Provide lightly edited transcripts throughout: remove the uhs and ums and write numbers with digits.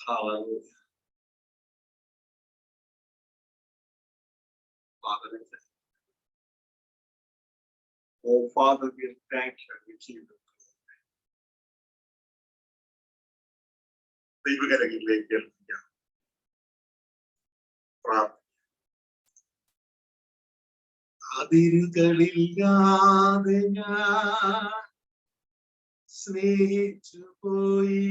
Hallelujah. Father, oh Father, we thank you. We give you ദൈവകരങ്ങളിലേക്ക് ഏൽപ്പിക്കാം. അതിരുകളില്ലാതെ ഞാൻ സ്നേഹിച്ചു പോയി,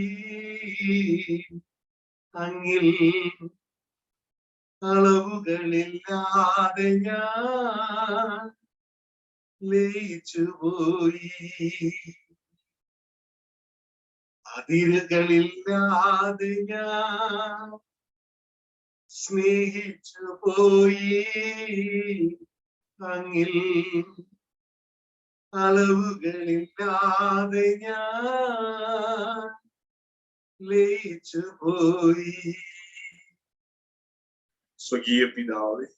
അങ്ങിൽ അളവുകളില്ലാതെ ഞാൻ ലയിച്ചു പോയി. അതിരുകളില്ലാതെ ഞാൻ സ്നേഹിച്ചു പോയി, അങ്ങിൽ അളവുകളില്ലാതെ ഞാൻ ലയിച്ചു പോയി. സ്വകീയ പിതാവേ,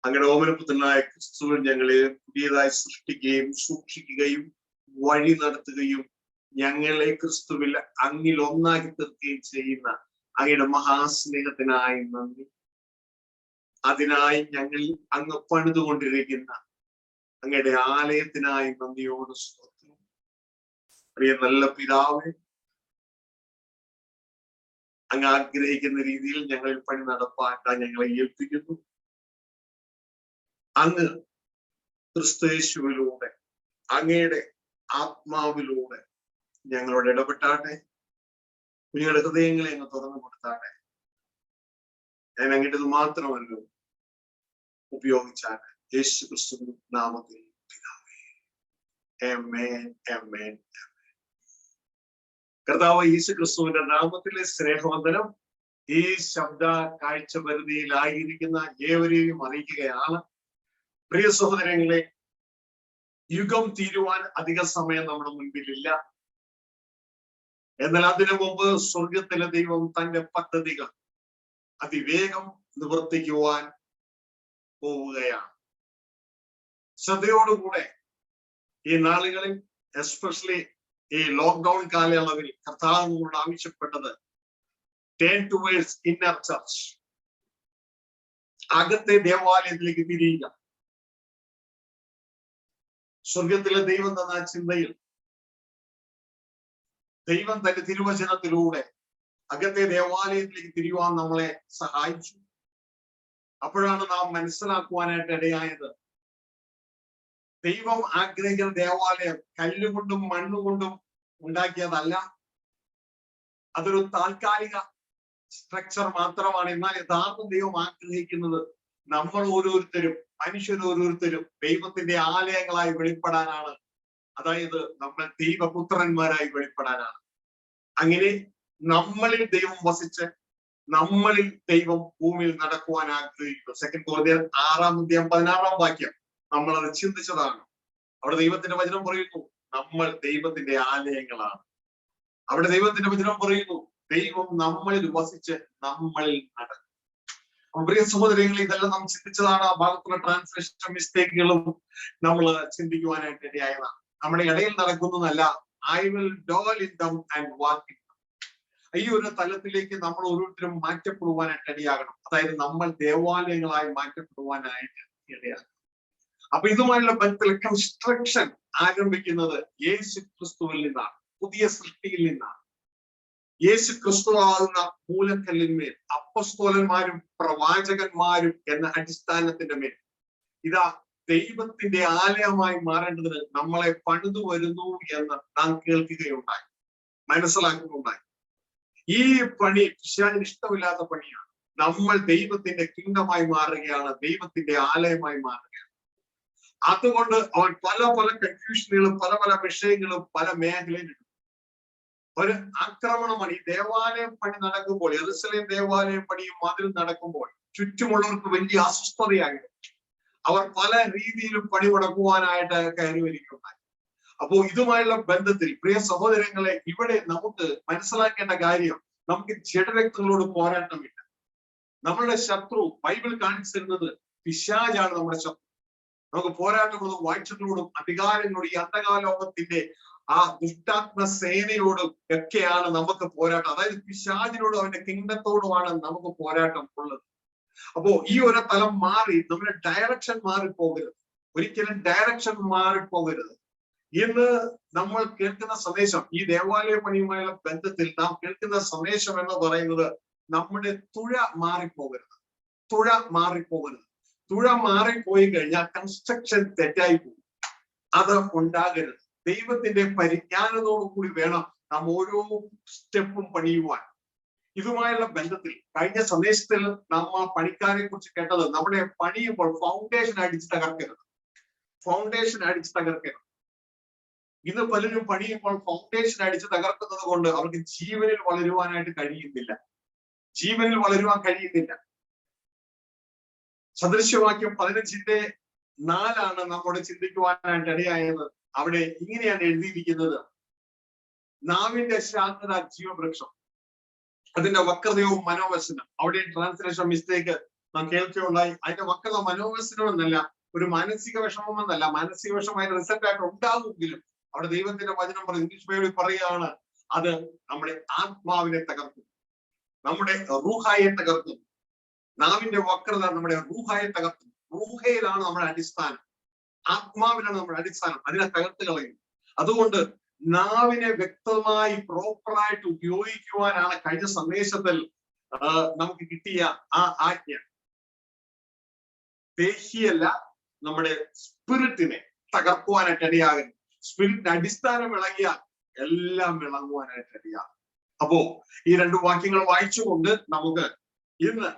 അങ്ങയുടെ ഓമനപുത്രനായ ക്രിസ്തുവിൽ ഞങ്ങളെ പുതിയതായി സൃഷ്ടിക്കുകയും സൂക്ഷിക്കുകയും വഴി നടത്തുകയും ഞങ്ങളെ ക്രിസ്തുവിൽ അങ്ങിൽ ഒന്നാക്കി തീർക്കുകയും ചെയ്യുന്ന അങ്ങയുടെ മഹാസ്നേഹത്തിനായി നന്ദി. അതിനായി ഞങ്ങൾ അങ്ങ് പണിതുകൊണ്ടിരിക്കുന്ന അങ്ങയുടെ ആലയത്തിനായി നന്ദിയോട് സ്തോത്രം. പ്രിയ നല്ല പിതാവേ, അങ്ങ് ആഗ്രഹിക്കുന്ന രീതിയിൽ ഞങ്ങളിൽ പണി നടപ്പാക്കാൻ ഞങ്ങളെ ഏൽപ്പിക്കുന്നു. അങ്ങ് ക്രിസ്തുയേശുവിലൂടെ അങ്ങയുടെ ആത്മാവിലൂടെ ഞങ്ങളോട് ഇടപെട്ടാട്ടെ. കുഞ്ഞുങ്ങളുടെ ഹൃദയങ്ങളെ അങ്ങ് തുറന്നു കൊടുത്താട്ടെ. ഞാൻ അങ്ങേണ്ടത് മാത്രമല്ലോ ഉപയോഗിച്ചാട്ടെ. യേശു ക്രിസ്തു നാമത്തിൽ പിതാവേ, ആമേൻ, ആമേൻ. കർത്താവ് യേശു ക്രിസ്തുവിന്റെ നാമത്തിലെ സ്നേഹവന്ദനം ഈ ശബ്ദ കാഴ്ച പരിധിയിലായിരിക്കുന്ന ഏവരെയും അറിയിക്കുകയാണ്. പ്രിയ സഹോദരങ്ങളെ, യുഗം തീരുവാൻ അധിക സമയം നമ്മുടെ മുൻപിലില്ല. എന്നാൽ അതിനു മുമ്പ് സ്വർഗത്തിലെ ദൈവം തന്റെ പദ്ധതികൾ അതിവേഗം നിവർത്തിക്കുവാൻ പോവുകയാണ്. ശ്രദ്ധയോടുകൂടെ ഈ നാളുകളിൽ, എസ്പെഷ്യലി ഈ ലോക്ക്ഡൌൺ കാലയളവിൽ കർത്താവിനോട് ആവശ്യപ്പെട്ടത് ടേൺ ടുവേഴ്സ് ഇന്നർ ചർച്ച്, അകത്തെ ദേവാലയത്തിലേക്ക് തിരിയുക. സ്വർഗത്തിലെ ദൈവം തന്ന ചിന്തയിൽ ദൈവം തന്റെ തിരുവചനത്തിലൂടെ അകത്തെ ദേവാലയത്തിലേക്ക് തിരിയുവാൻ നമ്മളെ സഹായിച്ചു. അപ്പോഴാണ് നാം മനസ്സിലാക്കുവാനായിട്ട് ഇടയായത്, ദൈവം ആഗ്രഹിക്കുന്ന ദേവാലയം കല്ലുകൊണ്ടും മണ്ണുകൊണ്ടും ഉണ്ടാക്കിയതല്ല. അതൊരു താൽക്കാലിക സ്ട്രക്ചർ മാത്രമാണ്. എന്നാൽ യഥാർത്ഥ ദൈവം ആഗ്രഹിക്കുന്നത് നമ്മൾ ഓരോരുത്തരും, മനുഷ്യരോരോരുത്തരും ദൈവത്തിന്റെ ആലയങ്ങളായി വെളിപ്പെടാനാണ്. അതായത് നമ്മൾ ദൈവപുത്രന്മാരായി വെളിപ്പെടാനാണ്. അങ്ങനെ നമ്മളിൽ ദൈവം വസിച്ച് നമ്മളിൽ ദൈവം ഭൂമിയിൽ നടക്കുവാൻ ആഗ്രഹിക്കുന്നു. 2 കൊരിന്ത്യർ 6:16 നമ്മളത് ചിന്തിച്ചതാണ്. അവിടെ ദൈവത്തിന്റെ വചനം പറയുന്നു, നമ്മൾ ദൈവത്തിന്റെ ആലയങ്ങളാണ്. അവിടെ ദൈവത്തിന്റെ വചനം പറയുന്നു, ദൈവം നമ്മളിൽ വസിച്ച് നമ്മളിൽ നടക്കും. പ്രിയ സഹോദരങ്ങളെ, ഇതെല്ലാം നാം ചിന്തിച്ചതാണ്. ആ ഭാഗത്തുള്ള ട്രാൻസ്ലേഷൻ മിസ്റ്റേക്കുകളും നമ്മൾ ചിന്തിക്കുവാനായിട്ട് ഇടയായതാണ്. നമ്മുടെ ഇടയിൽ നടക്കുന്നതല്ല, I will dwell in them and walk in them. ഈ ഒരു തലത്തിലേക്ക് നമ്മൾ ഓരോരുത്തരും മാറ്റപ്പെടുവാനായിട്ട് ഇടയാകണം. അതായത് നമ്മൾ ദേവാലയങ്ങളായി മാറ്റപ്പെടുവാനായിട്ട് ഇടയാകണം. അപ്പൊ ഇതുമായുള്ള ബന്ധത്തിൽ കൺസ്ട്രക്ഷൻ ആരംഭിക്കുന്നത് യേശു ക്രിസ്തുവിൽ നിന്നാണ്, പുതിയ സൃഷ്ടിയിൽ നിന്നാണ്. യേശു ക്രിസ്തുവാകുന്ന മൂലക്കല്ലിന്മേൽ അപ്പസ്തോലന്മാരും പ്രവാചകന്മാരും എന്ന അടിസ്ഥാനത്തിന്റെ മേൽ ഇതാ ദൈവത്തിന്റെ ആലയമായി മാറേണ്ടതിന് നമ്മളെ പണിതു വരുന്നു എന്ന് നാം കേൾക്കുകയുണ്ടായി, മനസ്സിലാക്കുന്നുണ്ടായി. ഈ പണി പിശാചിന് ഇഷ്ടമില്ലാത്ത പണിയാണ്. നമ്മൾ ദൈവത്തിന്റെ കിങ്ഡമായി മാറുകയാണ്, ദൈവത്തിന്റെ ആലയമായി മാറുകയാണ്. അതുകൊണ്ട് അവൻ പല പല കൺഫ്യൂഷനുകളും പല പല വിഷയങ്ങളും പല മേഖലയിലും ഒരു ആക്രമണമാണ്. ഈ ദേവാലയം പണി നടക്കുമ്പോൾ, യെരൂശലേം ദേവാലയം പണിയും മതിൽ നടക്കുമ്പോൾ ചുറ്റുമുള്ളവർക്ക് വലിയ അസ്വസ്ഥതയായിരുന്നു. അവർ പല രീതിയിലും പണി മുടക്കുവാനായിട്ട് കയറി വരികയുണ്ടായി. അപ്പോ ഇതുമായുള്ള ബന്ധത്തിൽ പ്രിയ സഹോദരങ്ങളെ, ഇവിടെ നമുക്ക് മനസ്സിലാക്കേണ്ട കാര്യം, നമുക്ക് ജഡരക്തങ്ങളോട് പോരാട്ടമില്ല. നമ്മളുടെ ശത്രു ബൈബിൾ കാണിച്ചു തരുന്നത് പിശാചാണ് നമ്മുടെ ശത്രു. നമുക്ക് പോരാട്ടങ്ങളോടും വാഴ്ചകളോടും അധികാരങ്ങളോടും ഈ അന്ധകാലോകത്തിന്റെ ആ ദുഷ്ടാത്മ സേനയോടും ഒക്കെയാണ് നമുക്ക് പോരാട്ടം. അതായത് പിശാചിനോടും അവന്റെ കിങ്ഡത്തോടുമാണ് നമുക്ക് പോരാട്ടം ഉള്ളത്. അപ്പോ ഈ ഒരു തലം മാറി നമ്മുടെ ഡയറക്ഷൻ മാറിപ്പോകരുത്, ഒരിക്കലും ഡയറക്ഷൻ മാറിപ്പോകരുത്. ഇന്ന് നമ്മൾ കേൾക്കുന്ന സന്ദേശം, ഈ ദേവാലയ പണിയുമായുള്ള ബന്ധത്തിൽ നാം കേൾക്കുന്ന സന്ദേശം എന്ന് പറയുന്നത് നമ്മുടെ തുഴ മാറിപ്പോകരുത്, തുഴ മാറിപ്പോകരുത്. തുഴ മാറിപ്പോയി കഴിഞ്ഞാൽ കൺസ്ട്രക്ഷൻ തെറ്റായി പോകും. അത് ഉണ്ടാകരുത്. ദൈവത്തിന്റെ പരിജ്ഞാനത്തോടു കൂടി വേണം നാം ഓരോ സ്റ്റെപ്പും പണിയുവാൻ. ഇതുമായുള്ള ബന്ധത്തിൽ കഴിഞ്ഞ സന്ദേശത്തിൽ നാം ആ പണിക്കാരെ കുറിച്ച് കേട്ടത്, നമ്മുടെ പണിയുമ്പോൾ ഫൗണ്ടേഷൻ അടിച്ച് തകർക്കരുത്, ഫൗണ്ടേഷൻ അടിച്ച് തകർക്കരുത്. ഇന്ന് പലരും പണിയുമ്പോൾ ഫൗണ്ടേഷൻ അടിച്ച് തകർക്കുന്നത് കൊണ്ട് അവർക്ക് ജീവനിൽ വളരുവാനായിട്ട് കഴിയുന്നില്ല, ജീവനിൽ വളരുവാൻ കഴിയുന്നില്ല. സദൃശ്യവാക്യം 15:4 നമ്മോട് ചിന്തിക്കുവാനായിട്ട് ഇടയായത്. അവിടെ ഇങ്ങനെയാണ് എഴുതിയിരിക്കുന്നത്, നാവിന്റെ ശാന്തത ജീവവൃക്ഷം, അതിന്റെ വക്രതയോ മനോവശനം. അവിടെ ട്രാൻസ്ലേഷൻ മിസ്റ്റേക്ക് നാം കേൾക്കുകയുണ്ടായി. അതിന്റെ വക്രത മനോവശനം എന്നല്ല, ഒരു മാനസിക വിഷമം എന്നല്ല. മാനസിക വിഷമം അതിന്റെ റിസൾട്ട് ആയിട്ട് ഉണ്ടാകുമെങ്കിലും അവിടെ ദൈവത്തിന്റെ വചനം ഇംഗ്ലീഷ് ബൈബിളിൽ പറയുകയാണ്, അത് നമ്മുടെ ആത്മാവിനെ തകർക്കും, നമ്മുടെ റൂഹായെ തകർക്കും. നാവിന്റെ വക്രത നമ്മുടെ റൂഹായെ തകർക്കും. റൂഹയിലാണ് നമ്മുടെ അടിസ്ഥാനം, ആത്മാവിലാണ് നമ്മുടെ അടിസ്ഥാനം. അതിനെ തകർത്ത് കളയും. അതുകൊണ്ട് നാവിനെ വ്യക്തമായി പ്രോപ്പറായിട്ട് ഉപയോഗിക്കുവാനാണ് കഴിഞ്ഞ സന്ദേശത്തിൽ നമുക്ക് കിട്ടിയ ആ ആജ്ഞ. ദേഹിയല്ല, നമ്മുടെ സ്പിരിറ്റിനെ തകർക്കുവാനായിട്ട് ഇടയാകുന്നു. സ്പിരിറ്റിന്റെ അടിസ്ഥാനം ഇളകിയാൽ എല്ലാം ഇളങ്ങുവാനായിട്ട് ഇടയാകും. അപ്പോ ഈ 2 വാക്യങ്ങൾ വായിച്ചുകൊണ്ട് നമുക്ക് ഇന്ന്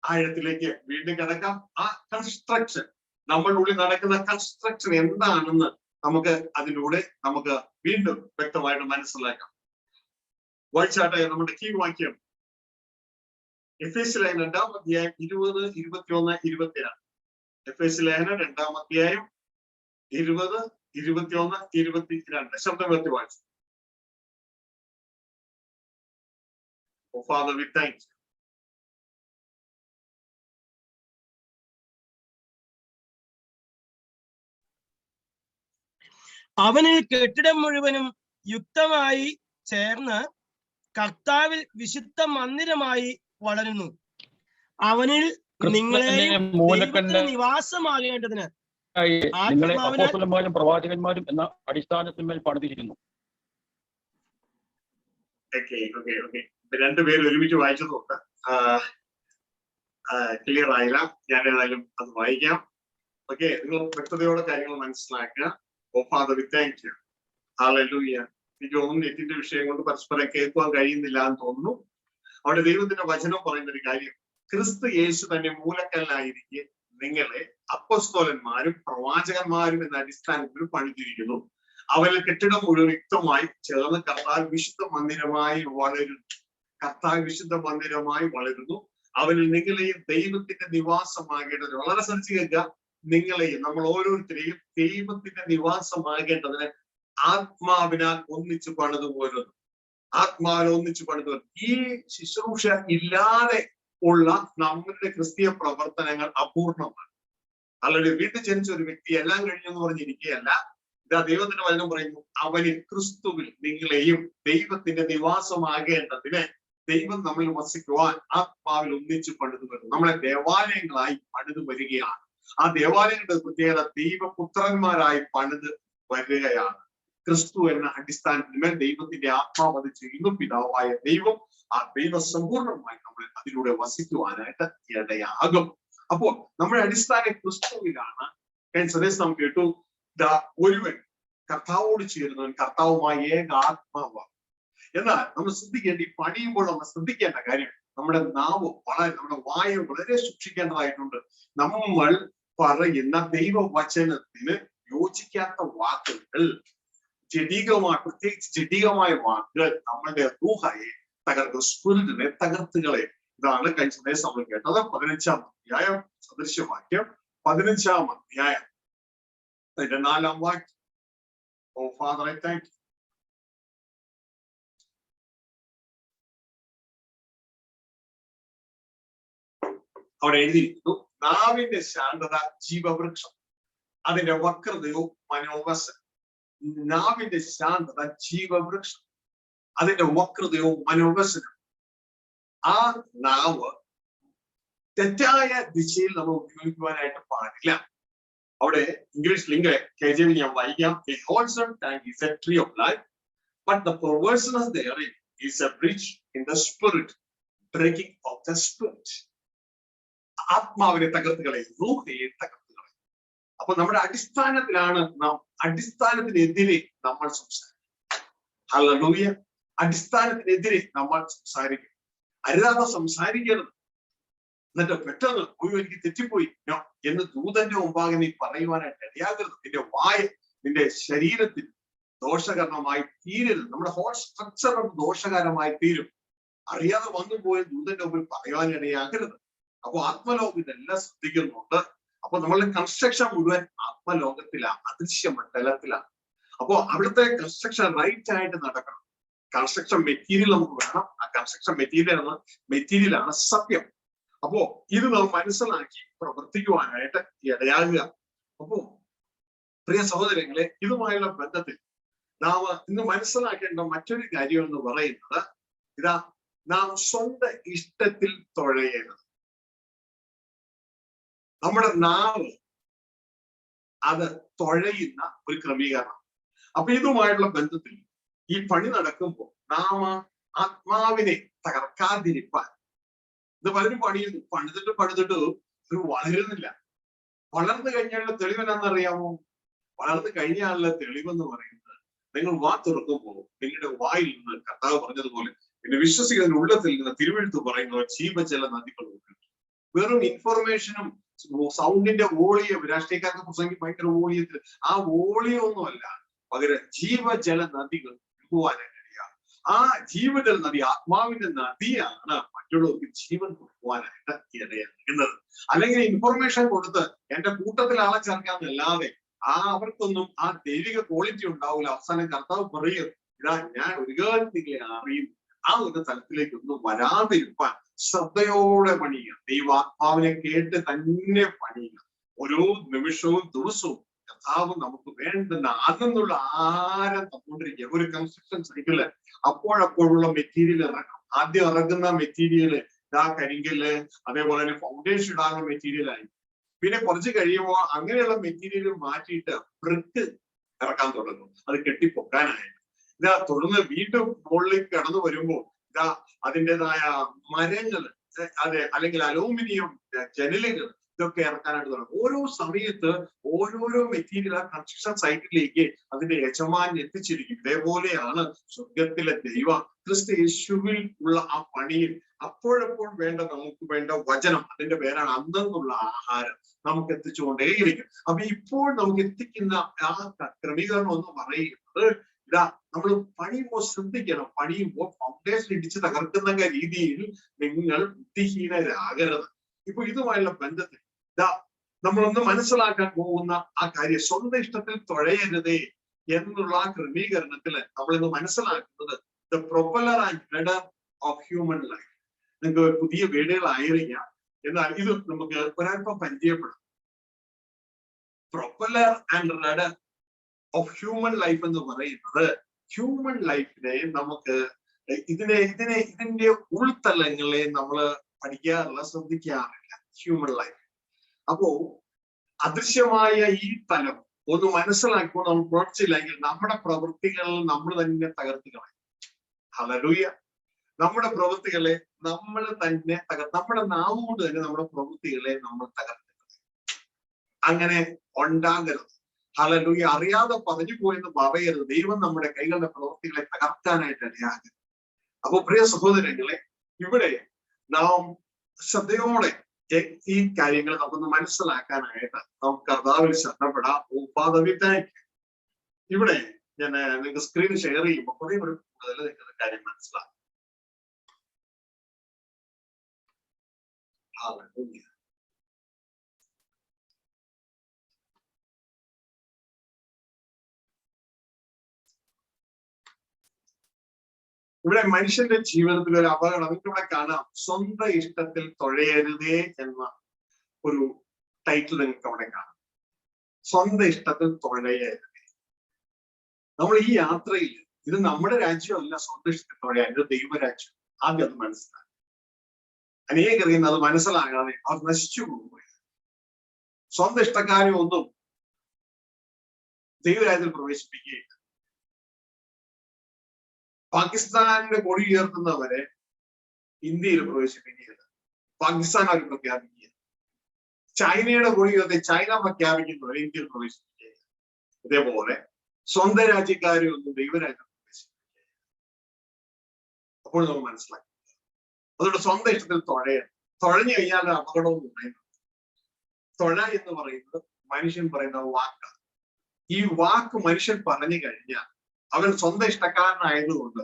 ആഴത്തിലേക്ക് വീണ്ടും കിടക്കാം. ആ കൺസ്ട്രക്ഷൻ, നമ്മളുടെ ഉള്ളിൽ നടക്കുന്ന കൺസ്ട്രക്ഷൻ എന്താണെന്ന് നമുക്ക് അതിലൂടെ നമുക്ക് വീണ്ടും വ്യക്തമായിട്ട് മനസ്സിലാക്കാം. വായിച്ചാട്ടെ നമ്മുടെ കീ വാക്യം എഫേസ്യ ലേഖനം 2-ാം അധ്യായം 20, 21, 22. എഫേസ്യ ലേഖനം 2-ാം അധ്യായം 20, 21, 22. ശബ്ദം ഉയർത്തി വായിച്ചു. Oh Father, we thank you. അവനിൽ കെട്ടിടം മുഴുവനും യുക്തമായി ചേർന്ന് കർത്താവിൽ വിശുദ്ധ മന്ദിരമായി വളരുന്നു. അവനിൽ നിങ്ങളെയും നിവാസമാകേണ്ടതിന് നിങ്ങളെ അപ്പോസ്തലന്മാരും പ്രവാചകന്മാരും എന്ന അടിസ്ഥാനത്തിന്മേൽ പണിതിരിക്കുന്നു. രണ്ടുപേരും ഒരുമിച്ച് വായിച്ചതുകൊണ്ട് ക്ലിയർ ആയില്ല. ഞാൻ ഏതായാലും അത് വായിക്കാം. ഓക്കെ, നിങ്ങൾ വ്യക്തതയോടെ കാര്യങ്ങൾ മനസ്സിലാക്കുക. O father, we thank you. Hallelujah. എനിക്ക് തോന്നുന്നു നെറ്റിന്റെ വിഷയം കൊണ്ട് പരസ്പരം കേൾക്കുവാൻ കഴിയുന്നില്ല എന്ന് തോന്നുന്നു. അവിടെ ദൈവത്തിന്റെ വചനം പറയുന്ന ഒരു കാര്യം, ക്രിസ്തു യേശു തന്നെ മൂലക്കല്ലായിരിക്കെ നിങ്ങളെ അപ്പോസ്തലന്മാരും പ്രവാചകന്മാരും എന്ന അടിസ്ഥാനത്തിൽ പണിതിരിക്കുന്നു. അവരിൽ കെട്ടിടം മുഴുവൻ യുക്തമായി ചേർന്ന് കർത്താവ് വിശുദ്ധ മന്ദിരമായി വളരുന്നു. കർത്താവ് വിശുദ്ധ മന്ദിരമായി വളരുന്നു. അവരിൽ നിങ്ങളെയും ദൈവത്തിന്റെ നിവാസമാകേണ്ടത്. വളരെ ശ്രദ്ധിക്കുക, നിങ്ങളെയും നമ്മൾ ഓരോരുത്തരെയും ദൈവത്തിന്റെ നിവാസമാകേണ്ടതിന് ആത്മാവിനാൽ ഒന്നിച്ചു പണിതു പോരുന്നു. ആത്മാവിനെ ഒന്നിച്ചു പണിതു പോരുന്നു. ഈ ശുശ്രൂഷ ഇല്ലാതെ ഉള്ള നമ്മളുടെ ക്രിസ്തീയ പ്രവർത്തനങ്ങൾ അപൂർണമാണ്. അല്ലെങ്കിൽ വീട്ടിൽ ജനിച്ച ഒരു വ്യക്തി എല്ലാം കഴിഞ്ഞെന്ന് പറഞ്ഞിരിക്കുകയല്ല. ഇതാ ദൈവത്തിന്റെ വചനം പറയുന്നു, അവനിൽ ക്രിസ്തുവിൽ നിങ്ങളെയും ദൈവത്തിന്റെ നിവാസമാകേണ്ടതിന് ദൈവം നമ്മിൽ വസിക്കുവാൻ ആത്മാവിൽ ഒന്നിച്ചു പണിതു വരുന്നു. നമ്മളെ ദേവാലയങ്ങളായി പണിതു വരികയാണ്. ആ ദേവാലയങ്ങളുടെ പ്രത്യേകത ദൈവപുത്രന്മാരായി പണിത് വരികയാണ്. ക്രിസ്തു എന്ന അടിസ്ഥാനത്തിന്മേൽ ദൈവത്തിന്റെ ആത്മാവ് അത് ചെയ്യുന്നു. പിതാവായ ദൈവം, ആ ദൈവ സമ്പൂർണമായി നമ്മൾ അതിലൂടെ വസിക്കുവാനായിട്ട് ഇടയാകും. അപ്പോൾ നമ്മുടെ അടിസ്ഥാനം ക്രിസ്തുവിലാണ്. നാം കേട്ടു, ഒരുവൻ കർത്താവോട് ചേരുന്നവൻ കർത്താവുമായി ഏക ആത്മാവാണ്. എന്നാൽ നമ്മൾ ശ്രദ്ധിക്കേണ്ട, ഈ പണിയുമ്പോൾ നമ്മൾ ശ്രദ്ധിക്കേണ്ട കാര്യം, നമ്മുടെ നാവ് നമ്മുടെ വായു വളരെ സൂക്ഷിക്കേണ്ടതായിട്ടുണ്ട്. നമ്മൾ പറയുന്ന ദൈവവചനത്തിന് യോജിക്കാത്ത വാക്കുകൾ, പ്രത്യേകിച്ച് ജഡികമായ വാക്കുകൾ നമ്മളുടെ റൂഹയെ തകർക്കും, സ്പിരിറ്റിനെ തകർത്തുകളെ. ഇതാണ് കഴിഞ്ഞ സന്ദേശം നമ്മൾ കേട്ടത്. 15-ാം അധ്യായം സദൃശ്യവാക്യം 15-ാം അധ്യായം അതിന്റെ 4-ാം വാക്യം. ഓ ഫാദർ, ഐ താങ്ക് യു. അവിടെ എഴുതിയിരിക്കുന്നു, നാവിന്റെ ശാന്തത ജീവവൃക്ഷം, അതിന്റെ വക്രതയോ മനോവശനം. നാവിന്റെ ശാന്തത ജീവവൃക്ഷം, അതിന്റെ വക്രതയും മനോവസനവും. ആ നാവ് തെറ്റായ ദിശയിൽ നമ്മൾ ഉപയോഗിക്കുവാനായിട്ട് പാടില്ല. അവിടെ ഇംഗ്ലീഷിൽ KJV ഞാൻ വായിക്കാം. A wholesome tank is a tree of life, but the perverseness therein is a breach in the spirit, breaking of the spirit. ആത്മാവിനെ തകർത്തുകളെ, റൂഹിനെ തകർത്തുകളെ. അപ്പൊ നമ്മുടെ അടിസ്ഥാനത്തിലാണ് നാം അടിസ്ഥാനത്തിനെതിരെ നമ്മൾ സംസാരിക്കും. ഹല്ലേലൂയ. അടിസ്ഥാനത്തിനെതിരെ നമ്മൾ സംസാരിക്കും. അരുതാതെ സംസാരിക്കരുത്. എന്നിട്ട് പെട്ടെന്ന് എനിക്ക് തെറ്റിപ്പോയി എന്ന് ദൂതന്റെ മുമ്പാകെ നീ പറയുവാനായിട്ട് ഇടയാകരുത്. നിന്റെ വായ നിന്റെ ശരീരത്തിൽ ദോഷകരമായി തീരരുത്. നമ്മുടെ ഹോൾ സ്ട്രക്ചർ ദോഷകരമായി തീരും. അറിയാതെ വന്നു പോയ ദൂതന്റെ മുമ്പിൽ പറയുവാനിടയാകരുത്. അപ്പൊ ആത്മലോകം ഇതെല്ലാം ശ്രദ്ധിക്കുന്നുണ്ട്. അപ്പൊ നമ്മളുടെ കൺസ്ട്രക്ഷൻ മുഴുവൻ ആത്മലോകത്തിലാണ്, അദൃശ്യ മണ്ഡലത്തിലാണ്. അപ്പോ അവിടുത്തെ കൺസ്ട്രക്ഷൻ റൈറ്റ് ആയിട്ട് നടക്കണം. കൺസ്ട്രക്ഷൻ മെറ്റീരിയൽ നമുക്ക് വേണം. ആ കൺസ്ട്രക്ഷൻ മെറ്റീരിയലാണ് സത്യം. അപ്പോ ഇത് നാം മനസ്സിലാക്കി പ്രവർത്തിക്കുവാനായിട്ട് ഇടയാകുക. അപ്പോ പ്രിയ സഹോദരങ്ങളെ, ഇതുമായുള്ള ബന്ധത്തിൽ നാം ഇന്ന് മനസ്സിലാക്കേണ്ട മറ്റൊരു കാര്യം എന്ന് പറയുന്നത് ഇതാ, നാം സ്വന്തം ഇഷ്ടത്തിൽ തുഴയരുത്. നമ്മുടെ നാവ് അത് തുഴയുന്ന ഒരു ക്രമീകരണം. അപ്പൊ ഇതുമായിട്ടുള്ള ബന്ധത്തിൽ ഈ പണി നടക്കുമ്പോൾ നാം ആത്മാവിനെ തകർക്കാതിരിപ്പാൻ, ഇത് പലരും പണിയുന്നു, പണിതിട്ട് ഇത് വളരുന്നില്ല. വളർന്നു കഴിഞ്ഞാലുള്ള തെളിവ് എന്താണെന്നറിയാമോ? വളർന്നു കഴിഞ്ഞാലുള്ള തെളിവെന്ന് പറയുന്നത്, നിങ്ങൾ വാ തുറക്കുമ്പോൾ നിങ്ങളുടെ വായിൽ നിന്ന് കർത്താവ് പറഞ്ഞതുപോലെ പിന്നെ വിശ്വസിക്കുന്ന ഉള്ളത്തിൽ നിന്ന് തിരുവെഴുത്ത് പറയുന്നത് ജീവജല നദികൾ. വെറും ഇൻഫർമേഷനും സൗണ്ടിന്റെ വോളിയം, രാഷ്ട്രീയക്കാർക്ക് പ്രസംഗിക്ക് ഭയങ്കര വോളിയത്തിൽ, ആ വോളിയൊന്നുമല്ല, പകരം ജീവജല നദികൾ ഒഴുകുവാനായിട്ട്. ആ ജീവജല നദി ആത്മാവിന്റെ നദിയാണ് മറ്റുള്ളവർക്ക് ജീവൻ കൊടുക്കുവാനായിട്ട് ഇടയാക്കുന്നത്. അല്ലെങ്കിൽ ഇൻഫർമേഷൻ കൊടുത്ത് എന്റെ കൂട്ടത്തിൽ ആളെ ചേർക്കാന്നല്ലാതെ അവർക്കൊന്നും ആ ദൈവിക ക്വാളിറ്റി ഉണ്ടാവില്ല. അവസാനം കർത്താവ് പറയും, ഇതാ ഞാൻ ഒരു കാര്യം നിങ്ങളെ അറിയും. ആ ഒരു തലത്തിലേക്കൊന്നും വരാതിരിപ്പാൻ ശ്രദ്ധയോടെ പണിയുക. ദൈവാത്മാവിനെ കേട്ട് തന്നെ പണിയുക. ഓരോ നിമിഷവും ദിവസവും കർത്താവ് നമുക്ക് വേണ്ടുന്ന അതിനുള്ള ആഹാരം തന്നുകൊണ്ടിരിക്കുക. ഒരു കൺസ്ട്രക്ഷൻ സൈക്കിള് അപ്പോഴപ്പോഴുള്ള മെറ്റീരിയൽ ഇറങ്ങും. ആദ്യം ഇറങ്ങുന്ന മെറ്റീരിയൽ കരിങ്കല്ല്, അതേപോലെ തന്നെ ഫൗണ്ടേഷൻ ഇടാനുള്ള മെറ്റീരിയൽ ആയി. പിന്നെ കുറച്ച് കഴിയുമ്പോൾ അങ്ങനെയുള്ള മെറ്റീരിയൽ മാറ്റിയിട്ട് ബ്രിക്ക് ഇറക്കാൻ തുടങ്ങും, അത് കെട്ടിപ്പൊക്കാനായിട്ട്. തുടർന്ന് വീണ്ടും മുകളിലേക്ക് കടന്നു വരുമ്പോൾ അതിൻ്റെതായ മരങ്ങൾ, അല്ലെങ്കിൽ അലൂമിനിയം ജനലുകൾ, ഇതൊക്കെ ഇറക്കാനായിട്ട് തുടങ്ങും. ഓരോ സമയത്ത് ഓരോരോ മെറ്റീരിയൽ ആ കൺസ്ട്രക്ഷൻ സൈറ്റിലേക്ക് അതിന്റെ യജമാൻ എത്തിച്ചിരിക്കും. ഇതേപോലെയാണ് സ്വർഗത്തിലെ ദൈവം ക്രിസ്തു യേശുവിൽ ഉള്ള ആ പണിയിൽ അപ്പോഴപ്പോൾ നമുക്ക് വേണ്ട വചനം, അതിന്റെ പേരാണ് അന്നുള്ള ആഹാരം, നമുക്ക് എത്തിച്ചുകൊണ്ടേയിരിക്കും. അപ്പൊ ഇപ്പോൾ നമുക്ക് എത്തിക്കുന്ന ആ ക്രമീകരണം എന്ന് പറയുന്നത് നമ്മൾ പണിയുമ്പോൾ ശ്രദ്ധിക്കണം. പണിയുമ്പോൾ ഫൗണ്ടേഷൻ ഇടിച്ച് തകർക്കുന്ന രീതിയിൽ നിങ്ങൾ ബുദ്ധിഹീനരാകരുത്. ഇപ്പൊ ഇതുമായുള്ള ബന്ധത്തിൽ നമ്മളൊന്ന് മനസ്സിലാക്കാൻ പോകുന്ന ആ കാര്യം, സ്വന്തം ഇഷ്ടത്തിൽ തുഴയരുതേ എന്നുള്ള ആ ക്രമീകരണത്തിൽ നമ്മളിന്ന് മനസ്സിലാക്കുന്നത് the propeller and rudder of human life. നിങ്ങൾക്ക് പുതിയ വീടുകളായിരിക്കാം, എന്നാൽ ഇത് നമുക്ക് ഒരൽപ്പം പരിചയപ്പെടും. Propeller and rudder of human life എന്ന് പറയുന്നത്, ഹ്യൂമൻ ലൈഫിനെ നമുക്ക് ഇതിന്റെ ഉൾത്തലങ്ങളെ നമ്മൾ പഠിക്കാറില്ല, ശ്രദ്ധിക്കാറില്ല. Human life. അപ്പോ അദൃശ്യമായ ഈ തലം ഒന്ന് മനസ്സിലാക്കിക്കൊണ്ട് നമ്മൾ പ്രവർത്തിച്ചില്ലെങ്കിൽ നമ്മുടെ പ്രവൃത്തികൾ നമ്മൾ തന്നെ തകർത്തുകളെ. ഹല്ലേലൂയ. നമ്മുടെ പ്രവൃത്തികളെ നമ്മൾ തന്നെ നമ്മുടെ നാവ് കൊണ്ട് തന്നെ നമ്മുടെ പ്രവൃത്തികളെ നമ്മൾ തകർത്തുകളെ. അങ്ങനെ ഉണ്ടാകരുത്. ഹല്ലേലൂയ. അറിയാതെ പറഞ്ഞു പോയെന്ന് പറയരുത്. ദൈവം നമ്മുടെ കൈകളുടെ പ്രവൃത്തികളെ തകർക്കാനായിട്ട് ഇടയാകരുത്. അപ്പൊ പ്രിയ സഹോദരങ്ങളെ, ഇവിടെ നാം ശ്രദ്ധയോടെ ഈ കാര്യങ്ങൾ നമുക്കൊന്ന് മനസ്സിലാക്കാനായിട്ട് നമുക്ക് കർത്താവിൽ ശ്രദ്ധപ്പെടാം. ഇവിടെ ഞാൻ നിങ്ങൾക്ക് സ്ക്രീൻ ഷെയർ ചെയ്യുമ്പോൾ കുറെ കൂടി കൂടുതൽ നിങ്ങൾക്ക് കാര്യം മനസ്സിലാക്കും. ഇവിടെ മനുഷ്യന്റെ ജീവിതത്തിൽ ഒരു അപകടം ഇവിടെ കാണാം. സ്വന്തം ഇഷ്ടത്തിൽ തുഴയരുതേ എന്ന ഒരു ടൈറ്റിൽ നിങ്ങൾക്ക് അവിടെ കാണാം. സ്വന്തം ഇഷ്ടത്തിൽ തുഴയരുതേ. നമ്മൾ ഈ യാത്രയിൽ ഇത് നമ്മുടെ രാജ്യമല്ല, സ്വന്തം ഇഷ്ടത്തോടെ ഇത് ദൈവരാജ്യം. ആദ്യം അത് മനസ്സിലാക്കി. അനേകറിയുന്ന അത് മനസ്സിലാകാതെ അവർ നശിച്ചു പോകുകയാണ്. സ്വന്തം ഇഷ്ടക്കാരെ ഒന്നും ദൈവരാജ്യത്തിൽ പ്രവേശിപ്പിക്കുകയില്ല. പാകിസ്ഥാനിന്റെ കൊടി ഉയർത്തുന്നവരെ ഇന്ത്യയിൽ പ്രവേശിപ്പിക്കുകയില്ല. പാകിസ്ഥാൻ അവർ പ്രഖ്യാപിക്കുക. ചൈനയുടെ കൊടി ഉയർത്തി ചൈന പ്രഖ്യാപിക്കുന്നവരെ ഇന്ത്യയിൽ പ്രവേശിപ്പിക്കുകയില്ല. ഇതേപോലെ സ്വന്തം രാജ്യക്കാരെ ഒന്നും ദൈവരാജ്യം പ്രവേശിപ്പിക്കുകയില്ല. അപ്പോൾ നമ്മൾ മനസ്സിലാക്കി. അതുകൊണ്ട് സ്വന്തം ഇഷ്ടത്തിൽ തുഴഞ്ഞു കഴിഞ്ഞാൽ അപകടവും പറയുന്നത്. തുഴ എന്ന് പറയുന്നത് മനുഷ്യൻ പറയുന്ന വാക്കാണ്. ഈ വാക്ക് മനുഷ്യൻ പറഞ്ഞു കഴിഞ്ഞാൽ അവൻ സ്വന്തം ഇഷ്ടക്കാരനായതുകൊണ്ട്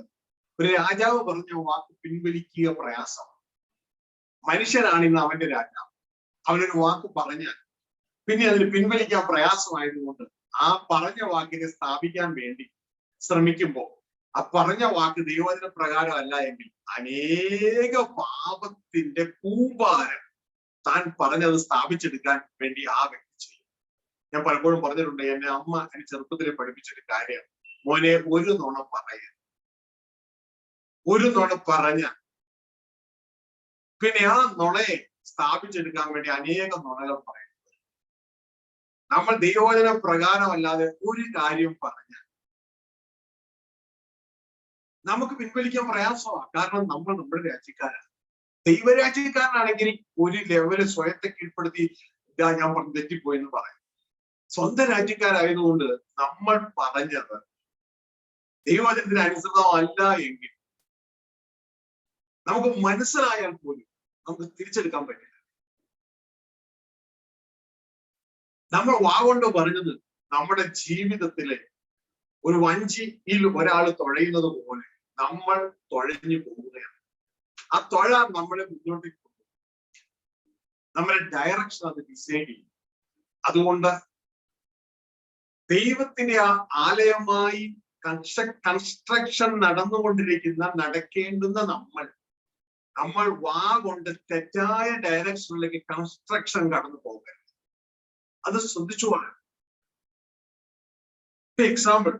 ഒരു രാജാവ് പറഞ്ഞ വാക്ക് പിൻവലിക്കുക പ്രയാസമാണ്. മനുഷ്യനാണ് ഇന്ന് അവന്റെ രാജാവ്. അവനൊരു വാക്ക് പറഞ്ഞാൽ പിന്നെ അതിന് പിൻവലിക്കാൻ പ്രയാസമായതുകൊണ്ട് ആ പറഞ്ഞ വാക്കിനെ സ്ഥാപിക്കാൻ വേണ്ടി ശ്രമിക്കുമ്പോൾ ആ പറഞ്ഞ വാക്ക് ദൈവവചന പ്രകാരമല്ല എങ്കിൽ അനേക പാപത്തിന്റെ കൂമ്പാരം താൻ പറഞ്ഞത് സ്ഥാപിച്ചെടുക്കാൻ വേണ്ടി ആ വ്യക്തി ചെയ്യും. ഞാൻ പലപ്പോഴും പറഞ്ഞിട്ടുണ്ട്, എന്നെ അമ്മ എന്നെ ചെറുപ്പത്തിൽ പഠിപ്പിച്ചൊരു കാര്യം, മോനെ ഒരു നുണ പറയരുത്. ഒരു നുണ പറഞ്ഞ പിന്നെ ആ നുണയെ സ്ഥാപിച്ചെടുക്കാൻ വേണ്ടി അനേകം നുണകൾ പറയുന്നത്. നമ്മൾ ദൈവവചന പ്രകാരമല്ലാതെ ഒരു കാര്യം പറഞ്ഞാൽ നമുക്ക് പിൻവലിക്കാൻ പ്രയാസമാണ്. കാരണം നമ്മൾ നമ്മുടെ രാജ്യക്കാരാണ്. ദൈവരാജ്യക്കാരനാണെങ്കിൽ ഒരു ലെവല് സ്വയത്തെ കീഴ്പ്പെടുത്തി ഇതാ ഞാൻ പറഞ്ഞു തെറ്റിപ്പോയി എന്ന് പറയും. സ്വന്തം രാജ്യക്കാരായതുകൊണ്ട് നമ്മൾ പറഞ്ഞത് ദൈവവചനത്തിന് അനുസൃതമല്ല എങ്കിൽ നമുക്ക് മനസ്സിലായാൽ പോലും നമുക്ക് തിരിച്ചെടുക്കാൻ പറ്റില്ല. നമ്മൾ വാഗൊണ്ട് പറഞ്ഞത് നമ്മുടെ ജീവിതത്തിലെ ഒരു വഞ്ചിയിൽ ഒരാൾ തുഴയുന്നത് പോലെ നമ്മൾ തുഴഞ്ഞു പോവുകയാണ്. ആ തുഴ നമ്മളെ മുന്നോട്ടേക്ക് കൊണ്ടുപോകും. നമ്മുടെ ഡയറക്ഷൻ അത് ഡിസൈഡ് ചെയ്യും. അതുകൊണ്ട് ദൈവത്തിന്റെ ആ ആലയമായി കൺസ്ട്രക്ഷൻ നടക്കേണ്ടുന്ന നമ്മൾ വാ കൊണ്ട് തെറ്റായ ഡയറക്ഷനിലേക്ക് കൺസ്ട്രക്ഷൻ കടന്നു പോകരുത്. അത് ശ്രദ്ധിച്ചു പോകണം. എക്സാമ്പിൾ,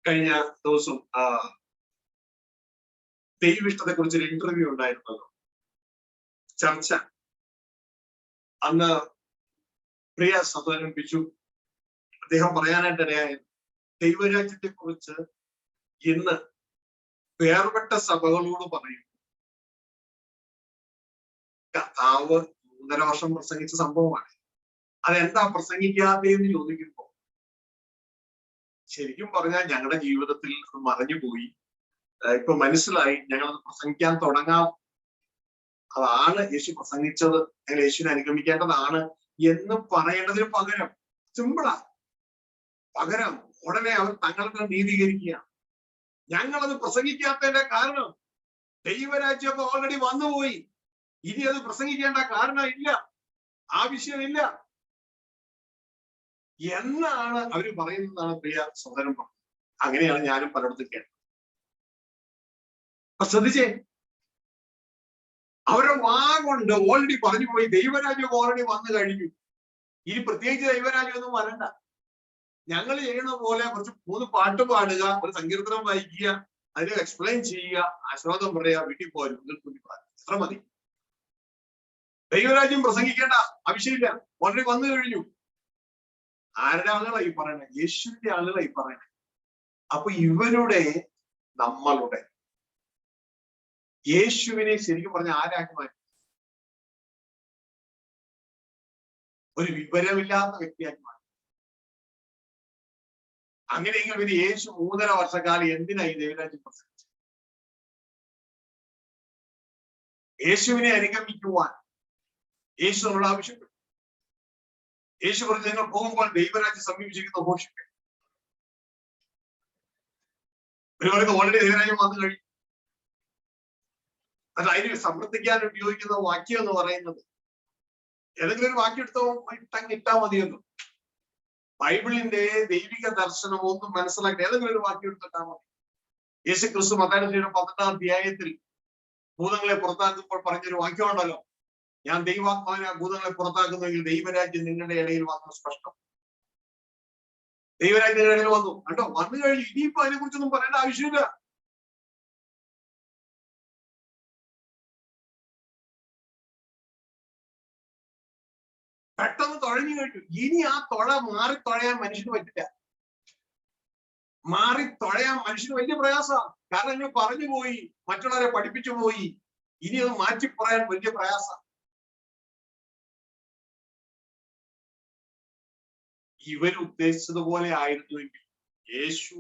കഴിഞ്ഞ ദിവസം ദൈവിഷ്ടത്തെ കുറിച്ചൊരു ഇന്റർവ്യൂ ഉണ്ടായിരുന്നല്ലോ, ചർച്ച. അന്ന് പ്രിയ സഹോദരൻ ബിജു അദ്ദേഹം പറയാനായിട്ടിടയായത് ദൈവരാജ്യത്തെ കുറിച്ച് ഇന്ന് വേർപെട്ട സഭകളോട് പറയും. കർത്താവ് 3.5 വർഷം പ്രസംഗിച്ച സംഭവമാണ്. അതെന്താ പ്രസംഗിക്കാതെന്ന് ചോദിക്കുമ്പോ ശരിക്കും പറഞ്ഞാൽ ഞങ്ങളുടെ ജീവിതത്തിൽ മറഞ്ഞുപോയി, ഇപ്പൊ മനസ്സിലായി, ഞങ്ങളത് പ്രസംഗിക്കാൻ തുടങ്ങാം, അതാണ് യേശു പ്രസംഗിച്ചത്, ഞങ്ങൾ യേശുവിനെ അനുഗമിക്കേണ്ടതാണ് എന്ന് പറയേണ്ടതിന് പകരം സിമ്പിളാ, പകരം ഉടനെ അവർ തങ്ങൾക്ക് നീതീകരിക്കുക. ഞങ്ങളത് പ്രസംഗിക്കാത്തതിന്റെ കാരണം ദൈവരാജ്യമൊക്കെ ഓൾറെഡി വന്നുപോയി, ഇനി അത് പ്രസംഗിക്കേണ്ട കാരണം ഇല്ല, ആവശ്യമില്ല എന്നാണ് അവർ പറയുന്നതാണ് പ്രിയ സഹോദരൻ പറഞ്ഞത്. അങ്ങനെയാണ് ഞാനും പലയിടത്തും കേട്ടത്. അപ്പൊ ശ്രദ്ധിച്ചേ, അവരുടെ വാ കൊണ്ട് ഓൾറെഡി പറഞ്ഞു പോയി ദൈവരാജ്യം ഓൾറെഡി വന്നു കഴിഞ്ഞു, ഇനി പ്രത്യേകിച്ച് ദൈവരാജ്യം ഒന്നും വരണ്ട. ഞങ്ങൾ ചെയ്യണ പോലെ കുറച്ച് 3 പാട്ട് പാടുക, ഒരു സങ്കീർത്തനം വായിക്കുക, അതിന് എക്സ്പ്ലെയിൻ ചെയ്യുക, ആശ്വാസം പറയുക, വീട്ടിൽ പോരും, എത്ര മതി. ദൈവരാജ്യം പ്രസംഗിക്കേണ്ട ആവശ്യമില്ല, ഓൾറെഡി വന്നു കഴിഞ്ഞു. ആരുടെ ആളുകളായി പറയണേ? യേശുവിന്റെ ആളുകളായി പറയണേ. അപ്പൊ ഇവരുടെ നമ്മളുടെ യേശുവിനെ ശരിക്കും പറഞ്ഞ ആരാക്കി മാറ്റി? ഒരു വിവരമില്ലാത്ത വ്യക്തിയാക്കി മാറ്റി. അങ്ങനെയെങ്കിൽ പിന്നെ യേശു 3.5 വർഷക്കാലം എന്തിനായി ദൈവരാജ്യം പ്രസംഗിച്ചത്? യേശുവിനെ അനുഗമിക്കുവാൻ യേശു നമ്മൾ ആവശ്യപ്പെട്ടു. യേശു പറഞ്ഞു, നിങ്ങൾ പോകുമ്പോൾ ദൈവരാജ്യം സമീപിച്ചിരിക്കുന്ന ഘോഷിക്കുക. ഒരുവർക്ക് ഓൾറെഡി ദൈവരാജ്യം വന്നു കഴിഞ്ഞു. അത് അതിന് സമർത്ഥിക്കാൻ ഉപയോഗിക്കുന്ന വാക്യം എന്ന് പറയുന്നത് ഏതെങ്കിലും ഒരു വാക്യം ഇട്ടാ മതിയല്ലോ. ബൈബിളിന്റെ ദൈവിക ദർശനം ഒന്നും മനസ്സിലാക്കി ഏതെങ്കിലും ഒരു വാക്യം എടുത്തിട്ടാ മതി. യേശു ക്രിസ്തു മത്തായിയുടെ 18-ാം അധ്യായത്തിൽ ഭൂതങ്ങളെ പുറത്താക്കുമ്പോൾ പറഞ്ഞൊരു വാക്യമുണ്ടല്ലോ, ഞാൻ ദൈവാത്മാവിനെ ഭൂതങ്ങളെ പുറത്താക്കുന്നുവെങ്കിൽ ദൈവരാജ്യം നിങ്ങളുടെ ഇടയിൽ വന്നു. സ്പഷ്ടം. ദൈവരാജ്യം നിങ്ങളുടെ ഇടയിൽ വന്നു. കേട്ടോ, വന്നു കഴിഞ്ഞു. ഇനിയിപ്പോ അതിനെ കുറിച്ചൊന്നും പറയേണ്ട ആവശ്യമില്ല. പെട്ടെന്ന് തുഴഞ്ഞു കഴിഞ്ഞു. ഇനി ആ തുഴ മാറി തുഴയാൻ മനുഷ്യന് പറ്റില്ല. മാറി തുഴയാൻ മനുഷ്യന് വലിയ പ്രയാസമാണ്. കാരണം ഞാൻ പറഞ്ഞു പോയി, മറ്റുള്ളവരെ പഠിപ്പിച്ചു പോയി. ഇനി അത് മാറ്റി പറയാൻ വലിയ പ്രയാസം. ഇവരുദ്ദേശിച്ചതുപോലെ ആയിരുന്നുവെങ്കിൽ യേശു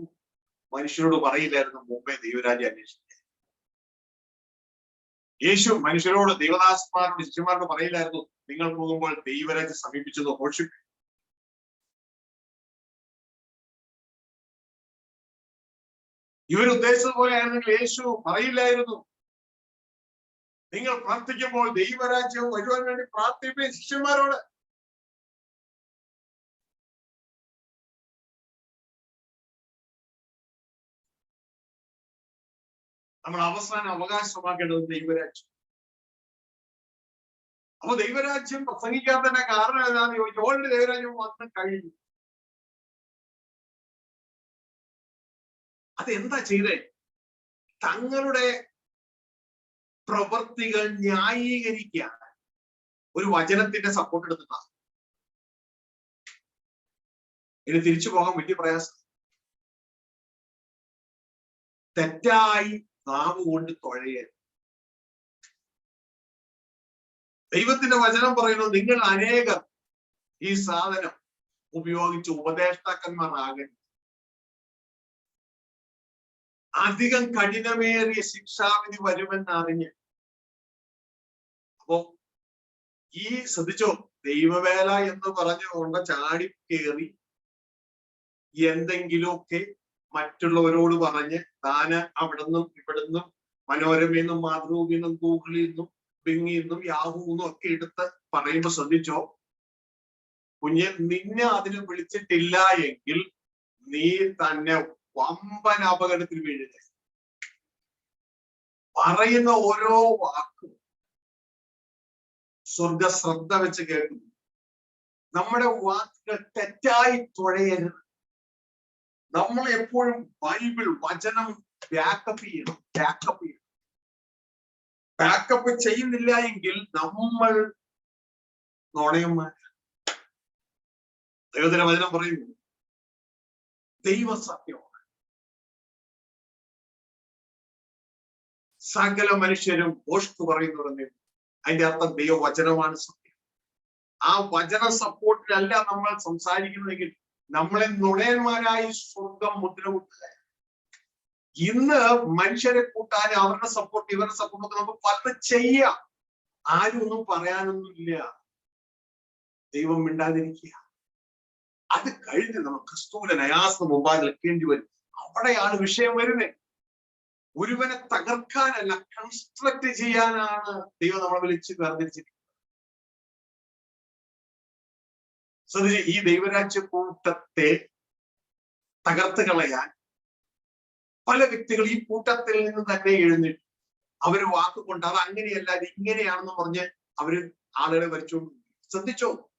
മനുഷ്യരോട് പറയില്ലായിരുന്നു മുമ്പേ ദൈവരാജ്യം അന്വേഷിക്കുക. യേശു മനുഷ്യരോട്, ദൈവദാസന്മാരോട്, ശിഷ്യന്മാരോട് പറയില്ലായിരുന്നു നിങ്ങൾ പോകുമ്പോൾ ദൈവരാജ്യം സമീപിച്ചതോ ഘോഷിക്കും. ഇവരുദ്ദേശിച്ചതുപോലെ ആയിരുന്നെങ്കിൽ യേശു പറയില്ലായിരുന്നു നിങ്ങൾ പ്രാർത്ഥിക്കുമ്പോൾ ദൈവരാജ്യം വരുവാൻ വേണ്ടി പ്രാർത്ഥിപ്പേ ശിഷ്യന്മാരോട്. നമ്മൾ അവസാനം അവകാശമാക്കേണ്ടത് ദൈവരാജ്യം. അപ്പൊ ദൈവരാജ്യം പ്രസംഗിക്കാത്തതിന്റെ കാരണം ഏതാണെന്ന് ചോദിച്ചാൽ ഓൾറെഡി ദൈവരാജ്യം വന്ന് കഴിഞ്ഞു. അതെന്താ ചെയ്തേ? തങ്ങളുടെ പ്രവൃത്തികൾ ന്യായീകരിക്കാൻ ഒരു വചനത്തിന്റെ സപ്പോർട്ട് എടുത്തിട്ടാണ്. ഇനി തിരിച്ചു പോകാൻ വലിയ പ്രയാസം. തെറ്റായി നാവ് കൊണ്ട് തുഴയരുത്. ദൈവത്തിന്റെ വചനം പറയുന്നു നിങ്ങൾ അനേകം ഈ സാധനം ഉപയോഗിച്ച് ഉപദേഷ്ടാക്കന്മാരാകരുത്. അധികം കഠിനമേറിയ ശിക്ഷാവിധി വരുമെന്നറിഞ്ഞ്. അപ്പോ ഈ ശ്രദ്ധിച്ചോ, ദൈവവേല എന്ന് പറഞ്ഞുകൊണ്ട് ചാടിക്കേറി എന്തെങ്കിലുമൊക്കെ മറ്റുള്ളവരോട് പറഞ്ഞ് താന് അവിടുന്നും ഇവിടുന്നും മനോരമയെന്നും മാതൃഭൂമിന്നും ഗൂഗിളിൽ നിന്നും ബിങ്ങിന്നും യാഹൂന്നും ഒക്കെ എടുത്ത് പറയുമ്പോ ശ്രദ്ധിച്ചോ, കുഞ്ഞെ നിന്നെ അതിന് വിളിച്ചിട്ടില്ല എങ്കിൽ നീ തന്നെ വമ്പൻ അപകടത്തിൽ വീഴുക. പറയുന്ന ഓരോ വാക്കും സ്വർഗ ശ്രദ്ധ വെച്ച് കേൾക്കുന്നു. നമ്മുടെ വാക്കുകൾ തെറ്റായി തുഴയരുത്. നമ്മൾ എപ്പോഴും ബൈബിൾ വചനം ബാക്കപ്പ് ചെയ്യണം. ബാക്കപ്പ് ചെയ്യുന്നില്ല എങ്കിൽ നമ്മൾ നുണയന്മാർ. ദൈവത്തിന്റെ വചനം പറയുന്നു ദൈവസത്യമാണ്. സകല മനുഷ്യരും ഓഷ്കു പറയുന്നുണ്ടെങ്കിൽ അതിന്റെ അർത്ഥം ദൈവവചനമാണ് സത്യം. ആ വചന സപ്പോർട്ടിലല്ല നമ്മൾ സംസാരിക്കുന്നതെങ്കിൽ നമ്മളെ നുണയന്മാരായി സ്വർഗം മുദ്ര കൂട്ടുക. ഇന്ന് മനുഷ്യരെ കൂട്ടാൻ അവരുടെ സപ്പോർട്ട് ഇവരുടെ സപ്പോർട്ടൊക്കെ നമുക്ക് പലതും ചെയ്യാം. ആരും ഒന്നും പറയാനൊന്നുമില്ല. ദൈവം മിണ്ടാതിരിക്കുക. അത് കഴിഞ്ഞ് നമ്മൾ ക്രിസ്തുവിന്റെ നയാസ് മുമ്പാൽ നിൽക്കേണ്ടി വരും. അവിടെയാണ് വിഷയം വരുന്നത്. ഒരുവനെ തകർക്കാനല്ല, കൺസ്ട്രക്ട് ചെയ്യാനാണ് ദൈവം നമ്മളെ വിളിച്ച് വേർതിരിച്ചിരിക്കുന്നത്. ഈ ദൈവരാജ്യ കൂട്ടത്തെ തകർത്ത് കളയാൻ പല വ്യക്തികൾ ഈ കൂട്ടത്തിൽ നിന്ന് തന്നെ എഴുന്നേറ്റു. അവര് വാക്കുകൊണ്ട് അത് അങ്ങനെയല്ല അത് ഇങ്ങനെയാണെന്ന് പറഞ്ഞ് അവര് ആളുകളെ വരച്ചോണ്ട്. ശ്രദ്ധിച്ചോ,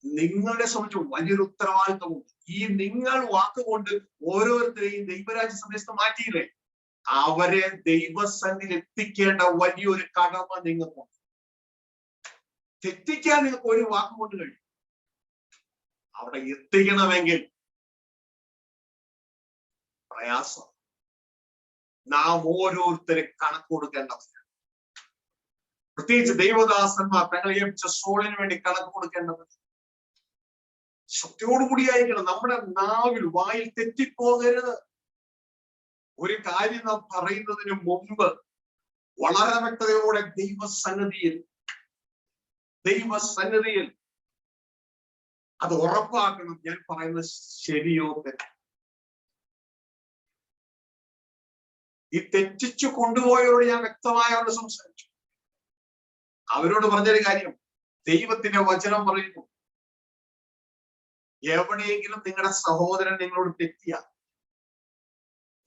നിങ്ങളെ സംബന്ധിച്ച് വലിയൊരു ഉത്തരവാദിത്വമുണ്ട്. ഈ നിങ്ങൾ വാക്കുകൊണ്ട് ഓരോരുത്തരെയും ദൈവരാജ്യ സന്ദേശത്ത് മാറ്റിയില്ലേ, അവരെ ദൈവസന്നിധിയിൽ എത്തിക്കേണ്ട വലിയൊരു കടമ നിങ്ങൾക്കുണ്ട്. തെറ്റിക്കാൻ നിങ്ങൾക്ക് ഒരു വാക്കുകൊണ്ട് കഴിയും. അവിടെ എത്തിക്കണമെങ്കിൽ പ്രയാസം. നാം ഓരോരുത്തരെ കണക്ക് കൊടുക്കേണ്ടവരാണ്. പ്രത്യേകിച്ച് ദൈവദാസന്മാർ തങ്ങളെ ഏൽപ്പിച്ച സോളിന് വേണ്ടി കണക്ക് കൊടുക്കേണ്ടവർ. സത്യത്തോടുകൂടിയായിരിക്കണം. നമ്മുടെ നാവിൽ വായിൽ തെറ്റിപ്പോകരുത്. ഒരു കാര്യം നാം പറയുന്നതിന് മുമ്പ് വളരെ വ്യക്തതയോടെ ദൈവസന്നിധിയിൽ അത് ഉറപ്പാക്കണം. ഞാൻ പറയുന്നത് ശരിയോ തെറ്റോ. ഈ തെറ്റിച്ചു കൊണ്ടുപോയവരോട് ഞാൻ വ്യക്തമായോട് സംസാരിച്ചു. അവരോട് പറഞ്ഞൊരു കാര്യം, ദൈവത്തിന്റെ വചനം പറയുന്നു, എവിടെയെങ്കിലും നിങ്ങളുടെ സഹോദരൻ നിങ്ങളോട് തെറ്റിയാൽ,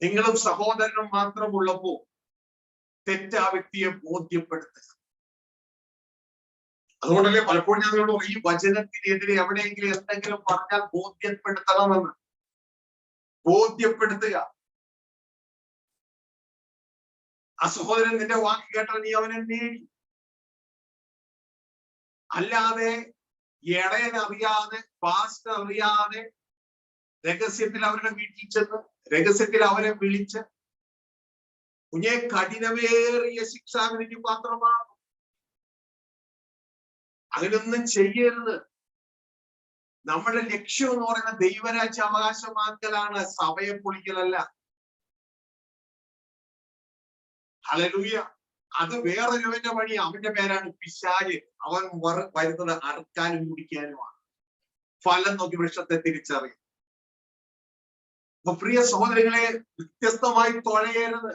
നിങ്ങളും സഹോദരനും മാത്രമുള്ളപ്പോ തെറ്റ് ആ വ്യക്തിയെ ബോധ്യപ്പെടുത്തുക. അതുകൊണ്ടല്ലേ പലപ്പോഴും ഞാൻ നിങ്ങളോട് ഈ വചനത്തിനെതിരെ എവിടെയെങ്കിലും എന്തെങ്കിലും പറഞ്ഞാൽ ബോധ്യപ്പെടുത്തണമെന്ന്. ബോധ്യപ്പെടുത്തുക. ആ സഹോദരൻ നിന്റെ വാക്ക് കേട്ടാൽ നീ അവനെ നേടി. അല്ലാതെ ഇടയനറിയാതെ, പാസ്റ്റർ അറിയാതെ രഹസ്യത്തിൽ അവരുടെ വീട്ടിൽ ചെന്ന് രഹസ്യത്തിൽ അവരെ വിളിച്ച് കുഞ്ഞെ കഠിനമേറിയ ശിക്ഷാവിധിക്ക് പാത്രമാണ്. അതിനൊന്നും ചെയ്യരുത്. നമ്മുടെ ലക്ഷ്യം എന്ന് പറയുന്ന ദൈവരാജ്യ അവകാശമാക്കലാണ്, സഭയെ പൊളിക്കലല്ല. ഹല്ലേലൂയ. അത് വേറൊരുവന്റെ വഴി. അവന്റെ പേരാണ് പിശാച്. അവൻ വരുന്നത് അറുക്കാനും കുടിക്കാനുമാണ്. ഫലം നോക്കി വൃക്ഷത്തെ തിരിച്ചറിയും. അപ്പൊ പ്രിയ സഹോദരങ്ങളെ, വ്യത്യസ്തമായി തുഴയരുത്.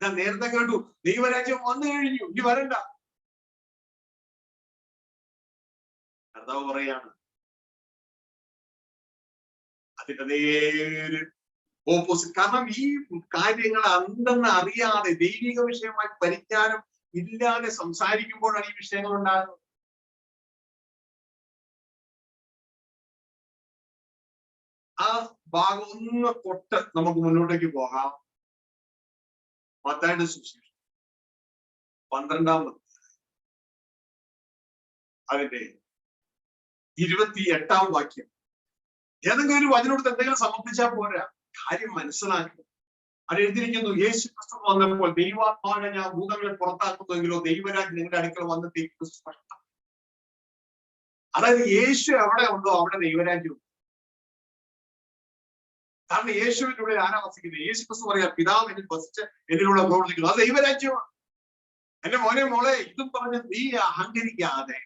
ഞാൻ നേരത്തെ കേട്ടു, ദൈവരാജ്യം വന്നു കഴിഞ്ഞു, ഇനി വരണ്ട. കർത്താവ് പറയാണ് അതിന്റെ നേര് ഓപ്പോസിറ്റ്. കാരണം ഈ കാര്യങ്ങൾ എന്തെന്ന് അറിയാതെ, ദൈവിക വിഷയമായി പരിജ്ഞാനം ഇല്ലാതെ സംസാരിക്കുമ്പോഴാണ് ഈ വിഷയങ്ങൾ ഉണ്ടാകുന്നത്. ആ ഭാഗം ഒന്ന് തൊട്ട് നമുക്ക് മുന്നോട്ടേക്ക് പോകാം. മത്തായിയുടെ സുവിശേഷം 12-ാം അതിന്റെ 28-ാം വാക്യം. ഏതെങ്കിലും ഒരു വചനോട് എന്തെങ്കിലും സമർപ്പിച്ചാൽ പോരാ, കാര്യം മനസ്സിലാക്കുക. അത് എഴുതിയിരിക്കുന്നു, യേശു ക്രിസ്തു വന്നപ്പോൾ ദൈവാത്മാവിനെ ഞാൻ ഭൂതങ്ങളെ പുറത്താക്കുന്നുവെങ്കിലോ ദൈവരാജ്യം നിങ്ങളുടെ അടുക്കൽ വന്നെത്തിയിരിക്കുന്നു സ്പഷ്ടം. അതായത് യേശു എവിടെ ഉണ്ടോ അവിടെ ദൈവരാജ്യം. കാരണം യേശുവിന്റെ ഉള്ളിൽ ആരാ വസിക്കുന്നത്? യേശു ക്രിസ്തു പറയാ, പിതാവ് എന്നിൽ വസിച്ച് എന്നിലൂടെ പ്രവർത്തിക്കുന്നു. അത് ദൈവരാജ്യമാണ്. എന്റെ മോനെ മോളെ, ഇതും പറഞ്ഞ് നീ അഹങ്കരിക്കാതെ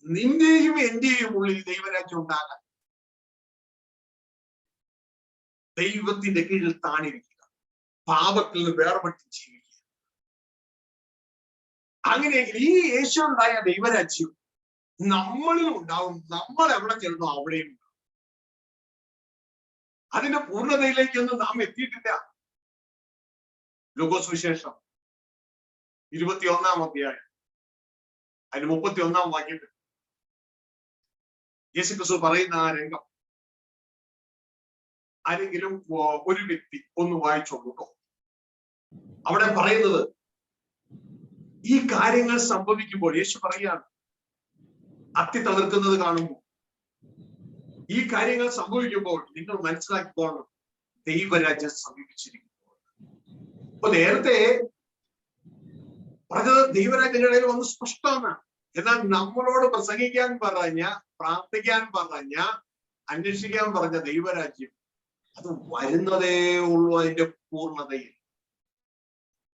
നിന്റെയും എന്റെയും ഉള്ളിൽ ദൈവരാജ്യം ഉണ്ടാകാൻ ദൈവത്തിന്റെ കീഴിൽ താണിരിക്കുക, പാപത്തിൽ നിന്ന് വേർപെട്ട് ജീവിക്കുക. അങ്ങനെയെങ്കിൽ ഈ യേശു ഉണ്ടായ ദൈവരാജ്യം നമ്മളിലും ഉണ്ടാവും. നമ്മൾ എവിടെ ചെല്ലണോ അവിടെയും ഉണ്ടാവും. അതിന്റെ പൂർണ്ണതയിലേക്കൊന്നും നാം എത്തിയിട്ടില്ല. ലൂക്കോസ് സുവിശേഷം 21-ാം അധ്യായം അതിന് 31-ാം വാക്യത്തിൽ യേശുക്രിസ്തു പറയുന്ന ആ രംഗം ആരെങ്കിലും ഒരു വ്യക്തി ഒന്ന് വായിച്ചോളൂ കേട്ടോ. അവിടെ പറയുന്നത് ഈ കാര്യങ്ങൾ സംഭവിക്കുമ്പോൾ യേശു പറയുകയാണ്, അത്തി തളിർക്കുന്നത് കാണുമ്പോൾ, ഈ കാര്യങ്ങൾ സംഭവിക്കുമ്പോൾ നിങ്ങൾ മനസ്സിലാക്കിക്കോണം ദൈവരാജ്യം സമീപിച്ചിരിക്കുന്നു. അപ്പൊ നേരത്തെ പറഞ്ഞത് ദൈവരാജ്യങ്ങളുടെ ഇടയിൽ വന്ന് സ്പഷ്ടമാണ്. എന്നാൽ നമ്മളോട് പ്രസംഗിക്കാൻ പറഞ്ഞ, പ്രാർത്ഥിക്കാൻ പറഞ്ഞ, അന്വേഷിക്കാൻ പറഞ്ഞ ദൈവരാജ്യം അത് വരുന്നതേ ഉള്ളൂ അതിന്റെ പൂർണ്ണതയിൽ.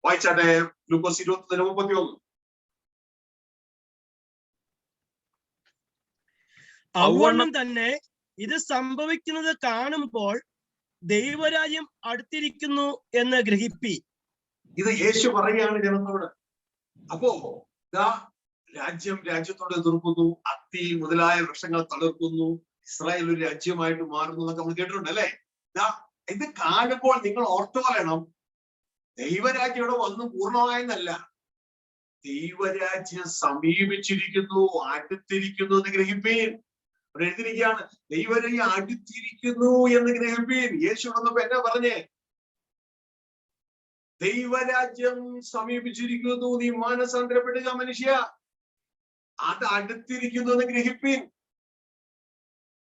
വായിച്ചാട്ടെ ലൂക്കോസ് 21:31. ഔവണ്ണം തന്നെ ഇത് സംഭവിക്കുന്നത് കാണുമ്പോൾ ദൈവരാജ്യം അടുത്തിരിക്കുന്നു എന്ന് ഗ്രഹിപ്പി. ഇത് യേശു പറയുകയാണ് ജനത്തോട്. അപ്പോ രാജ്യം രാജ്യത്തോട് എതിർക്കുന്നു, അത്തി മുതലായ വൃക്ഷങ്ങൾ തളിർക്കുന്നു, ഇസ്രായേൽ ഒരു രാജ്യമായിട്ട് മാറുന്നു എന്നൊക്കെ നമ്മൾ കേട്ടിട്ടുണ്ട് അല്ലെ? ഇത് കാണുമ്പോൾ നിങ്ങൾ ഓർത്തുകൊള്ളണം, ദൈവരാജ്യം ഇവിടെ വന്ന് പൂർണ്ണമായെന്നല്ല, ദൈവരാജ്യം സമീപിച്ചിരിക്കുന്നു, അടുത്തിരിക്കുന്നു എന്ന് ഗ്രഹിപ്പീൻ. അവിടെ എഴുതിയിരിക്കുകയാണ്, ദൈവരാജ്യം അടുത്തിരിക്കുന്നു എന്ന് ഗ്രഹിപ്പീൻ. യേശു വന്നപ്പോ എന്നാ പറഞ്ഞേ? ദൈവരാജ്യം സമീപിച്ചിരിക്കുന്നു, നീ മാനസാന്തരപ്പെടുക മനുഷ്യ, അത് അടുത്തിരിക്കുന്നു എന്ന് ഗ്രഹിപ്പീൻ.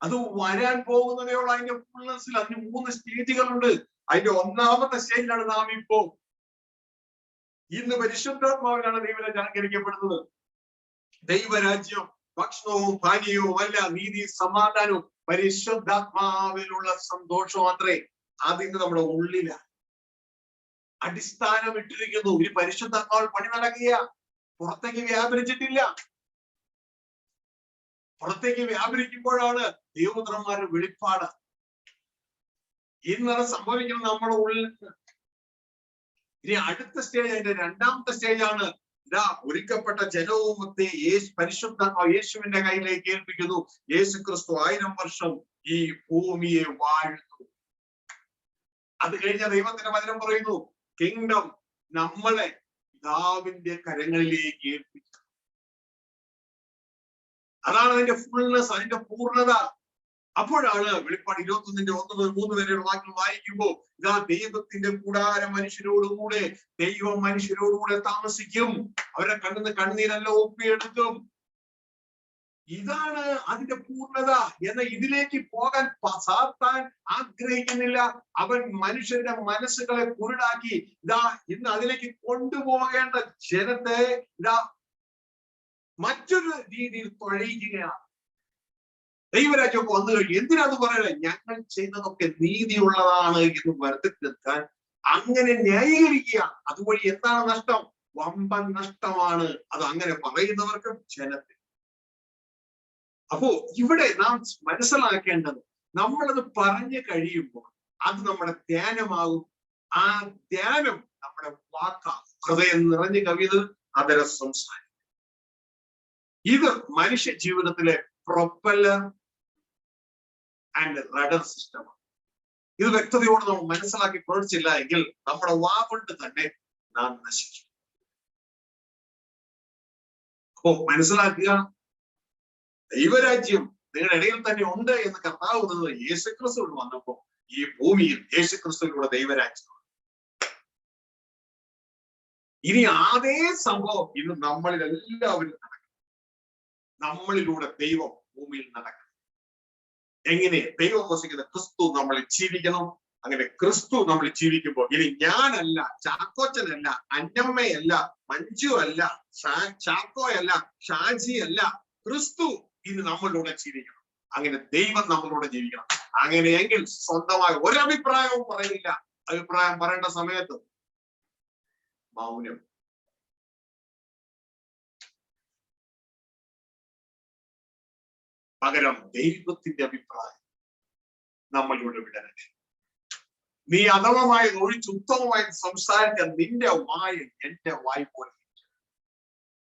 അത് വരാൻ പോകുന്നതേ ഉള്ളൂ. അതിന്റെ ഫുൾനെസ്സിൽ അതിന് 3 സ്റ്റേജുകളുണ്ട്. അതിന്റെ 1-ാമത്തെ സ്റ്റേജിലാണ് നാം ഇപ്പോ. ഇന്ന് പരിശുദ്ധാത്മാവിലാണ് ദൈവരാജ്യം അലങ്കരിക്കപ്പെടുന്നത്. ദൈവരാജ്യം ഭക്ഷണവും പാനീയവും അല്ല, നീതി സമാധാനവും പരിശുദ്ധാത്മാവിലുള്ള സന്തോഷം മാത്രമേ അതിന് നമ്മുടെ ഉള്ളിലാണ്. അടിസ്ഥാനം ഇട്ടിരിക്കുന്നു. ഈ പരിശുദ്ധാത്മാവിൽ പണി നടക്കുക, പുറത്തേക്ക് വ്യാപരിച്ചിട്ടില്ല. പുറത്തേക്ക് വ്യാപരിക്കുമ്പോഴാണ് ദൈവപുത്രന്മാരുടെ വെളിപ്പാട്. ഇന്നലെ സംഭവിക്കുന്നത് നമ്മുടെ ഉള്ളിൽ നിന്ന്. ഇനി അടുത്ത സ്റ്റേജ്, അതിന്റെ 2-ാമത്തെ സ്റ്റേജാണ്. ഇതാ ഒരുക്കപ്പെട്ട ജനവും പരിശുദ്ധാത്മാവ് യേശുവിന്റെ കയ്യിലേക്ക് ഏൽപ്പിക്കുന്നു. യേശു ക്രിസ്തു 1000 വർഷം ഈ ഭൂമിയെ വാഴുന്നു. അത് കഴിഞ്ഞ ദൈവത്തിന്റെ വചനം പറയുന്നു, കിങ്ഡം നമ്മളെ പിതാവിന്റെ കരങ്ങളിലേക്ക് ഏൽപ്പിച്ചു. അതാണ് അതിന്റെ ഫുൾനെസ്, അതിന്റെ പൂർണ്ണത. അപ്പോഴാണ് വെളിപ്പാട് 21-ന്റെ 1 മുതൽ 3 വരെയുള്ള വാക്യം വായിക്കുമ്പോൾ ഇതാ ദൈവത്തിന്റെ കൂടാരം മനുഷ്യരോടുകൂടെ, ദൈവം മനുഷ്യരോടുകൂടെ താമസിക്കും, അവരുടെ കണ്ണിന്ന് കണ്ണീരെല്ലാം ഒപ്പിയെടുക്കും. ഇതാണ് അതിന്റെ പൂർണ്ണത. എന്ന ഇതിലേക്ക് പോകാൻ സാത്താൻ ആഗ്രഹിക്കുന്നില്ല. അവൻ മനുഷ്യന്റെ മനസ്സുകളെ കുരുടാക്കി ഇതാ ഇന്ന് അതിലേക്ക് കൊണ്ടുപോകേണ്ട ജനത്തെ ഇതാ മറ്റൊരു രീതിയിൽ തുഴയിക്കുകയാണ്. ദൈവരാജ്യമൊക്കെ വന്നു കഴിഞ്ഞു. എന്തിനാന്ന് പറയുന്നത്? ഞങ്ങൾ ചെയ്യുന്നതൊക്കെ നീതിയുള്ളതാണ് എന്ന് വരുത്തിക്കാൻ അങ്ങനെ ന്യായീകരിക്കുകയാണ്. അതുവഴി എന്താണ് നഷ്ടം? വമ്പൻ നഷ്ടമാണ്. അത് അങ്ങനെ പറയുന്നവർക്കും ജനത്തിന്. അപ്പോ ഇവിടെ നാം മനസ്സിലാക്കേണ്ടത്, നമ്മളത് പറഞ്ഞു കഴിയുമ്പോൾ അത് നമ്മുടെ ധ്യാനമാകും. ആ ധ്യാനം നമ്മുടെ വാക്കാകും. ഹൃദയം നിറഞ്ഞു കവിത് അതര സംസാരിക്കും. ഇത് മനുഷ്യ ജീവിതത്തിലെ പ്രൊപ്പല്ലർ ആൻഡ് റഡർ സിസ്റ്റമാണ്. ഇത് വ്യക്തതയോടെ നമ്മൾ മനസ്സിലാക്കി പഠിച്ചില്ല എങ്കിൽ നമ്മുടെ വാ കൊണ്ട് തന്നെ നാം നശിക്കും. അപ്പോ മനസ്സിലാക്കുക, ദൈവരാജ്യം നിങ്ങളുടെ ഇടയിൽ തന്നെ ഉണ്ട് എന്ന് കർത്താവ് പറഞ്ഞത് യേശുക്രിസ്തുവിൽ വന്നപ്പോ ഈ ഭൂമിയിൽ യേശുക്രിസ്തുവിലൂടെ ദൈവരാജ്യം. ഇനി അതേ സംഭവം ഇന്ന് നമ്മളിൽ എല്ലാവരും നടക്കും. നമ്മളിലൂടെ ദൈവം ഭൂമിയിൽ നടക്കണം. എങ്ങനെ? ദൈവം വസിക്കുന്ന ക്രിസ്തു നമ്മളിൽ ജീവിക്കണം. അങ്ങനെ ക്രിസ്തു നമ്മൾ ജീവിക്കുമ്പോൾ ഇനി ഞാനല്ല, ചാക്കോച്ചനല്ല, അന്നമ്മയല്ല, മഞ്ജു അല്ല, ചാക്കോയല്ല, ഷാജി അല്ല, ക്രിസ്തു ഇന്ന് നമ്മളിലൂടെ ജീവിക്കണം. അങ്ങനെ ദൈവം നമ്മളോട് ജീവിക്കണം. അങ്ങനെയെങ്കിൽ സ്വന്തമായ ഒരഭിപ്രായവും പറയില്ല. അഭിപ്രായം പറയേണ്ട സമയത്ത് മൗനം. പകരം ദൈവത്തിന്റെ അഭിപ്രായം നമ്മളിലൂടെ വിടരുത്. നീ അധമമായി ഒഴിച്ച് ഉത്തമമായി സംസാരിക്കാൻ നിന്റെ വായ എന്റെ വായ പോലെ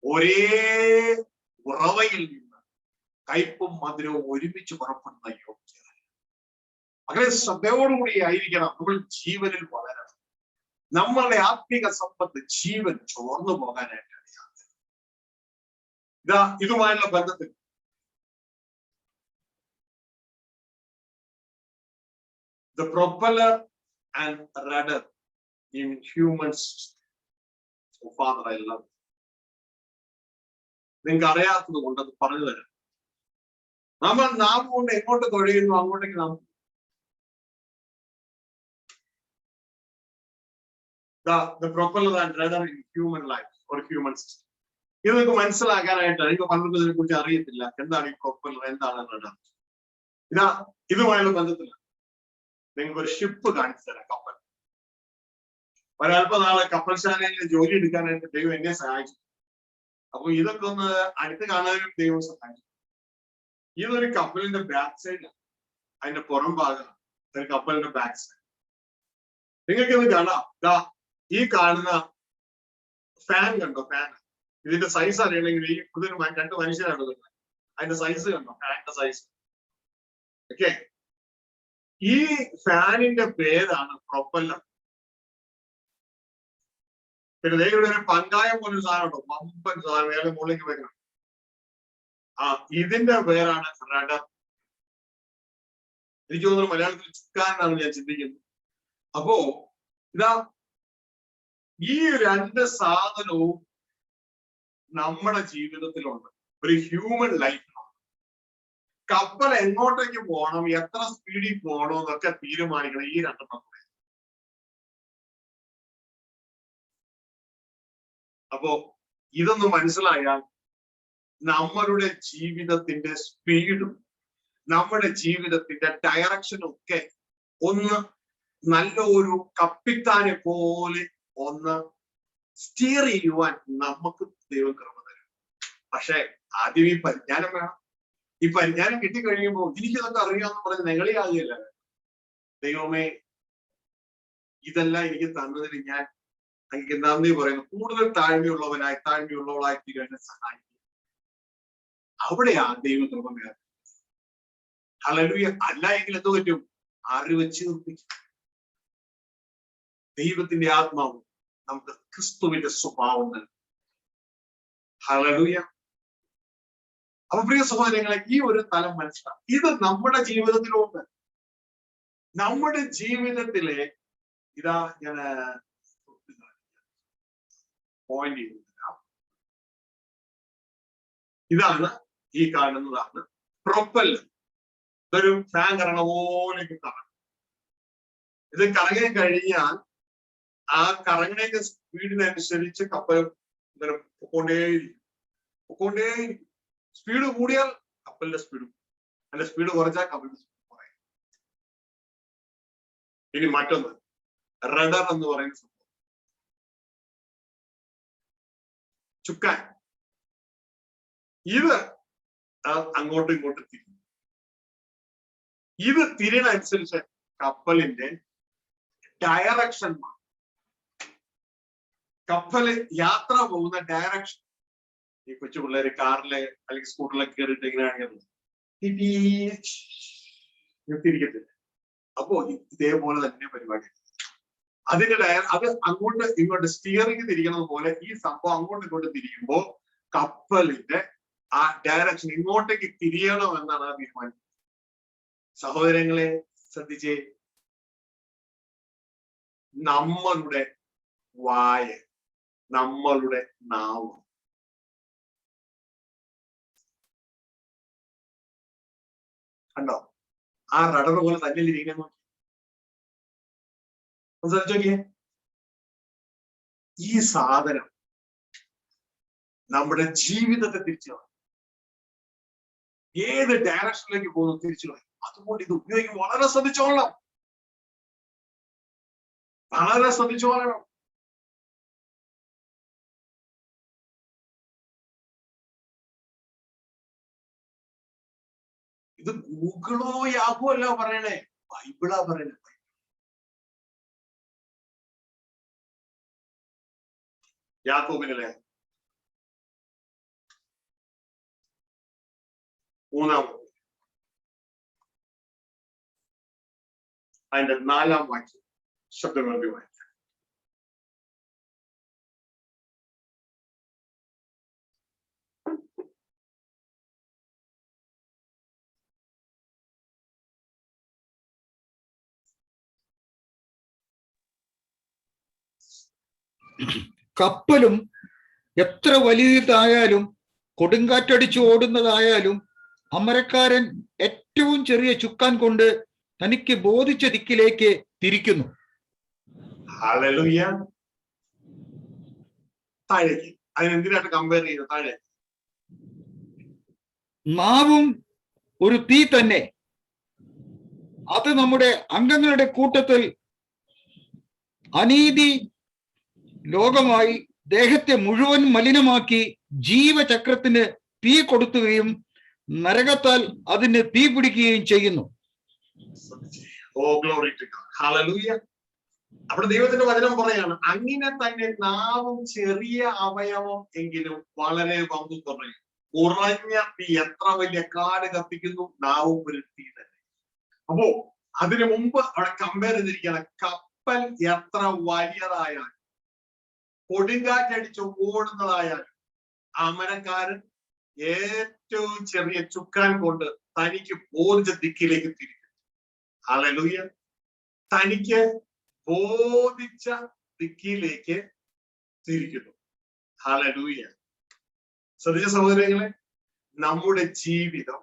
ഒരേ ഉറവയിൽ നിന്ന് കയ്പും മധുരവും ഒരുമിച്ച് പുറപ്പെടുന്ന യോഗ്യത. അങ്ങനെ ശ്രദ്ധയോടുകൂടി ആയിരിക്കണം നമ്മൾ ജീവനിൽ വളരണം. നമ്മളുടെ ആത്മീക സമ്പത്ത് ജീവൻ ചോർന്നു പോകാനായിട്ട് ഇതാ ഇതുമായുള്ള ബന്ധത്തിൽ the propeller and rudder in humans. So Father, I love you. നിങ്ങൾക്ക് അറിയാത്തത് കൊണ്ട് അത് പറഞ്ഞു തരാം. നമ്മൾ നാം കൊണ്ട് എങ്ങോട്ട് തൊഴിയുന്നു അങ്ങോട്ടേക്ക് നാം the propeller and rudder in human life or human system. ഇത് നിങ്ങൾക്ക് മനസ്സിലാക്കാനായിട്ട് എനിക്ക് പലർക്കും ഇതിനെ കുറിച്ച് അറിയത്തില്ല. എന്താണ് ഈ പ്രൊപ്പല്ലർ, എന്താണ് റഡർ? ഇതാ ഇതുമായുള്ള ബന്ധത്തില് നിങ്ങൾക്ക് ഒരു ഷിപ്പ് കാണിച്ചു തരാം, കപ്പൽ. ഒരല്പനാളെ കപ്പൽശാലയിൽ ജോലി എടുക്കാനായിട്ട് ദൈവം എന്നെ സഹായിച്ചു. അപ്പൊ ഇതൊക്കെ ഒന്ന് അടുത്ത് കാണാനും ദൈവം സഹായിച്ചു. ഇതൊരു കപ്പലിന്റെ ബാക്ക് സൈഡാണ്, അതിന്റെ പുറം ഭാഗമാണ് ഒരു കപ്പലിന്റെ ബാക്ക് സൈഡ്. നിങ്ങൾക്ക് ഇത് കാണാം. ഈ കാണുന്ന ഫാൻ കണ്ടോ? ഫാൻ ഇതിന്റെ സൈസ് അറിയണമെങ്കിൽ ഈ ഇതിന് 2 മനുഷ്യരാണ് വരുന്നത്. അതിന്റെ സൈസ് കണ്ടോ? ഫാനിന്റെ സൈസ്. ഓക്കെ, ഈ ഫാനിന്റെ പേരാണ് പ്രൊപ്പല്ലർ. പിന്നെ ഇവിടെ ഒരു പങ്കായം പോലൊരു സാധനം ഉണ്ടോ? വമ്പൻ സാധനം, വേറെ മുകളിലേക്ക് വെക്കണം. ഇതിന്റെ പേരാണ് റഡർ. എനിക്ക് തോന്നുന്നു മലയാളത്തിൽ ചുക്കാനാണ് ഞാൻ ചിന്തിക്കുന്നത്. അപ്പോ ഇതാ ഈ 2 സാധനവും നമ്മുടെ ജീവിതത്തിലുണ്ട്. ഒരു ഹ്യൂമൻ ലൈഫിലാണ്. കപ്പൽ എങ്ങോട്ടേക്ക് പോകണം, എത്ര സ്പീഡിൽ പോകണം എന്നൊക്കെ തീരുമാനിക്കണം ഈ 2 കൂടെ. അപ്പോ ഇതൊന്ന് മനസ്സിലായാൽ നമ്മളുടെ ജീവിതത്തിന്റെ സ്പീഡും നമ്മുടെ ജീവിതത്തിന്റെ ഡയറക്ഷനും ഒക്കെ ഒന്ന് നല്ല ഒരു കപ്പിത്താനെ പോലെ ഒന്ന് സ്റ്റിയർ ചെയ്യുവാൻ നമുക്ക് ദൈവം കൃപ തരും. പക്ഷെ ആദ്യം ഈ പരിജ്ഞാനം വേണം. ഈ പരിജ്ഞാനം കിട്ടിക്കഴിയുമ്പോൾ എനിക്കിതൊക്കെ അറിയാമെന്ന് പറഞ്ഞ് നെകളിയാകുകയല്ല. ദൈവമേ, ഇതെല്ലാം എനിക്ക് തന്നതിന് ഞാൻ എനിക്ക് നന്ദി പറയുന്നു. കൂടുതൽ താഴ്മയുള്ളവളായി തീരാൻ സഹായിക്കും. അവിടെയാ ദൈവകൃപ വേണം. ഹല്ലേലൂയ. അല്ല എങ്കിൽ എന്തോ പറ്റും? അറിവ് ചീർപ്പിക്കും. ദൈവത്തിന്റെ ആത്മാവ് നമുക്ക് ക്രിസ്തുവിന്റെ സ്വഭാവം നൽകും. ഹല്ലേലൂയ. അപ്പൊ പ്രിയ സഹോദരങ്ങളെ, ഈ ഒരു തലം മനസ്സിലാക്കാം. ഇത് നമ്മുടെ ജീവിതത്തിലുണ്ട്. നമ്മുടെ ജീവിതത്തിലെ ഇതാ ഞാൻ പോയിന്റ് ചെയ്തില്ല. ഇതാണ് ഈ കാണുന്നതാണ് പ്രൊപ്പല്ലർ. ഇതൊരു ഫാൻ കറങ്ങ പോലെ കറങ്ങും. ഇത് കറങ്ങി കഴിഞ്ഞാൽ ആ കറങ്ങണേന്റെ സ്പീഡിനനുസരിച്ച് കപ്പൽ ഇങ്ങനെ പൊക്കോണ്ടേയിരിക്കും. സ്പീഡ് കൂടിയാൽ കപ്പലിന്റെ സ്പീഡ്, അല്ല സ്പീഡ് കുറച്ചാൽ കപ്പലിന്റെ സ്പീഡ് കുറയും. ഇനി മറ്റൊന്ന് റഡർ എന്ന് പറയുന്ന സംഭവം, ചുക്കാൻ. ഇത് അങ്ങോട്ടും ഇങ്ങോട്ടും തിരിയും. ഇത് തിരിയണനുസരിച്ച് കപ്പലിന്റെ ഡയറക്ഷൻ, കപ്പല് യാത്ര പോകുന്ന ഡയറക്ഷൻ. ഈ കൊച്ചു പിള്ളേര് കാറില് അല്ലെങ്കിൽ സ്കൂട്ടറിലൊക്കെ കയറിയിട്ട് ഇങ്ങനെയാണെങ്കിൽ തിരിക്കത്തില്ല. അപ്പോ ഇതേപോലെ തന്നെ പരിപാടി. അതിന്റെ അത് അങ്ങോട്ട് ഇങ്ങോട്ട് സ്റ്റിയറിംഗ് തിരിക്കുന്നത് പോലെ ഈ സംഭവം അങ്ങോട്ടും ഇങ്ങോട്ട് തിരിയുമ്പോ കപ്പലിന്റെ ആ ഡയറക്ഷൻ ഇങ്ങോട്ടേക്ക് തിരിയണമെന്നാണ് ആ തീരുമാനം. സഹോദരങ്ങളെ ശ്രദ്ധിച്ചേ, നമ്മളുടെ വായ, നമ്മളുടെ നാവ്, കണ്ടോ ആ റഡർ പോലെ തന്നെ ഇരിക്കുന്ന നോക്കിയേ. ഈ സാധനം നമ്മുടെ ജീവിതത്തെ തിരിച്ചു കളയും. ഏത് ഡയറക്ഷനിലേക്ക് പോകുന്നു തിരിച്ചു കളയും. അതുകൊണ്ട് ഇത് ഉപയോഗിക്കും വളരെ ശ്രദ്ധിച്ചോളണം, വളരെ ശ്രദ്ധിച്ചോളണം. ഇത് ഗൂഗിളോ യാഹോ അല്ല പറയണേ, ബൈബിളാ പറയണേ. യാക്കോബിന്റെ ലേഖനം 3-ാം അതിന്റെ 4-ാം വാക്യം ശബ്ദങ്ങൾ വായിക്കാം. കപ്പലും എത്ര വലിയതായാലും കൊടുങ്കാറ്റടിച്ചു ഓടുന്നതായാലും അമരക്കാരൻ ഏറ്റവും ചെറിയ ചുക്കാൻ കൊണ്ട് തനിക്ക് ബോധിച്ച ദിക്കിലേക്ക് തിരിക്കുന്നു. ഹല്ലേലൂയ. താഴേക്ക് അതിനെന്തിനായിട്ട് കമ്പയർ ചെയ്യുന്നത്? താഴെ നാവും ഒരു തീ തന്നെ, അത് നമ്മുടെ അംഗങ്ങളുടെ കൂട്ടത്തിൽ അനീതി ലോകമായി ദേഹത്തെ മുഴുവൻ മലിനമാക്കി ജീവചക്രത്തിന് തീ കൊടുക്കുകയും നരകത്താൽ അതിന് തീ പിടിക്കുകയും ചെയ്യുന്നു. അവിടെ ദൈവത്തിന്റെ വചനം പറയാണ്, അങ്ങനെ തന്നെ നാവും ചെറിയ അവയവം എങ്കിലും വളരെ വമ്പു കുറയും. കുറഞ്ഞ തീ എത്ര വലിയ കാട് കത്തിക്കുന്നു, നാവും ഒരു തീ തന്നെ. അപ്പോ അതിനു മുമ്പ് അവിടെ കമ്പയർ ചെയ്തിരിക്കുകയാണ്. കപ്പൽ എത്ര വലിയതായാലും കൊടുങ്കാറ്റടിച്ച് ഓടുന്നതായാലും അമരക്കാരൻ ഏറ്റവും ചെറിയ ചുക്കാൻ കൊണ്ട് തനിക്ക് ബോധിച്ച ദിക്കിലേക്ക് തിരിക്കും. ഹല്ലേലൂയ. തനിക്ക് ബോധിച്ച ദിക്കിലേക്ക് തിരിക്കുന്നു. ഹല്ലേലൂയ. ശ്രദ്ധിച്ച സഹോദരങ്ങളെ, നമ്മുടെ ജീവിതം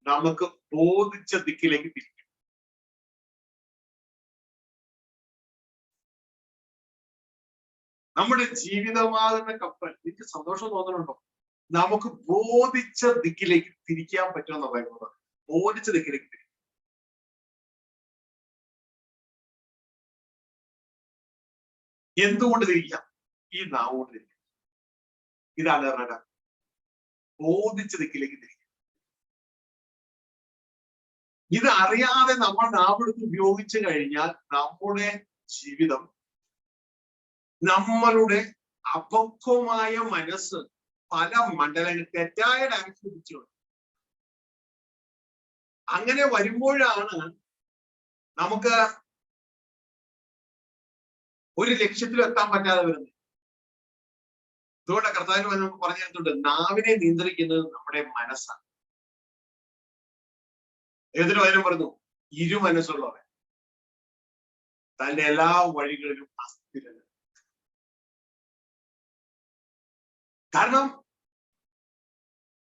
നമുക്ക് ബോധിച്ച ദിക്കിലേക്ക് തിരിക്കും. നമ്മുടെ ജീവിതമാകുന്ന കപ്പൽ, എനിക്ക് സന്തോഷം തോന്നുന്നുണ്ടോ? നമുക്ക് ബോധിച്ച ദിക്കിലേക്ക് തിരിക്കാൻ പറ്റുമെന്ന് പറയുന്നത്. ബോധിച്ച ദിക്കിലേക്ക് തിരിക്കും. എന്തുകൊണ്ട് തിരിക്കാം? ഈ നാവുകൊണ്ട് തിരിക്കാം. ഇതാണ് റഡർ. ബോധിച്ച ദിക്കിലേക്ക് തിരിക്കും. ഇത് അറിയാതെ നമ്മൾ നാവെടുത്ത് ഉപയോഗിച്ചു കഴിഞ്ഞാൽ നമ്മുടെ ജീവിതം, നമ്മളുടെ അപക്വമായ മനസ്സ് പല മണ്ഡലങ്ങൾ തെറ്റായ ഡയറക്ഷൻ തിരിച്ചു. അങ്ങനെ വരുമ്പോഴാണ് നമുക്ക് ഒരു ലക്ഷ്യത്തിലും എത്താൻ പറ്റാതെ വരുന്നത്. അതുകൊണ്ട് കർത്താവിന് നമുക്ക് പറഞ്ഞു തന്നിട്ടുണ്ട്, നാവിനെ നിയന്ത്രിക്കുന്നത് നമ്മുടെ മനസ്സാണ്. ഏതൊരു വചനം പറഞ്ഞു? ഇരുമനസ്സുള്ളവൻ തന്റെ എല്ലാ വഴികളിലും അസ്ഥിരൻ. കാരണം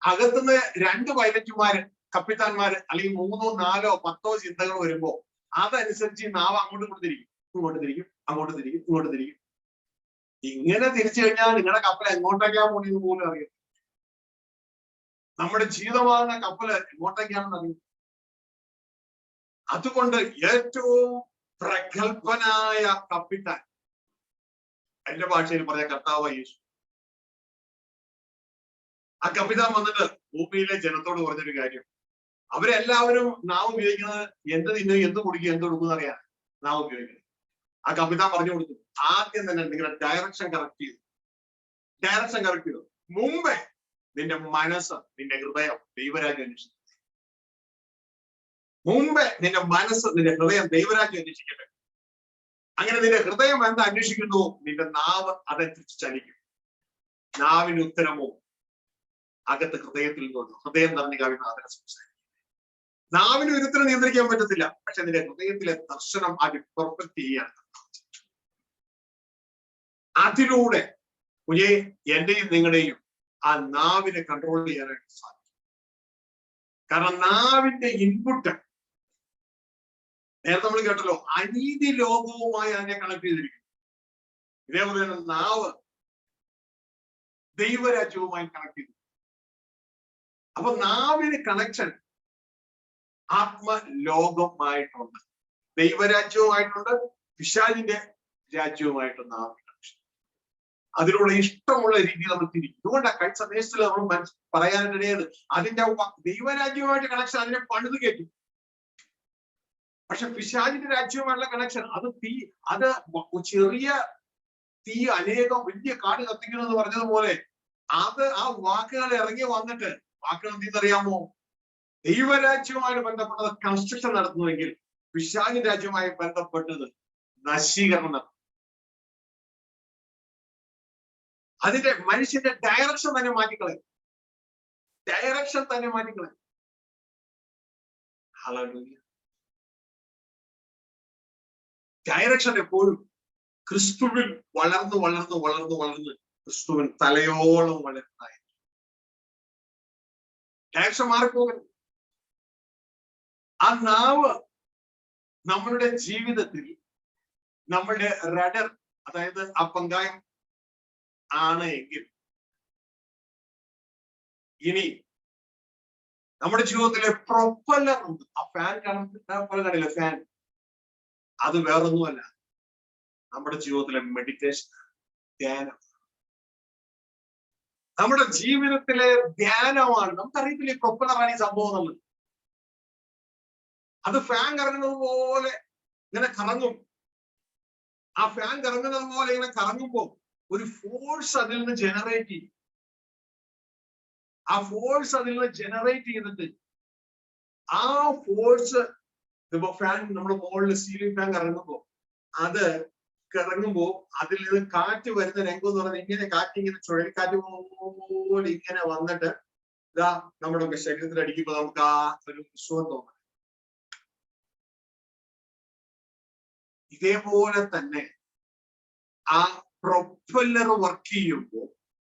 അകത്തുനിന്ന് 2 പൈലറ്റുമാര്, കപ്പിത്താന്മാര്, അല്ലെങ്കിൽ 3, 4, 10 ചിന്തകൾ വരുമ്പോ അതനുസരിച്ച് നാവ് അങ്ങോട്ട് തിരിക്കും, ഇങ്ങോട്ട് തിരിക്കും, അങ്ങോട്ട് തിരിക്കും, ഇങ്ങോട്ട് തിരിക്കും. ഇങ്ങനെ തിരിച്ചു കഴിഞ്ഞാൽ നിങ്ങളുടെ കപ്പൽ എങ്ങോട്ടേക്കാണ് പോണെന്ന് പോലും അറിയാം. നമ്മുടെ ജീവിതമാകുന്ന കപ്പല് എങ്ങോട്ടേക്കാണെന്ന് അറിയും. അതുകൊണ്ട് ഏറ്റവും പ്രഗത്ഭനായ കപ്പിത്താൻ, എന്റെ ഭാഷയിൽ പറഞ്ഞ കർത്താവ് യേശു, ആ കപ്പിത്താൻ വന്നിട്ട് ഭൂമിയിലെ ജനത്തോട് പറഞ്ഞൊരു കാര്യം. അവരെല്ലാവരും നാം ഉപയോഗിക്കുന്നത് എന്ത് തിന്നും, എന്ത് കുടിക്കും, എന്ത് കൊടുക്കും എന്നറിയാൻ നാം ഉപയോഗിക്കുന്നത്. ആ കപ്പിത്താൻ പറഞ്ഞു കൊടുത്തു, ആദ്യം തന്നെ നിങ്ങളുടെ ഡയറക്ഷൻ കറക്റ്റ് ചെയ്തു. ഡയറക്ഷൻ കറക്റ്റ് ചെയ്തു. മുമ്പേ നിന്റെ മനസ്സ്, നിന്റെ ഹൃദയം ദൈവരാജ്യം അന്വേഷിക്കും. മുമ്പേ നിന്റെ മനസ്സ്, നിന്റെ ഹൃദയം ദൈവരാജ്യം അന്വേഷിക്കട്ടെ. അങ്ങനെ നിന്റെ ഹൃദയം എന്താ അന്വേഷിക്കുന്നു, നിന്റെ നാവ് അതനുസരിച്ച് ചലിക്കും. നാവിന് ഉത്തരമോ അകത്ത് ഹൃദയത്തിൽ നിന്നുണ്ട്. ഹൃദയം നിറഞ്ഞു കവിയുന്ന അതിനെ സംസാരിക്കും. നാവിന് ഒരുത്തരം നിയന്ത്രിക്കാൻ പറ്റത്തില്ല, പക്ഷെ നിന്റെ ഹൃദയത്തിലെ ദർശനം അത് പെർഫെക്റ്റ് ചെയ്യാണ്. അതിലൂടെ എന്റെയും നിങ്ങളുടെയും ആ നാവിനെ കൺട്രോൾ ചെയ്യാനായിട്ട് സാധിക്കും. കാരണം നാവിന്റെ ഇൻപുട്ട് നേരത്തെ നമ്മൾ കേട്ടല്ലോ, അനീതി ലോകവുമായി അതിനെ കണക്ട് ചെയ്തിരിക്കും. ഇതേപോലെ തന്നെ നാവ് ദൈവരാജ്യവുമായി കണക്ട് ചെയ്തു. അപ്പൊ നാവിന് കണക്ഷൻ ആത്മലോകമായിട്ടുണ്ട്, ദൈവരാജ്യവുമായിട്ടുണ്ട്, പിശാചിന്റെ രാജ്യവുമായിട്ട് നാവിന് കണക്ഷൻ. അതിലൂടെ ഇഷ്ടമുള്ള രീതിയിൽ നമ്മൾ തിരിക്കും. അതുകൊണ്ടാണ് കഴിഞ്ഞ സന്ദേശത്തിൽ നമ്മൾ പറയാനിടയത്, അതിന്റെ ദൈവരാജ്യവുമായിട്ട് കണക്ഷൻ അതിനെ പണിത് കയറ്റും. പക്ഷെ പിശാചിന്റെ രാജ്യവുമായുള്ള കണക്ഷൻ അത് ചെറിയ തീ അനേകം വലിയ കാട് കത്തിക്കണമെന്ന് പറഞ്ഞതുപോലെ അത് ആ വാക്കുകൾ ഇറങ്ങി വന്നിട്ട് വാക്കുകൾ എന്തെന്നറിയാമോ, ദൈവരാജ്യവുമായി ബന്ധപ്പെട്ടത് കൺസ്ട്രക്ഷൻ നടത്തുന്നുവെങ്കിൽ പിശാചിന്റെ രാജ്യവുമായി ബന്ധപ്പെട്ടത് നശീകരണം നടത്തും. അതിന്റെ മനുഷ്യന്റെ ഡയറക്ഷൻ തന്നെ മാറ്റിക്കളയും. ഡയറക്ഷൻ തന്നെ മാറ്റിക്കളയും. ഹല്ലേലൂയ. ഡയറക്ഷൻ എപ്പോഴും ക്രിസ്തുവിൽ വളർന്ന് വളർന്ന് വളർന്ന് വളർന്ന് ക്രിസ്തുവിൻ തലയോളം വളരുന്നതായി. ഡയറക്ഷൻ മാറിപ്പോകരുത്. ആ നാവ് നമ്മളുടെ ജീവിതത്തിൽ നമ്മളുടെ റഡർ, അതായത് ആ പങ്കായം ആണ് എങ്കിൽ, ഇനി നമ്മുടെ ജീവിതത്തിലെ പ്രൊപ്പല്ലർ ഉണ്ട്. ആ ഫാൻ കാണില്ല, ഫാൻ അത് വേറൊന്നുമല്ല, നമ്മുടെ ജീവിതത്തിലെ മെഡിറ്റേഷൻ, ധ്യാനം. നമ്മുടെ ജീവിതത്തിലെ ധ്യാനമാണ്. നമുക്കറിയത്തില്ല ഈ പ്രൊപ്പല്ലറാണ് ഈ സംഭവം എന്നുള്ളത്. അത് ഫാൻ കറങ്ങുന്നത് പോലെ ഇങ്ങനെ കറങ്ങും. ആ ഫാൻ കറങ്ങുന്നത് പോലെ ഇങ്ങനെ കറങ്ങുമ്പോൾ ഒരു ഫോഴ്സ് അതിൽ നിന്ന് ജനറേറ്റ് ചെയ്യും. ആ ഫോഴ്സ് അതിൽ നിന്ന് ജനറേറ്റ് ചെയ്തിട്ട് ആ ഫോഴ്സ് ഇപ്പൊ ഫാൻ നമ്മുടെ മുകളിൽ സീലിംഗ് ഫാൻ കറങ്ങുമ്പോ അത് കറങ്ങുമ്പോ അതിൽ നിന്ന് കാറ്റ് വരുന്ന രംഗം എന്ന് പറഞ്ഞാൽ ഇങ്ങനെ കാറ്റ് ഇങ്ങനെ ചുഴലിക്കാറ്റ് പോലെ ഇങ്ങനെ വന്നിട്ട് ഇതാ നമ്മുടെ ശരീരത്തിൽ അടിക്കുമ്പോ നമുക്ക് ആ ഒരു സുഖം തോന്നും. ഇതേപോലെ തന്നെ ആ പ്രൊപ്പല്ലർ വർക്ക് ചെയ്യുമ്പോൾ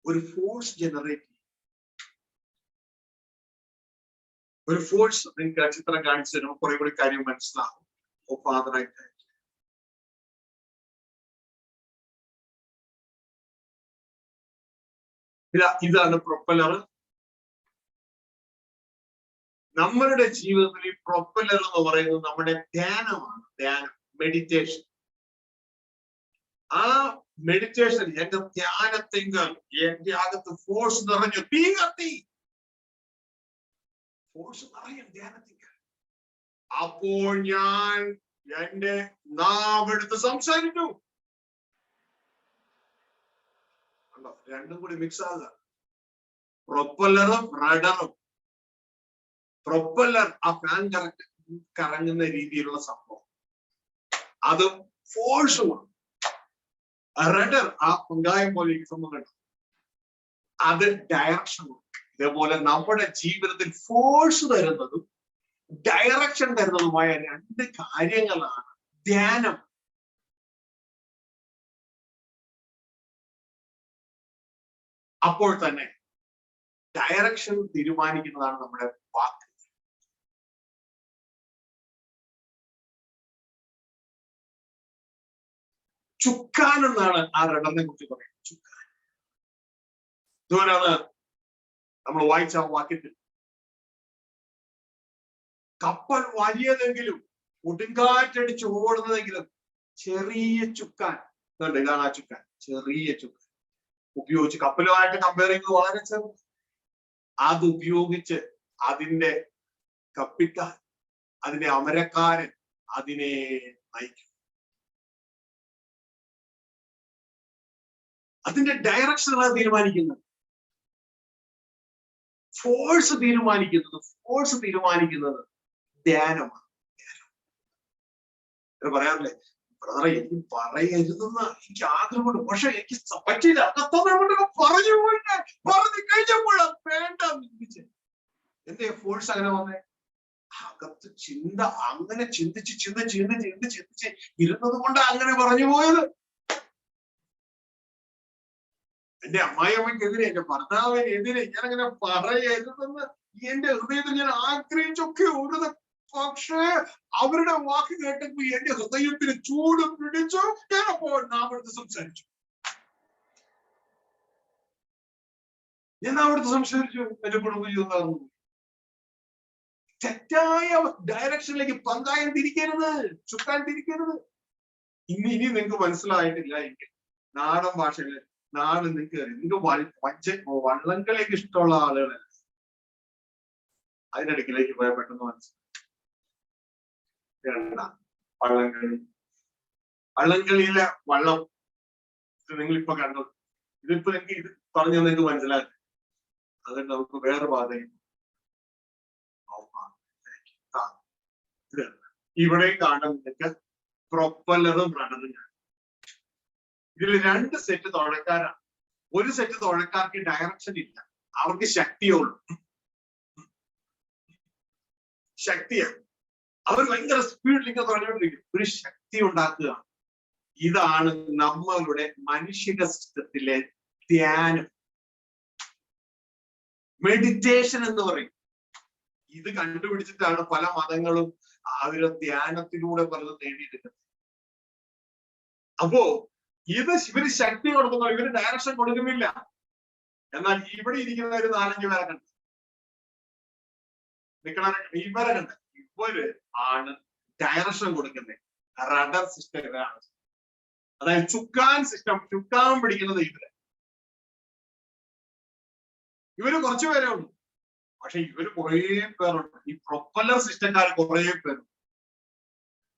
ഒരു ഫോഴ്സ് ജനറേറ്റ് ചെയ്യും. ഒരു ഫോഴ്സ് നിങ്ങൾക്ക് ആ ചിത്രം കാണിച്ചു തരുമ്പോൾ കുറെ കൂടി കാര്യം മനസ്സിലാവും. ഓ ഫാദറായിട്ട് ഇതാണ് പ്രൊപ്പല്ലർ. നമ്മളുടെ ജീവിതത്തിൽ ഈ പ്രൊപ്പല്ലർ എന്ന് പറയുന്നത് നമ്മുടെ ധ്യാനമാണ്. ധ്യാനം, മെഡിറ്റേഷൻ. ആ മെഡിറ്റേഷൻ എന്റെ ധ്യാനത്തിങ്കൽ എന്റെ അകത്ത് ഫോഴ്സ് നിറഞ്ഞു, തീ കത്തി ഫോഴ്സ് നിറയും ധ്യാനത്തിങ്കൽ. അപ്പോൾ ഞാൻ എന്റെ നാവെടുത്ത് സംസാരിച്ചു. രണ്ടും കൂടി മിക്സ് ആകുക. പ്രൊപ്പല്ലറും റഡറും. പ്രൊപ്പല്ലർ ആ ഫാൻ കറങ്ങുന്ന രീതിയിലുള്ള സംഭവം, അതും ഫോഴ്സുമാണ്. റഡർ ആ പങ്കായം പോലെ സംഭവം, അത് ഡയറക്ഷനാണ്. ഇതേപോലെ നമ്മുടെ ജീവിതത്തിൽ ഫോഴ്സ് തരുന്നതും ഡയറക്ഷൻ തരുന്നതുമായ രണ്ട് കാര്യങ്ങളാണ് ധ്യാനം. അപ്പോൾ തന്നെ ഡയറക്ഷൻ തീരുമാനിക്കുന്നതാണ് നമ്മുടെ വാക്ക്. ചുക്കാൻ എന്നാണ് ആ റഡറിനെ കുറിച്ച് പറയുന്നത്. ചുക്കാൻ. ഇതുപോലാണ് നമ്മൾ വായിച്ച വാക്യത്തിൽ കപ്പൽ വലിയതെങ്കിലും കൊടുങ്കാറ്റടിച്ച് ഓടുന്നതെങ്കിലും ചെറിയ ചുക്കാൻ. ഇതാണ് ആ ചുക്കാൻ, ചെറിയ ചുക്കാൻ ഉപയോഗിച്ച് കപ്പലുമായിട്ട് കമ്പയർ ചെയ്യുന്നത് വളരെ ചെറുത്. അത് ഉപയോഗിച്ച് അതിന്റെ കപ്പിത്താൻ, അതിന്റെ അമരക്കാരൻ അതിനെ നയിക്കും. അതിന്റെ ഡയറക്ഷനാണ് തീരുമാനിക്കുന്നത്. ഫോഴ്സ് തീരുമാനിക്കുന്നത് ധ്യാനമാണ്. പറയാറില്ലേ, ബ്രദറെ എനിക്ക് പറയരുതെന്ന് എനിക്ക് ആഗ്രഹമുണ്ട്, പക്ഷെ എനിക്ക് പറ്റില്ല. പറഞ്ഞു കഴിഞ്ഞപ്പോഴാ വേണ്ട. എന്തേ ഫോഴ്സ് അങ്ങനെ വന്നേ? അകത്ത് ചിന്ത അങ്ങനെ ചിന്തിച്ച് ഇരുന്നത് കൊണ്ട് അങ്ങനെ പറഞ്ഞു പോയത്. എന്റെ അമ്മായിയമ്മയ്ക്കെതിരെ, എന്റെ ഭർത്താവിനെതിരെ ഞാൻ അങ്ങനെ പറയരുതെന്ന് എന്റെ ഹൃദയത്തിൽ ഞാൻ ആഗ്രഹിച്ചൊക്കെ ഓടുന്നത്. പക്ഷേ അവരുടെ വാക്ക് കേട്ടപ്പോ എന്റെ ഹൃദയത്തിന് ചൂട് പിടിച്ചു. ഞാൻ അപ്പോൾ നാമടുത്ത് സംസാരിച്ചു. എന്റെ കുടുംബജീവിതം തെറ്റായ ഡയറക്ഷനിലേക്ക് പങ്കായം തിരിക്കരുത്, ചുക്കാൻ തിരിക്കരുത്. ഇനി നിങ്ങൾക്ക് മനസ്സിലായിട്ടില്ല എങ്കിൽ നാടൻ ഭാഷയില് നാട് നിങ്ങൾക്ക് വള്ളംകളിക്ക് ഇഷ്ടമുള്ള ആളുകളല്ല. അതിനിടയ്ക്കിലേക്ക് പോയാൽ പെട്ടെന്ന് മനസ്സിലായി. വള്ളംകളിയിലെ വള്ളം നിങ്ങളിപ്പോ കണ്ടു. ഇതിപ്പോ എനിക്ക് ഇത് പറഞ്ഞു നിങ്ങൾക്ക് മനസ്സിലാക്കി. അത് നമുക്ക് വേറെ പാതയും ഇവിടെ കാണാൻ നിങ്ങൾക്ക് പ്രൊപ്പല്ലറും റഡറും കാണാം. ഇതിൽ രണ്ട് സെറ്റ് തുഴക്കാരാണ്. ഒരു സെറ്റ് തുഴക്കാർക്ക് ഡയറക്ഷൻ ഇല്ല, അവർക്ക് ശക്തിയുള്ളൂ. ശക്തിയാണ്. അവർ ഭയങ്കര സ്പീഡിൽ ഇങ്ങനെ തുഴഞ്ഞുകൊണ്ടിരിക്കും. ഒരു ശക്തി ഉണ്ടാക്കുക. ഇതാണ് നമ്മളുടെ മാനുഷിക സിസ്റ്റത്തിലെ ധ്യാനം, മെഡിറ്റേഷൻ എന്ന് പറയും. ഇത് കണ്ടുപിടിച്ചിട്ടാണ് പല മതങ്ങളും അവര് ധ്യാനത്തിലൂടെ പലതും നേടിയെടുക്കുന്നത്. അപ്പോ ഇവര് ശക്തി കൊടുക്കുന്നു, ഇവര് ഡയറക്ഷൻ കൊടുക്കുന്നില്ല. എന്നാൽ ഇവിടെ ഇരിക്കുന്ന ഒരു 4-5 പേരെ കണ്ട് ഇവരെ കണ്ട് ഇവര് ആണ് ഡയറക്ഷൻ കൊടുക്കുന്നത്. റഡർ സിസ്റ്റം ഇവരാണ്. അതായത് ചുക്കാൻ സിസ്റ്റം, ചുക്കാൻ പിടിക്കുന്നത് ഇവര് കുറച്ചു പേരേ ഉള്ളൂ. പക്ഷെ ഇവര് കുറേ പേരുണ്ട്. ഈ പ്രൊപ്പല്ലർ സിസ്റ്റക്കാർ കുറേ പേരുണ്ട്.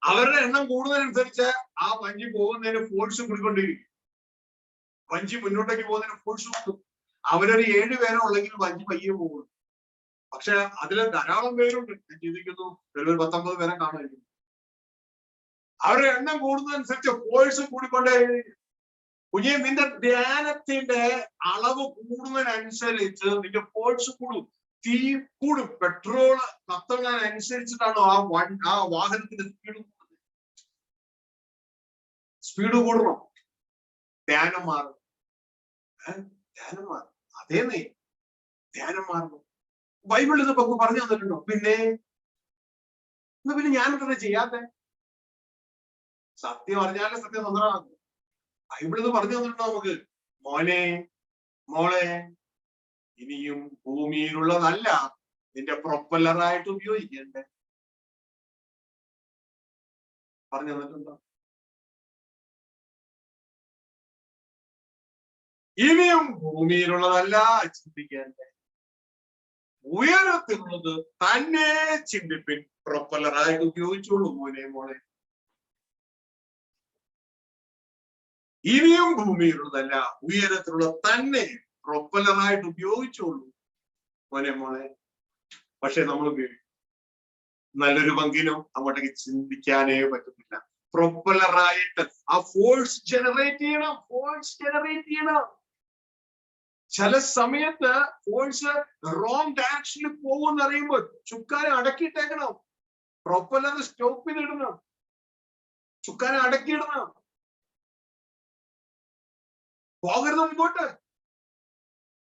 അവരുടെ എണ്ണം കൂടുന്നതിനനുസരിച്ച് ആ വഞ്ചി പോകുന്നതിന് ഫോഴ്സ് കൂടിക്കൊണ്ടിരിക്കും. വഞ്ചി മുന്നോട്ടേക്ക് പോകുന്നതിന് ഫോഴ്സ് കൊടുക്കും. അവരൊരു 7 പേരോ ഉള്ളെങ്കിൽ വഞ്ചി പയ്യെ പോകും. പക്ഷെ അതിൽ ധാരാളം പേരുണ്ട്. ഞാൻ ചിന്തിക്കുന്നു ഒരു 19 പേരെ കാണുമായിരിക്കും. അവരുടെ എണ്ണം കൂടുന്നതനുസരിച്ച് ഫോഴ്സ് കൂടിക്കൊണ്ടേയിരിക്കും. കുഞ്ഞെ, നിന്റെ ധ്യാനത്തിന്റെ അളവ് കൂടുന്നതിനനുസരിച്ച് നിന്റെ ഫോഴ്സ് കൂടും, തീ കൂടും. പെട്രോൾ കത്തുന്നതിനനുസരിച്ചിട്ടാണോ ആ വാഹനത്തിന്റെ സ്പീഡ് കൂടുന്നത്? സ്പീഡ് കൂടണം, ധ്യാനം മാറണം. ധ്യാനം മാറും. അതേന്നേ, ധ്യാനം മാറണം. ബൈബിളിൽ ഇത് പറഞ്ഞു തന്നിട്ടുണ്ടോ? പിന്നെ ഞാനെന്താ ചെയ്യാത്തെ? സത്യം അറിഞ്ഞാലേ സത്യം സ്വന്തമാകും. ബൈബിളിൽ ഇത് പറഞ്ഞു തന്നിട്ടുണ്ടോ നമുക്ക്? മോനെ, മോളെ, ഇനിയും ഭൂമിയിലുള്ളതല്ല നിന്റെ പ്രൊപ്പല്ലറായിട്ട് ഉപയോഗിക്കണ്ടേ? പറഞ്ഞു തന്നിട്ടുണ്ടോ? ഇനിയും ഭൂമിയിലുള്ളതല്ല ചിന്തിക്കേണ്ടേ, ഉയരത്തിലുള്ളത് തന്നെ ചിന്തിപ്പിൻ, പ്രൊപ്പല്ലറായിട്ട് ഉപയോഗിച്ചോളൂ മോനെ, മോളെ. ഇനിയും ഭൂമിയിലുള്ളതല്ല, ഉയരത്തിലുള്ള തന്നെ പ്രൊപ്പല്ലറായിട്ട് ഉപയോഗിച്ചോളൂ മോനെ, മോളെ. പക്ഷെ നമ്മൾ നല്ലൊരു പങ്കിനും അങ്ങോട്ടേക്ക് ചിന്തിക്കാനേ പറ്റുന്നില്ല. പ്രൊപ്പല്ലറായിട്ട് ആ ഫോഴ്സ് ജനറേറ്റ് ചെയ്യണം. ചില സമയത്ത് ഫോഴ്സ് റോങ് ഡയറക്ഷനിൽ പോകുമെന്ന് അറിയുമ്പോൾ ചുക്കാനെ അടക്കിയിട്ടേക്കണം, പ്രൊപ്പല്ലർ സ്റ്റോപ്പ് ചെയ്തിടണം, ചുക്കാനെ അടക്കിയിടണം, പോകരുത് മുമ്പോട്ട്.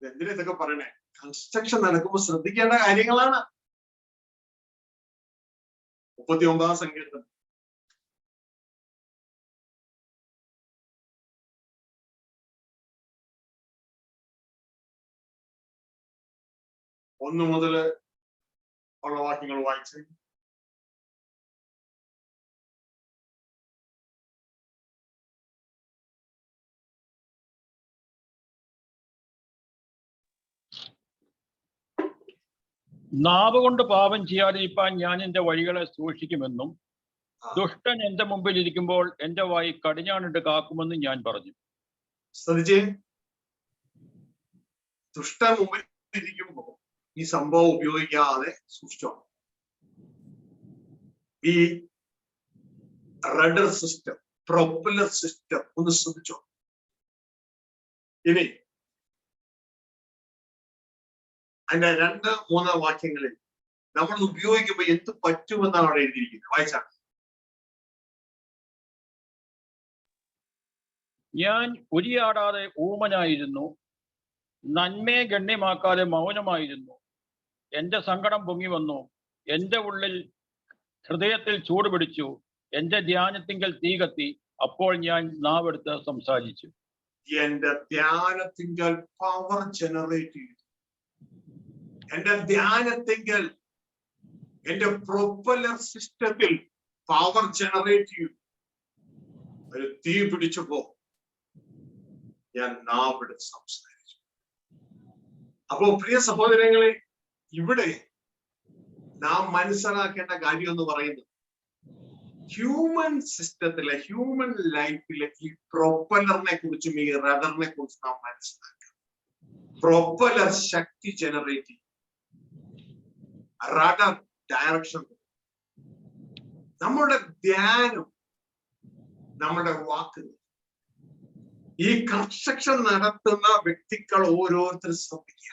എന്തിനാ ഇതൊക്കെ പറയണേ? കൺസ്ട്രക്ഷൻ നടക്കുമ്പോൾ ശ്രദ്ധിക്കേണ്ട കാര്യങ്ങളാണ്. 39 സങ്കീർത്തനം. ഒന്ന് മുതൽ ഉള്ള വാക്യങ്ങൾ വായിച്ച്. നാവ് കൊണ്ട് പാപം ചെയ്യാതിരിക്കാൻ ഞാൻ എന്റെ വഴികളെ സൂക്ഷിക്കുമെന്നും ദുഷ്ടൻ എന്റെ മുമ്പിൽ ഇരിക്കുമ്പോൾ എന്റെ വായി കടിഞ്ഞാണിട്ട് കാക്കുമെന്നും ഞാൻ പറഞ്ഞു. ശ്രദ്ധിച്ചേ, ദുഷ്ടൻ മുമ്പിൽ ഇരിക്കുമ്പോൾ ഈ സംഭവം ഉപയോഗിക്കാതെ സൂക്ഷിച്ചോ. ഈ റഡർ സിസ്റ്റം, പ്രൊപ്പല്ലർ സിസ്റ്റം ഒന്ന് ശ്രദ്ധിച്ചോ. ഇനി അതിന്റെ 2-3 വാക്യങ്ങളിൽ നമ്മൾ ഉപയോഗിക്കുമ്പോൾ എന്ത് പറ്റുമെന്നാണ് അവിടെ എഴുതിയിരിക്കുന്നത്. വായിച്ചാൽ ഞാൻ ഉരിയാടാതെ ഊമനായിരുന്നു, നന്മയെ ഗണ്യമാക്കാതെ മൗനമായിരുന്നു. എന്റെ സങ്കടം പൊങ്ങി വന്നു, എന്റെ ഉള്ളിൽ ഹൃദയത്തിൽ ചൂട് പിടിച്ചു, എന്റെ ധ്യാനത്തിങ്കൽ തീ കത്തി. അപ്പോൾ ഞാൻ നാവെടുത്ത് സംസാരിച്ചു. എന്റെ ധ്യാനത്തിങ്കൽ പവർ ജനറേറ്റ് ചെയ്തു. എന്റെ ധ്യാനത്തിങ്കൽ, എന്റെ പ്രൊപ്പല്ലർ സിസ്റ്റത്തിൽ പവർ ജനറേറ്റ് ചെയ്തു. ഒരു തീ പിടിച്ചപ്പോ ഞാൻ നാവെടുത്ത് സംസാരിച്ചു. അപ്പോ പ്രിയ സഹോദരങ്ങളെ, ഇവിടെ നാം മനസ്സിലാക്കേണ്ട കാര്യം എന്ന് പറയുന്നത്, ഹ്യൂമൻ സിസ്റ്റത്തിലെ, ഹ്യൂമൻ ലൈഫിലെ ഈ പ്രൊപ്പല്ലറിനെ കുറിച്ചും ഈ റഡറിനെ കുറിച്ചും നാം മനസ്സിലാക്കണം. പ്രൊപ്പല്ലർ ശക്തി ജനറേറ്റ് ചെയ്യും, റഡർ ഡയറക്ഷൻ. നമ്മുടെ ധ്യാനം, നമ്മുടെ വാക്കുകൾ, ഈ കൺസ്ട്രക്ഷൻ നടത്തുന്ന വ്യക്തികൾ ഓരോരുത്തരും ശ്രദ്ധിക്കുക.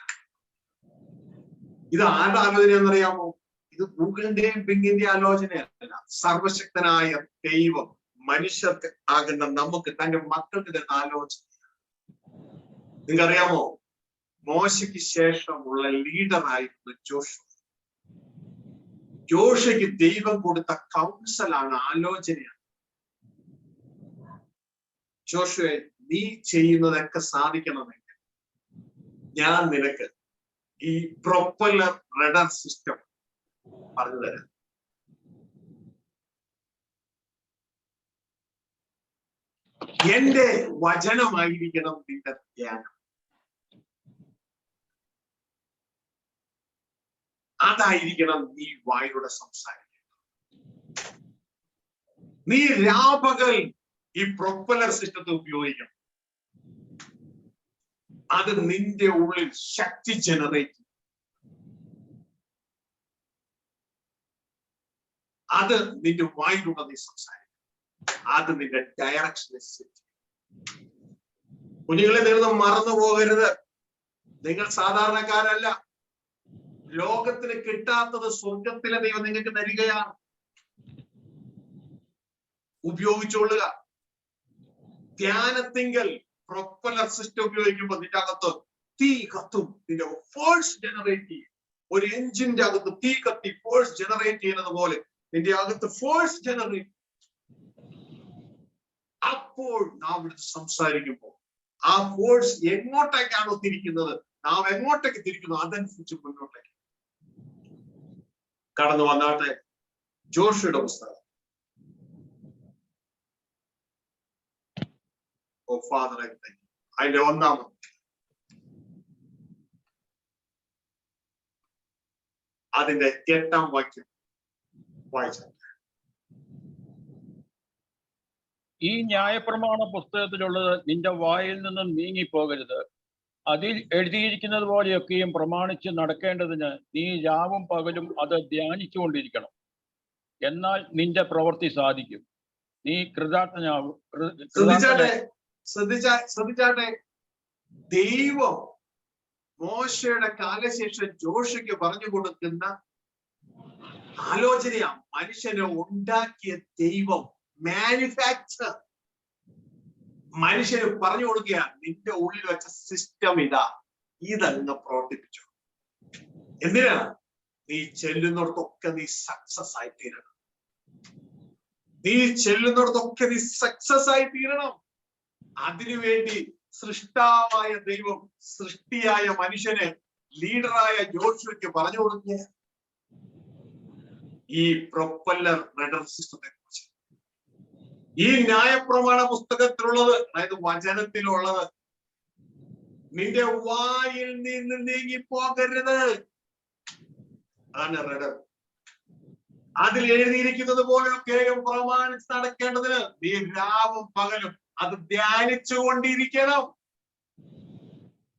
ഇത് ആരുടെ ആലോചന എന്നറിയാമോ? ഇത് ഗൂഗിളിന്റെയും ബിങ്ങിന്റെയും ആലോചനയല്ല. സർവശക്തനായ ദൈവം മനുഷ്യർക്ക് ആകുന്ന നമുക്ക്, തന്റെ മക്കൾക്ക് തന്ന ആലോചന. നിങ്ങൾക്കറിയാമോ, മോശയ്ക്ക് ശേഷമുള്ള ലീഡറായിരുന്നു ജോഷുവ. ജോഷയ്ക്ക് ദൈവം കൊടുത്ത കൗൺസിലാണ്, ആലോചനയാണ്. ജോഷുവെ, നീ ചെയ്യുന്നതൊക്കെ സാധിക്കണമെങ്കിൽ ഞാൻ നിനക്ക് ഈ പ്രൊപ്പല്ലർ റഡർ സിസ്റ്റം പറഞ്ഞു തരാം. എന്റെ വചനമായിരിക്കണം നിന്റെ ധ്യാനം. അതായിരിക്കണം നീ വായിലൂടെ സംസാരിക്കുന്നത്. നീ രാപകൽ ഈ പ്രൊപ്പല്ലർ സിസ്റ്റത്തെ ഉപയോഗിക്കണം. അത് നിന്റെ ഉള്ളിൽ ശക്തി ജനറേറ്റ് ചെയ്യും. അത് നിന്റെ വായിലൂടെ നീ സംസാരിക്കും. അത് നിന്റെ ഡയറക്ഷനെ സെറ്റ് ചെയ്യും. കുഞ്ഞുങ്ങളെ, നിങ്ങൾ മറന്നു പോകരുത്. നിങ്ങൾ സാധാരണക്കാരല്ല. ലോകത്തിന് കിട്ടാത്തത് സ്വർഗത്തിലെ ദൈവം നിങ്ങൾക്ക് തരികയാണ്. ഉപയോഗിച്ചുകൊള്ളുക. ധ്യാനത്തിങ്കൽ പ്രൊപ്പല്ലർ സിസ്റ്റം ഉപയോഗിക്കുമ്പോൾ നിന്റെ അകത്ത് തീ കത്തും. നിന്റെ ഫോഴ്സ് ജനറേറ്റ് ചെയ്യും. ഒരു എഞ്ചിന്റെ അകത്ത് തീ കത്തി ഫോഴ്സ് ജനറേറ്റ് ചെയ്യുന്നത് പോലെ നിന്റെ അകത്ത് ഫോഴ്സ് ജനറേറ്റ്. അപ്പോൾ നാം ഇവിടുത്തെ സംസാരിക്കുമ്പോൾ ആ ഫോഴ്സ് എങ്ങോട്ടേക്കാണോ തിരിക്കുന്നത്, നാം എങ്ങോട്ടേക്ക് തിരിക്കുന്നു, അതനുസരിച്ച് മുന്നോട്ടേക്ക് കടന്നു വന്നാട്ടെ. ജോഷുവയുടെ പുസ്തകം, ഓ ഫാദർ, അതിന്റെ 1-ാമത് അതിന്റെ 8-ാം വാക്യം വായിച്ച. ഈ ന്യായപ്രമാണ പുസ്തകത്തിലുള്ളത് നിന്റെ വായിൽ നിന്നും നീങ്ങിപ്പോകരുത്. അതിൽ എഴുതിയിരിക്കുന്നത് പോലെയൊക്കെയും പ്രമാണിച്ച് നടക്കേണ്ടതിന് നീ രാവും പകലും അത് ധ്യാനിച്ചുകൊണ്ടിരിക്കണം. എന്നാൽ നിന്റെ പ്രവൃത്തി സാധിക്കും, നീ കൃതാർത്ഥനാവും. ശ്രദ്ധിച്ചാട്ടെ, ദൈവം മോശയുടെ കാലശേഷം ജോഷയ്ക്ക് പറഞ്ഞു കൊടുക്കുന്ന ആലോചനയാ. മനുഷ്യനെ ഉണ്ടാക്കിയ ദൈവം മാനുഫാക്ചർ മനുഷ്യന് പറഞ്ഞു കൊടുക്കുക, നിന്റെ ഉള്ളിൽ വെച്ച സിസ്റ്റം ഇതങ്ങ് പ്രവർത്തിപ്പിച്ചു. എന്തിനാ? നീ ചെല്ലുന്നിടത്തൊക്കെ നീ സക്സസ് ആയി തീരണം. നീ ചെല്ലുന്നിടത്തൊക്കെ നീ സക്സസ് ആയി തീരണം. അതിനുവേണ്ടി സൃഷ്ടാവായ ദൈവം സൃഷ്ടിയായ മനുഷ്യന് ലീഡറായ ജോഷുവയ്ക്ക് പറഞ്ഞു കൊടുക്കുക ഈ പ്രൊപ്പല്ലർ റഡർ സിസ്റ്റത്തെ കുറിച്ച്. ഈ ന്യായപ്രമാണ പുസ്തകത്തിലുള്ളത്, അതായത് വചനത്തിലുള്ളത് നിന്റെ വായിൽ നിന്ന് നീങ്ങിപ്പോകരുത്. അതാണ് റഡർ. അതിൽ എഴുതിയിരിക്കുന്നത് പോലെയൊക്കെയും പ്രമാണിച്ച് നടക്കേണ്ടതിന് നീ രാവും പകലും അത് ധ്യാനിച്ചു കൊണ്ടിരിക്കണം.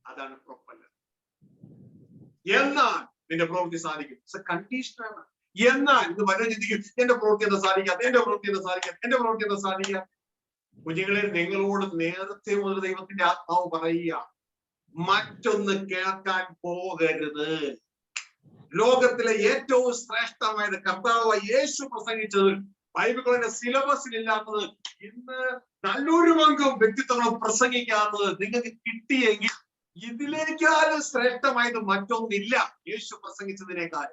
അതാണ് പ്രൊപ്പല്ലർ. എന്നാൽ നിന്റെ പ്രവൃത്തി സാധിക്കും. കണ്ടീഷനാണ്. എന്നാൽ ഇത് വരെ ചിന്തിക്കും, എന്റെ പ്രവൃത്തി എന്താ സാധിക്കാം, എന്റെ പ്രവൃത്തി എന്താ സാധിക്കാം, എന്റെ പ്രവൃത്തി എന്താ സാധിക്കാം. കുഞ്ഞുങ്ങളെ, നിങ്ങളോട് നേരത്തെ മുതൽ ദൈവത്തിന്റെ ആത്മാവ് പറയുക, മറ്റൊന്ന് കേൾക്കാൻ പോകരുത്. ലോകത്തിലെ ഏറ്റവും ശ്രേഷ്ഠമായത് കർത്താവ് യേശു പ്രസംഗിച്ചത്, ബൈബിളിന്റെ സിലബസിൽ ഇല്ലാത്തത്, ഇന്ന് നല്ലൊരു പങ്കും വ്യക്തിത്വങ്ങളും പ്രസംഗിക്കാത്തത് നിങ്ങൾക്ക് കിട്ടിയെങ്കിൽ ഇതിലേക്കാളും ശ്രേഷ്ഠമായത് മറ്റൊന്നില്ല യേശു പ്രസംഗിച്ചതിനേക്കാൾ.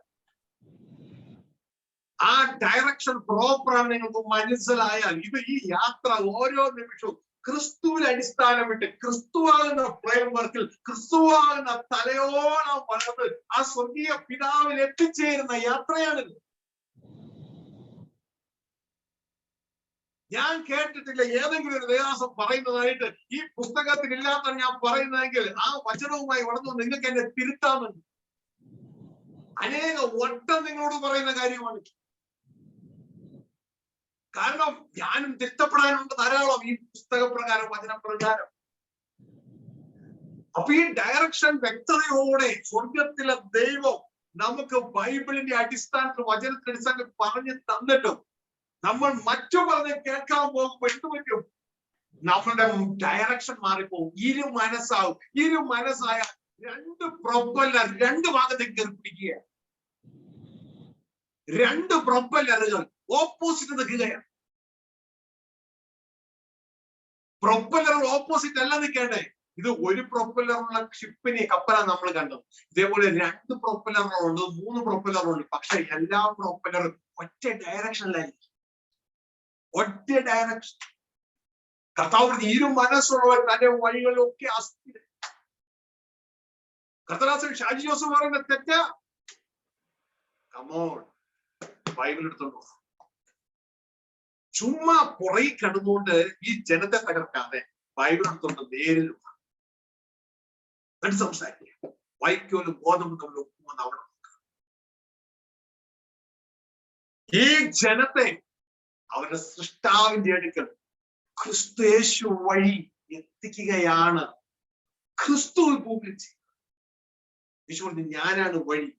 ആ ഡയറക്ഷൻ പ്രോപ്പറാണ് നിങ്ങൾക്ക് മനസ്സിലായാൽ, ഈ യാത്ര ഓരോ നിമിഷവും ക്രിസ്തുവിൽ അടിസ്ഥാനമിട്ട് ക്രിസ്തുവാകുന്ന ഫ്രെയിംവർക്കിൽ ക്രിസ്തുവാകുന്ന തലയോളം വളർന്ന് ആ സ്വർഗീയ പിതാവിൽ എത്തിച്ചേരുന്ന യാത്രയാണിത്. ഞാൻ കേട്ടിട്ടില്ല ഏതെങ്കിലും ഒരു ദേവാസം പറയുന്നതായിട്ട് ഈ പുസ്തകത്തിൽ ഇല്ലാത്ത ഞാൻ പറയുന്നതെങ്കിൽ ആ വചനവുമായി വളർന്നു നിങ്ങൾക്ക് എന്നെ തിരുത്താമെന്ന് അനേക വട്ടം നിങ്ങളോട് പറയുന്ന കാര്യമാണ്. കാരണം ഞാനും തിരുത്തപ്പെടാനുണ്ട് ധാരാളം ഈ പുസ്തകപ്രകാരം, വചനപ്രകാരം. അപ്പൊ ഈ ഡയറക്ഷൻ വ്യക്തതയോടെ സ്വർഗത്തിലെ ദൈവം നമുക്ക് ബൈബിളിന്റെ അടിസ്ഥാനത്തിൽ, വചനത്തിന്റെ അടിസ്ഥാനത്തിൽ പറഞ്ഞു തന്നിട്ടും നമ്മൾ മറ്റു പറഞ്ഞ് കേൾക്കാൻ പോകുമ്പോൾ എന്ത് പറ്റും? നമ്മളുടെ ഡയറക്ഷൻ മാറിപ്പോകും. ഇരു മനസ്സായ രണ്ട് പ്രൊപ്പല്ലർ രണ്ട് ഭാഗത്തേക്ക് കയറി പിടിക്കുക. രണ്ട് പ്രൊപ്പല്ലറുകൾ ഓപ്പോസിറ്റ് നിൽക്കുകയാണ്. പ്രൊപ്പല്ലർ ഓപ്പോസിറ്റ് അല്ല നിൽക്കേണ്ടേ. ഇത് ഒരു പ്രൊപ്പല്ലറുള്ള ഷിപ്പിനെ കപ്പലാണ് നമ്മൾ കണ്ടത്. ഇതേപോലെ രണ്ട് പ്രൊപ്പല്ലറുകളുണ്ട്, 3 പ്രൊപ്പല്ലറുണ്ട്. പക്ഷെ എല്ലാ പ്രൊപ്പല്ലറും ഒറ്റ ഡയറക്ഷനിലായിരിക്കും. ഒറ്റ ഡയറക്ഷൻ. കർത്താവ് ഇരു മനസ്സുള്ളവർ തന്റെ വഴികളിലൊക്കെ അസ്ഥിര. കർത്തദാസൻ ഷാജി ജോസഫ് പറയുന്ന തെറ്റാ? കമോൺ, ബൈബിൾ എടുത്തോണ്ടോ. ചുമ്മാ പുറകെ കിടന്നുകൊണ്ട് ഈ ജനത്തെ തകർക്കാതെ ബൈബിൾ എടുത്തോണ്ട് നേരിൽ സംസാരിക്കുക. വൈക്കോലും ബോധവും തമ്മിൽ ഒപ്പുമെന്ന് അവിടെ ഈ ജനത്തെ അവരുടെ സൃഷ്ടാവിന്റെ അടുക്കൽ ക്രിസ്തു യേശു വഴി എത്തിക്കുകയാണ്. ക്രിസ്തു ഭൂമിയിൽ യേശു പറഞ്ഞു, ഞാനാണ് വഴി,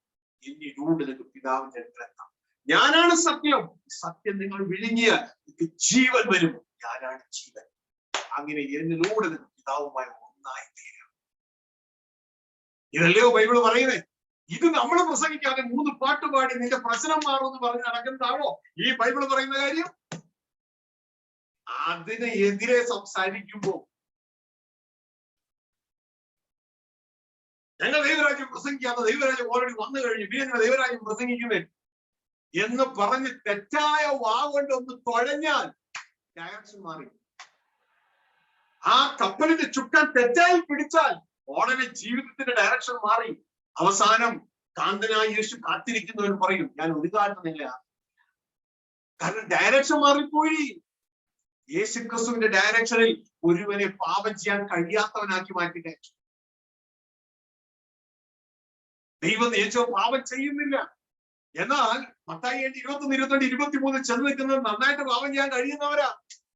എന്നിലൂടെ നിങ്ങൾക്ക് പിതാവിന്റെ അടുക്കലെത്താം. ഞാനാണ് സത്യം, സത്യം നിങ്ങൾ വിഴുങ്ങിയ നിങ്ങൾക്ക് ജീവൻ വരും. ഞാനാണ് ജീവൻ. അങ്ങനെ എന്നിലൂടെ നിങ്ങൾക്ക് പിതാവുമായി ഒന്നായി തീരാം. ഇതല്ലയോ ബൈബിൾ പറയുന്നേ? ഇത് നമ്മൾ പ്രസംഗിക്കാതെ 3 പാട്ട് പാടി നിന്റെ പ്രശ്നം മാറുമെന്ന് പറഞ്ഞ് നടക്കുന്നതാണോ ഈ ബൈബിൾ പറയുന്ന കാര്യം? അതിനെതിരെ സംസാരിക്കുമ്പോ ഞങ്ങൾ ദൈവരാജ്യം പ്രസംഗിക്കാത്ത, ദൈവരാജ്യം ഓൾറെഡി വന്നു കഴിഞ്ഞു, പിന്നെ ഞങ്ങൾ ദൈവരാജ്യം പ്രസംഗിക്കുന്നേ എന്ന് പറഞ്ഞ് തെറ്റായ വാഗൊണ്ട് ഒന്ന് തുഴഞ്ഞാൽ ഡയറക്ഷൻ മാറി. ആ കപ്പലിന്റെ ചുക്കാൻ തെറ്റായി പിടിച്ചാൽ ഉടനെ ജീവിതത്തിന്റെ ഡയറക്ഷൻ മാറി. അവസാനം കാന്തനായ യേശു കാത്തിരിക്കുന്നവർ പറയും, ഞാൻ ഒരു കാലത്ത് നിങ്ങളെ. കാരണം ഡയറക്ഷൻ മാറിപ്പോയി. യേശു ക്രിസ്തുവിന്റെ ഡയറക്ഷനിൽ ഒരുവനെ പാപം ചെയ്യാൻ കഴിയാത്തവനാക്കി മാറ്റി. ദൈവം യേശു പാപം ചെയ്യുന്നില്ല. എന്നാൽ മത്തായി 21, 22, 23 ചെന്ന് നിൽക്കുന്നത് നന്നായിട്ട് പാപം ചെയ്യാൻ കഴിയുന്നവരാ.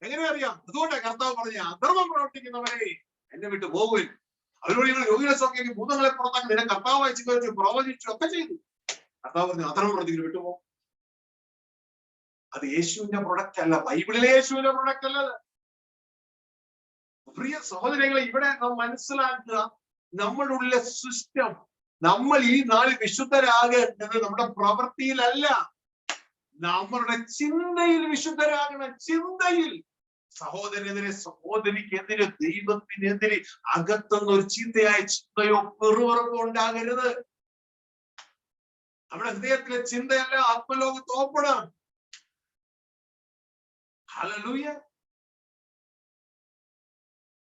എങ്ങനെ അറിയാം? അതുകൊണ്ടാണ് കർത്താവ് പറഞ്ഞ, അധർമ്മം പ്രവർത്തിക്കുന്നവരെ എന്നെ വിട്ടു പോകുവിൻ. അവരോട് നിങ്ങൾ രോഗികളെ സൗഖ്യം, ഭൂതങ്ങളെ പുറത്താക്കി നിന്നെ കർത്താവായി ചിന്തിച്ചു പ്രവചിച്ചു ഒക്കെ ചെയ്തു. കർത്താവ് പറഞ്ഞു, അധർമ്മം പ്രവർത്തിക്കുന്നു, വിട്ടുപോകും. അത് യേശുവിന്റെ പ്രൊഡക്റ്റ് അല്ല, ബൈബിളിലെ യേശുവിന്റെ പ്രൊഡക്റ്റ് അല്ല. പ്രിയ സഹോദരങ്ങളെ, ഇവിടെ നാം മനസ്സിലാക്കുക, നമ്മുടെ ഉള്ള സിസ്റ്റം, നമ്മൾ ഈ നാളിൽ വിശുദ്ധരാകേണ്ടത് നമ്മുടെ പ്രവൃത്തിയിലല്ല, നമ്മളുടെ ചിന്തയിൽ വിശുദ്ധരാകണം. ചിന്തയിൽ സഹോദരനെതിരെ, സഹോദരിക്കെതിരെ, ദൈവത്തിനെതിരെ അകത്തുനിന്ന് ഒരു ചീത്തയായ ചിന്തയോ പെറുപറപ്പോ ഉണ്ടാകരുത്. നമ്മുടെ ഹൃദയത്തിലെ ചിന്തയല്ല ആത്മലോകത്ത് ഓപ്പണാണ്. ഹല്ലേലൂയ.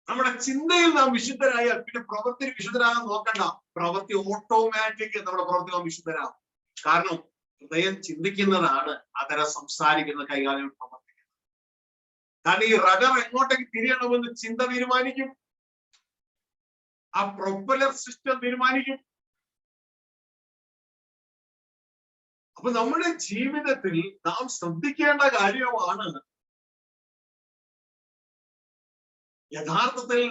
നമ്മുടെ ചിന്തയിൽ നാം വിശുദ്ധരായാൽ പിന്നെ പ്രവൃത്തി വിശുദ്ധരാകാൻ നോക്കണ്ട. പ്രവൃത്തി ഓട്ടോമാറ്റിക് നമ്മുടെ പ്രവൃത്തി നാം വിശുദ്ധരാകും. കാരണം ഹൃദയം ചിന്തിക്കുന്നതാണ് അതരം സംസാരിക്കുന്ന കൈകാര്യം പ്രവർത്തിക്കുന്നത്. കാരണം ഈ റഡർ എങ്ങോട്ടേക്ക് തിരിയണമെന്ന് ചിന്ത തീരുമാനിക്കും, ആ പ്രൊപ്പലർ സിസ്റ്റം തീരുമാനിക്കും. അപ്പൊ നമ്മുടെ ജീവിതത്തിൽ നാം ശ്രദ്ധിക്കേണ്ട കാര്യമാണ് യഥാർത്ഥത്തിൽ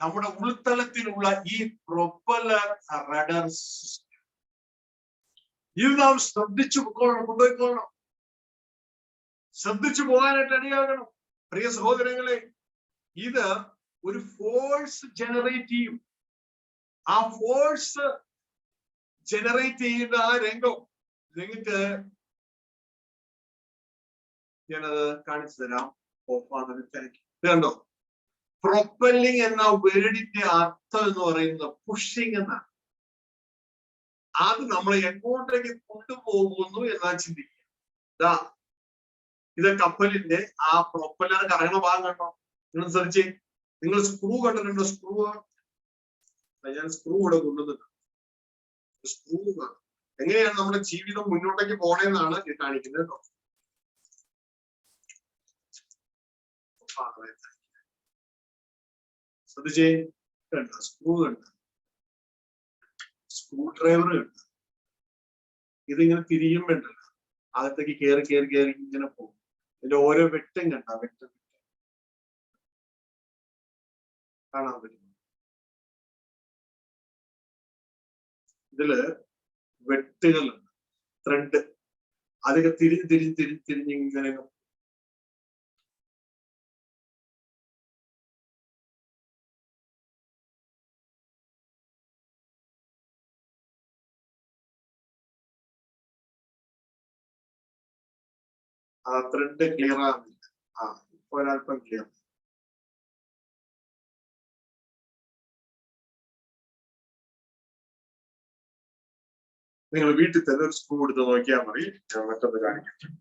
നമ്മുടെ ഉൾത്തലത്തിലുള്ള ഈ പ്രൊപ്പലർ റഡർ സിസ്റ്റം. ഇത് നാം ശ്രദ്ധിച്ചു കൊണ്ടുപോയിക്കൊള്ളണം, ശ്രദ്ധിച്ചു പോകാനായിട്ട് ഇടയാകണം. പ്രിയ സഹോദരങ്ങളെ, ഇത് ഒരു ഫോഴ്സ് ജനറേറ്റ് ചെയ്യും. ആ ഫോഴ്സ് ജനറേറ്റ് ചെയ്യുന്ന ആ രംഗം നിങ്ങൾക്ക് ഞാനത് കാണിച്ചു തരാം. കണ്ടോ, പ്രൊപ്പല്ലിംഗ് എന്ന വേർഡിന്റെ അർത്ഥം എന്ന് പറയുന്നത് പുഷിംഗ് എന്നാണ്. അത് നമ്മളെ എങ്ങോട്ടേക്ക് കൊണ്ടുപോകുന്നു എന്നാ ചിന്തിക്കുക. ഇത് കപ്പലിന്റെ ആ പ്രൊപ്പല്ലർ കറങ്ങുന്ന ഭാഗം കണ്ടോ? നിങ്ങൾ ശ്രദ്ധിച്ചേ, നിങ്ങൾ സ്ക്രൂ കണ്ടിട്ടുണ്ടോ? സ്ക്രൂ, ഞാൻ സ്ക്രൂ ഇവിടെ കൊണ്ടുവന്നിട്ടുണ്ട്. സ്ക്രൂ എങ്ങനെയാണ് നമ്മുടെ ജീവിതം മുന്നോട്ടേക്ക് പോണേന്നാണ് ഇത് കാണിക്കുന്നത് കേട്ടോ. ശ്രദ്ധിച്ചേ, കണ്ടോ സ്ക്രൂ കണ്ടോ? സ്ക്രൂ ഡ്രൈവർ കണ്ടോ? ഇതിങ്ങനെ തിരിയുമ്പോണ്ടല്ലോ അകത്തേക്ക് കയറി കയറി കയറി ഇങ്ങനെ പോകും. ഇതിന്റെ ഓരോ വെട്ടും കണ്ട, വെട്ടും കാണാൻ പറ്റും. ഇതില് വെട്ടുകളുണ്ട്, ത്രെഡ്, അതൊക്കെ തിരിഞ്ഞ് തിരിഞ്ഞ് തിരിഞ്ഞ് തിരിഞ്ഞ് ഇങ്ങനെ ആ ത്രെഡ് ക്ലിയർ ആകുന്നില്ല. ഇപ്പൊ ഒരല്പം ക്ലിയർ. നിങ്ങൾ വീട്ടിൽ തന്നെ ഒരു സ്ക്രൂ എടുത്ത് നോക്കിയാൽ മതി. ഞാൻ മറ്റൊന്ന് കാണിക്കാം.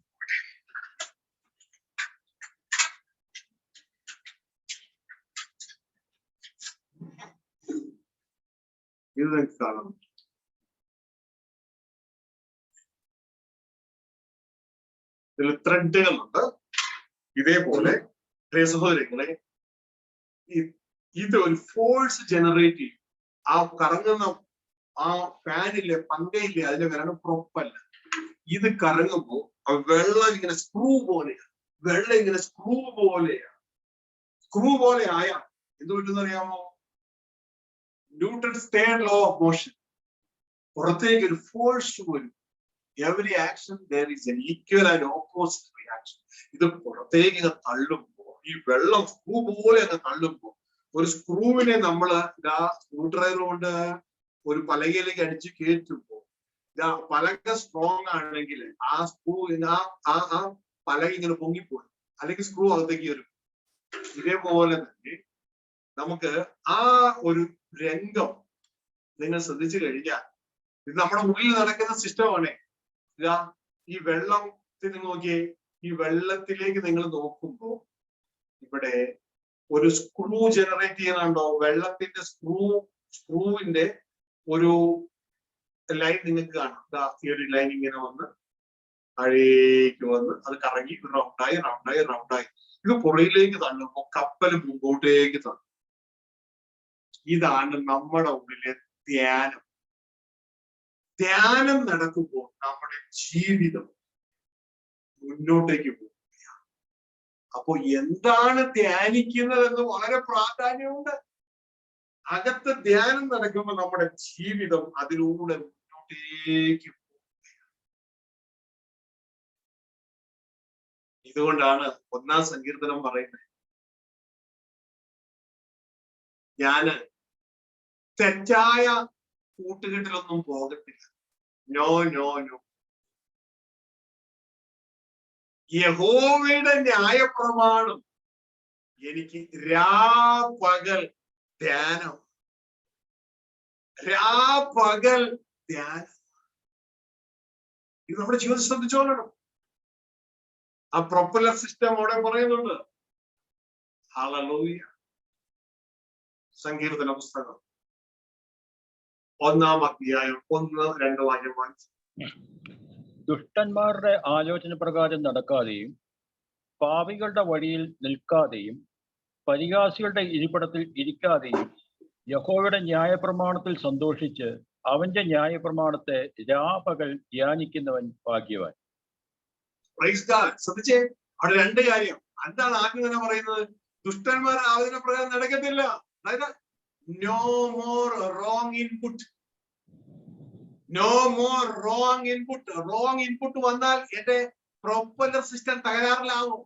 ഇത് നിങ്ങൾക്ക് കാണാം. ഇതിൽ ത്രെഡുകളുണ്ട്. ഇതേപോലെ സഹോദരങ്ങളെ, ഇത് ഒരു ഫോഴ്സ് ജനറേറ്റ് ചെയ്യും. ആ കറങ്ങുന്ന ആ ഫാനില്ലേ, പങ്കയില്ലേ, അതിന്റെ പേരാണ് പ്രൊപ്പല്ലർ. ഇത് കറങ്ങുമ്പോ വെള്ളം ഇങ്ങനെ സ്ക്രൂ പോലെയാണ്, വെള്ളം ഇങ്ങനെ സ്ക്രൂ പോലെയാണ്. സ്ക്രൂ പോലെ ആയാൽ എന്ത് പറ്റുന്ന അറിയാമോ? Newton's third law of motion, പുറത്തേക്ക് ഒരു ഫോഴ്സ് വരും. Every action there is an equal and opposite reaction. ഇത് പുറത്തേക്ക് തള്ളുമ്പോ, ഈ വെള്ളം സ്ക്രൂ പോലെ അങ്ങ് തള്ളുമ്പോ, ഒരു സ്ക്രൂവിനെ നമ്മള് സ്ക്രൂ ഡ്രൈവർ കൊണ്ട് ഒരു പലകയിലേക്ക് അടിച്ച് കയറ്റുമ്പോ, പലക സ്ട്രോങ് ആണെങ്കിൽ ആ സ്ക്രൂ ആ പലക ഇങ്ങനെ പൊങ്ങിപ്പോയി, അല്ലെങ്കിൽ സ്ക്രൂ അകത്തേക്ക് വരും. ഇതേപോലെ തന്നെ നമുക്ക് ആ ഒരു രംഗം നിങ്ങൾ ശ്രദ്ധിച്ചു കഴിഞ്ഞാൽ, ഇത് നമ്മുടെ ഉള്ളിൽ നടക്കുന്ന സിസ്റ്റമാണ്. ഈ വെള്ളത്തിൽ നോക്കിയേ, ഈ വെള്ളത്തിലേക്ക് നിങ്ങൾ നോക്കുമ്പോ ഇവിടെ ഒരു സ്ക്രൂ ജനറേറ്റ് ചെയ്യുന്നുണ്ടോ? വെള്ളത്തിന്റെ സ്ക്രൂവിന്റെ ഒരു ലൈൻ നിങ്ങൾക്ക് കാണാം. ഈ ഒരു ലൈൻ ഇങ്ങനെ വന്ന് താഴേക്ക് വന്ന് അത് കറങ്ങി റൗണ്ടായി റൗണ്ടായി റൗണ്ടായി ഇത് പുറയിലേക്ക് തള്ളുമ്പോ കപ്പൽ മുമ്പോട്ടേക്ക് തള്ളും. ഇതാണ് നമ്മുടെ ഉള്ളിലെ ധ്യാനം. ധ്യാനം നടക്കുമ്പോൾ നമ്മുടെ ജീവിതം മുന്നോട്ടേക്ക് പോവുകയാണ്. അപ്പോ എന്താണ് ധ്യാനിക്കുന്നതെന്ന് വളരെ പ്രാധാന്യമുണ്ട്. അകത്ത് ധ്യാനം നടക്കുമ്പോൾ നമ്മുടെ ജീവിതം അതിലൂടെ മുന്നോട്ടേക്ക് പോവുകയാണ്. ഇതുകൊണ്ടാണ് 1-ാം സങ്കീർത്തനം പറയുന്നത്, ഞാന് തെറ്റായ കൂട്ടുകെട്ടിലൊന്നും പോകത്തില്ല. No no no. യഹോവയുടെ ന്യായപ്രമാണം എനിക്ക് രാപകൽ ധ്യാനം. രാപകൽ ധ്യാനം. ഇത് നമ്മുടെ ജീവിതം ശ്രദ്ധിച്ചോളണം. ആ പ്രൊപ്പലർ സിസ്റ്റം അവിടെ പറയുന്നുണ്ട്. ഹല്ലേലൂയ. സങ്കീർത്തന പുസ്തകം 1-ാം അധ്യായം 1-2 വാക്യം വായിച്ചു. ദുഷ്ടന്മാരുടെ ആലോചന പ്രകാരം നടക്കാതെയും പാപികളുടെ വഴിയിൽ നിൽക്കാതെയും പരിഹാസികളുടെ ഇരിപ്പിടത്തിൽ ഇരിക്കാതെയും യഹോവയുടെ ന്യായപ്രമാണത്തിൽ സന്തോഷിച്ച് അവന്റെ ന്യായപ്രമാണത്തെ രാപകൽ ധ്യാനിക്കുന്നവൻ ഭാഗ്യവാൻ. ശ്രദ്ധിച്ചേ, അവിടെ 2 കാര്യം. എന്താണ് ആദ്യം തന്നെ പറയുന്നത്? ദുഷ്ടന്മാർ ആലോചന പ്രകാരം നടക്കത്തില്ല. അതായത് no more wrong input. No more wrong input. Wrong input വന്നാൽ എന്റെ പ്രൊപ്പലർ സിസ്റ്റം തകരാറിലാവും.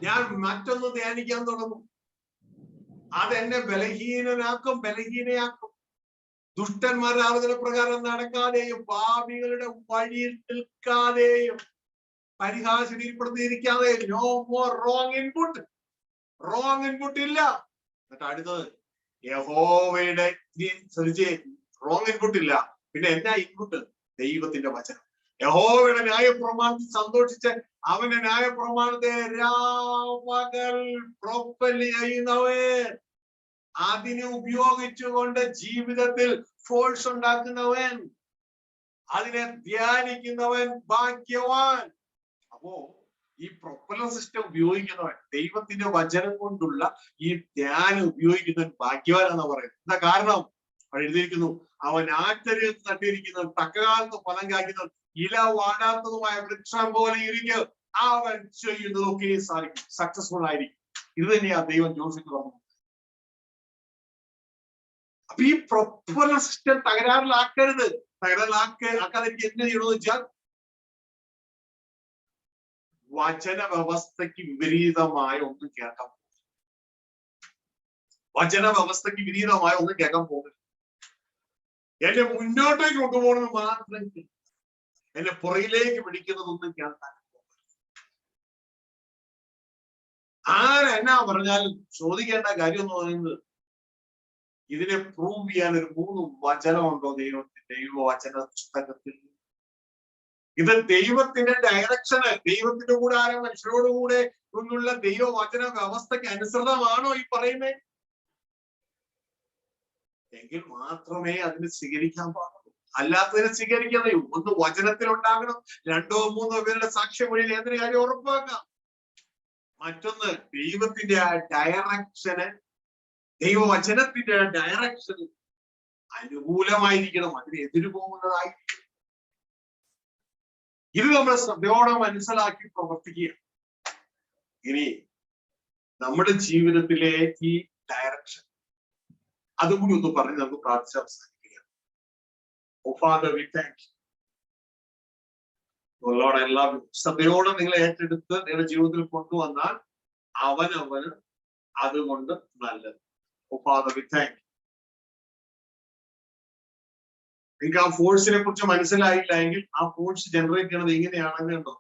ഞാൻ മറ്റൊന്ന് ധ്യാനിക്കാൻ തുടങ്ങും. അതെന്നെ ബലഹീനയാക്കും. ദുഷ്ടന്മാരുടെ ആലോചന പ്രകാരം നടക്കാതെയും പാപികളുടെ വഴിയിൽ നിൽക്കാതെയും പരിഹാസിക്കപ്പെട്ടിരിക്കാതെയും. No more wrong input. Wrong input ഇല്ല. എന്നിട്ട് അടുത്തത് യഹോവയുടെ റോങ് ഇൻപുട്ട് ഇല്ല. പിന്നെ എന്നാ ഇൻപുട്ട്? ദൈവത്തിന്റെ വചനം. യഹോവയുടെ ന്യായപ്രമാണത്തിൽ സന്തോഷിച്ച് അവന്റെ ന്യായപ്രമാണത്തെ രാപകൽ പ്രൊപ്പല് ചെയ്യുന്നവൻ, അതിനെ ഉപയോഗിച്ചുകൊണ്ട് ജീവിതത്തിൽ ഫോഴ്സ് ഉണ്ടാക്കുന്നവൻ, അതിനെ ധ്യാനിക്കുന്നവൻ ഭാഗ്യവാൻ. അപ്പോ ഈ പ്രൊപ്പലർ സിസ്റ്റം ഉപയോഗിക്കുന്നവൻ, ദൈവത്തിന്റെ വചനം കൊണ്ടുള്ള ഈ ധ്യാനം ഉപയോഗിക്കുന്നവൻ ഭാഗ്യവാൻ എന്ന് പറയുന്നത്. എന്താ കാരണം? അവിടെ എഴുതിയിരിക്കുന്നു, അവൻ ആറ്റരികത്ത് തട്ടിയിരിക്കുന്നവൻ, തക്കകാലത്ത് ഫലം കായ്ക്കുന്നവൻ, ഇല വാടാത്തതുമായ വൃക്ഷം പോലെ ഇരിക്കും. അവൻ ചെയ്യുന്നതൊക്കെ സാധിക്കും, സക്സസ്ഫുൾ ആയിരിക്കും. ഇത് തന്നെയാ ദൈവം ജോസിക്ക് പറഞ്ഞത്. അപ്പൊ ഈ പ്രൊപ്പലർ സിസ്റ്റം തകരാറിലാക്കരുത്. തകരാറിലാക്കാതിരിക്കും എന്ത് ചെയ്യണമെന്ന് വെച്ചാൽ വചന വ്യവസ്ഥയ്ക്ക് വിപരീതമായ ഒന്നും കേൾക്കാൻ പോകും. വചന വ്യവസ്ഥയ്ക്ക് വിപരീതമായ ഒന്നും കേൾക്കാൻ പോകും. എന്നെ മുന്നോട്ടേക്ക് കൊണ്ടുപോകണമെന്ന് മാത്രം, എന്നെ പുറയിലേക്ക് പിടിക്കുന്നതൊന്നും കേൾക്കാൻ പോകും. ആരെന്നാ പറഞ്ഞാലും ചോദിക്കേണ്ട കാര്യം എന്ന് പറയുന്നത്, ഇതിനെ പ്രൂവ് ചെയ്യാൻ ഒരു 3 വചനമുണ്ടോ ദൈവവചന പുസ്തകത്തിൽ? ഇത് ദൈവത്തിന്റെ ഡയറക്ഷന്, ദൈവത്തിന്റെ കൂടാരം മനുഷ്യരോടുകൂടെ നിന്നുള്ള ദൈവവചന വ്യവസ്ഥയ്ക്ക് അനുസൃതമാണോ ഈ പറയുന്നത്? എങ്കിൽ മാത്രമേ അതിന് സ്വീകരിക്കാൻ പാടുള്ളൂ. അല്ലാത്തതിനെ സ്വീകരിക്കാതെ ഒന്ന് വചനത്തിൽ ഉണ്ടാകണം, 2-3 പേരുടെ സാക്ഷ്യമൊഴിയിൽ ഏതൊരു കാര്യം ഉറപ്പാക്കാം. മറ്റൊന്ന് ദൈവത്തിന്റെ ആ ഡയറക്ഷന്, ദൈവവചനത്തിന്റെ ഡയറക്ഷന് അനുകൂലമായിരിക്കണം, അതിന് എതിര് പോകുന്നതായിരിക്കും. ഇത് നമ്മൾ ശ്രദ്ധയോടെ മനസ്സിലാക്കി പ്രവർത്തിക്കുക. ഇനി നമ്മുടെ ജീവിതത്തിലെ ഈ ഡയറക്ഷൻ അതുകൂടി ഒന്ന് പറഞ്ഞ് നമുക്ക് പ്രാർത്ഥിച്ച് അവസാനിക്കുക. O father, we thank you lord. എല്ലാവരും ശ്രദ്ധയോടെ നിങ്ങൾ ഏറ്റെടുത്ത് നിങ്ങളുടെ ജീവിതത്തിൽ കൊണ്ടുവന്നാൽ അവനവന് അതുകൊണ്ട് നല്ലത്. ഓ ഫാദർ, വി താങ്ക് യു. നിങ്ങൾക്ക് ആ ഫോഴ്സിനെ കുറിച്ച് മനസ്സിലായില്ല എങ്കിൽ ആ ഫോഴ്സ് ജനറേറ്റ് ചെയ്യണത് എങ്ങനെയാണെന്ന് കണ്ടോ,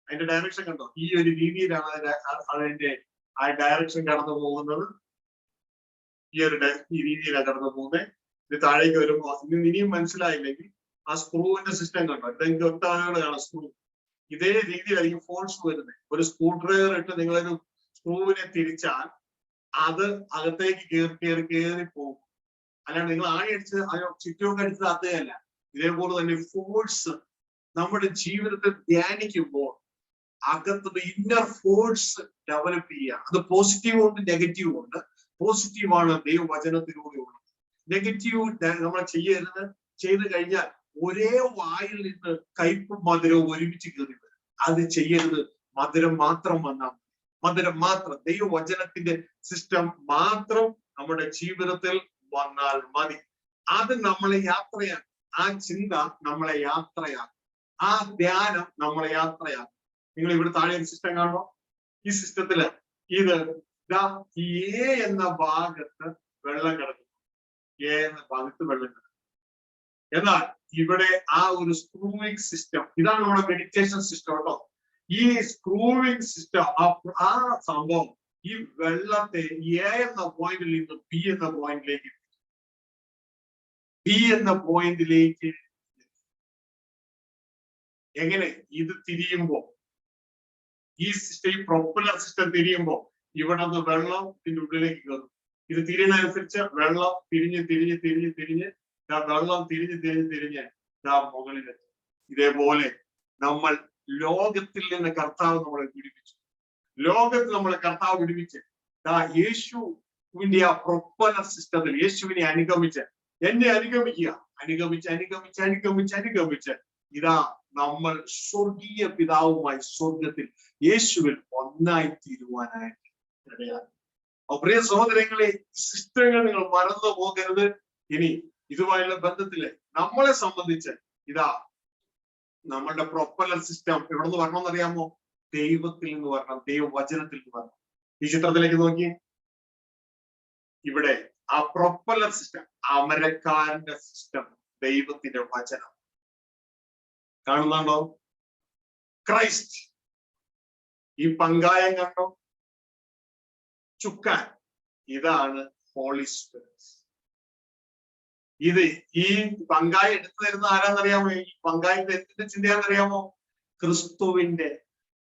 അതിന്റെ ഡയറക്ഷൻ കണ്ടോ, ഈ ഒരു രീതിയിലാണ് അതിന്റെ ആ ഡയറക്ഷൻ കടന്നു പോകുന്നത്. ഈ രീതിയിലാണ് കടന്നു പോകുന്നത്. ഇത് താഴേക്ക് വരുമ്പോ ഇനിയും മനസ്സിലായില്ലെങ്കിൽ ആ സ്ക്രൂവിന്റെ സിസ്റ്റം കണ്ടോ, ഇതെങ്കിൽ ഒട്ടാണ് സ്ക്രൂ. ഇതേ രീതിയിലായിരിക്കും ഫോഴ്സ് വരുന്നത്. ഒരു സ്ക്രൂ ഡ്രൈവർ ഇട്ട് നിങ്ങളൊരു സ്ക്രൂവിനെ തിരിച്ചാൽ അത് അകത്തേക്ക് കയറി പോകും. അല്ലാണ്ട് നിങ്ങൾ ആണിയടിച്ച് ചുറ്റുമൊക്കെ അടിച്ച് താത്തുകയല്ല. ഇതേപോലെ തന്നെ ഫോഴ്സ് നമ്മുടെ ജീവിതത്തിൽ ധ്യാനിക്കുമ്പോൾ അകത്ത് ഇന്നർ ഫോഴ്സ് ഡെവലപ്പ് ചെയ്യുക. അത് പോസിറ്റീവും ഉണ്ട് നെഗറ്റീവും ഉണ്ട്. പോസിറ്റീവാണ് ദൈവവചനത്തിലൂടെയുള്ളത്. നെഗറ്റീവ് നമ്മൾ ചെയ്തു കഴിഞ്ഞാൽ ഒരേ വായിൽ നിന്ന് കയ്പും മധുരവും ഒരുമിച്ച് കയറി വരും. അത് ചെയ്യരുത്. മധുരം മാത്രം വന്നാൽ, മധുരം മാത്രം, ദൈവവചനത്തിന്റെ സിസ്റ്റം മാത്രം നമ്മുടെ ജീവിതത്തിൽ വന്നാൽ മതി. അത് നമ്മളെ യാത്രയാക്കും. ആ ചിന്ത നമ്മളെ യാത്രയാക്കും. ആ ധ്യാനം നമ്മളെ യാത്രയാക്കും. നിങ്ങൾ ഇവിടെ താഴെ ഒരു സിസ്റ്റം കാണുമോ? ഈ സിസ്റ്റത്തില് ഇത് എന്ന ഭാഗത്ത് വെള്ളം കിടക്കുന്നു. എന്ന് പകുത്ത് വെള്ളം കിട്ടും. എന്നാൽ ഇവിടെ ആ ഒരു സ്ക്രൂവിംഗ് സിസ്റ്റം, ഇതാണ് നമ്മുടെ മെഡിറ്റേഷൻ സിസ്റ്റം കേട്ടോ. ഈ സ്ക്രൂവിംഗ് സിസ്റ്റം, ആ സംഭവം ഈ വെള്ളത്തെ എ എന്ന പോയിന്റിൽ നിന്ന് ബി എന്ന പോയിന്റിലേക്ക് എങ്ങനെ ഇത് തിരിയുമ്പോ, ഈ സിസ്റ്റം, ഈ പ്രൊപ്പല്ലർ സിസ്റ്റം തിരിയുമ്പോ ഇവിടെ നിന്ന് വെള്ളം ഇതിന്റെ ഉള്ളിലേക്ക് കയറും. ഇത് തിരിയുന്നതനുസരിച്ച് വെള്ളം തിരിഞ്ഞ് വെള്ളം തിരിഞ്ഞ് മുകളിലെത്തും. ഇതേപോലെ നമ്മൾ ലോകത്തിൽ നിന്ന് കർത്താവ് നമ്മളെ വിടുവിച്ചു. ലോകത്തിൽ നമ്മളെ കർത്താവ് വിടുവിച്ച് യേശുവിന്റെ ആ പ്രൊപ്പല്ലർ സിസ്റ്റത്തിൽ യേശുവിനെ അനുഗമിച്ച്, എന്നെ അനുഗമിച്ച് ഇതാ നമ്മൾ സ്വർഗീയ പിതാവുമായി സ്വർഗത്തിൽ യേശുവിൽ ഒന്നായി തീരുവാനായിട്ട് ഇടയാണ്. പ്രിയ സഹോദരങ്ങളെ, സിസ്റ്റങ്ങൾ നിങ്ങൾ മറന്നു പോകരുത്. ഇനി ഇതുമായുള്ള ബന്ധത്തില് നമ്മളെ സംബന്ധിച്ച് ഇതാ നമ്മളുടെ പ്രൊപ്പല്ലർ സിസ്റ്റം എവിടെ നിന്ന് വരണമെന്നറിയാമോ? ദൈവത്തിൽ നിന്ന് വരണം, ദൈവവചനത്തിൽ നിന്ന് വരണം. ഈ ചിത്രത്തിലേക്ക് നോക്കി, ഇവിടെ ആ പ്രൊപ്പല്ലർ സിസ്റ്റം, അമരക്കാരന്റെ സിസ്റ്റം ദൈവത്തിന്റെ വചനം കാണുന്നുണ്ടോ? ക്രൈസ്റ്റ്. ഈ പങ്കായം കണ്ടോ? ചുക്കാൻ, ഇതാണ് ഹോളി സ്പിരിറ്റ്. ഇത് ഈ പങ്കായം എടുത്തു തരുന്ന ആരാന്നറിയാമോ? ഈ പങ്കായത്തിന്റെ എന്തിന്റെ ചിന്തയാണെന്നറിയാമോ? ക്രിസ്തുവിന്റെ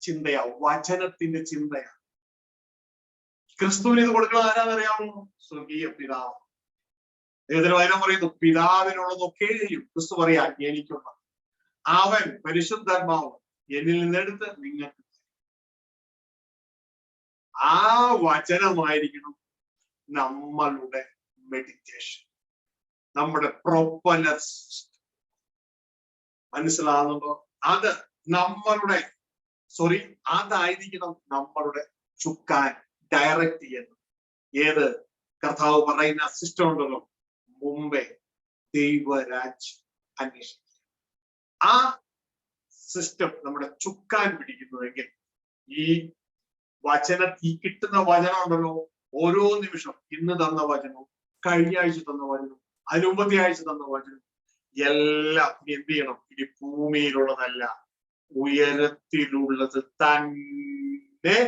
ചിന്തയാ, വചനത്തിന്റെ ചിന്തയാ. ക്രിസ്തുവിന് ഇത് കൊടുക്കണം ആരാന്നറിയാമോ? സ്വർഗീയ പിതാവ്. ഏതൊരു വചനം പറയുന്നു, പിതാവിനുള്ളതൊക്കെയും ക്രിസ്തു പറയാ എനിക്കുള്ള, അവൻ പരിശുദ്ധാത്മാവ് എന്നിൽ നിന്നെടുത്ത് നിങ്ങൾക്ക്. ആ വചനമായിരിക്കണം നമ്മളുടെ മെഡിറ്റേഷൻ, നമ്മുടെ പ്രൊപ്പല്ലർ സിസ്റ്റം. മനസ്സിലാകുന്നുണ്ടോ? അത് അതായിരിക്കണം നമ്മളുടെ ചുക്കാൻ, ഡയറക്റ്റ് ചെയ്യുന്നത്. ഏത് കർത്താവ് പറയുന്ന സിസ്റ്റം ഉണ്ടല്ലോ, മുമ്പേ ദൈവരാജ്യം അന്വേഷിക്കുക. ആ സിസ്റ്റം നമ്മുടെ ചുക്കാൻ പിടിക്കുന്നുവെങ്കിൽ ഈ കിട്ടുന്ന വചനം ഉണ്ടല്ലോ, ഓരോ നിമിഷം, ഇന്ന് തന്ന വചനവും കഴിഞ്ഞ ആഴ്ച തന്ന വചനവും അതിനുമ്പത്തെ ആഴ്ച തന്ന വചനം എല്ലാം എന്ത് ചെയ്യണം? ഇനി ഭൂമിയിലുള്ളതല്ല, ഉയരത്തിലുള്ളത് തന്നെ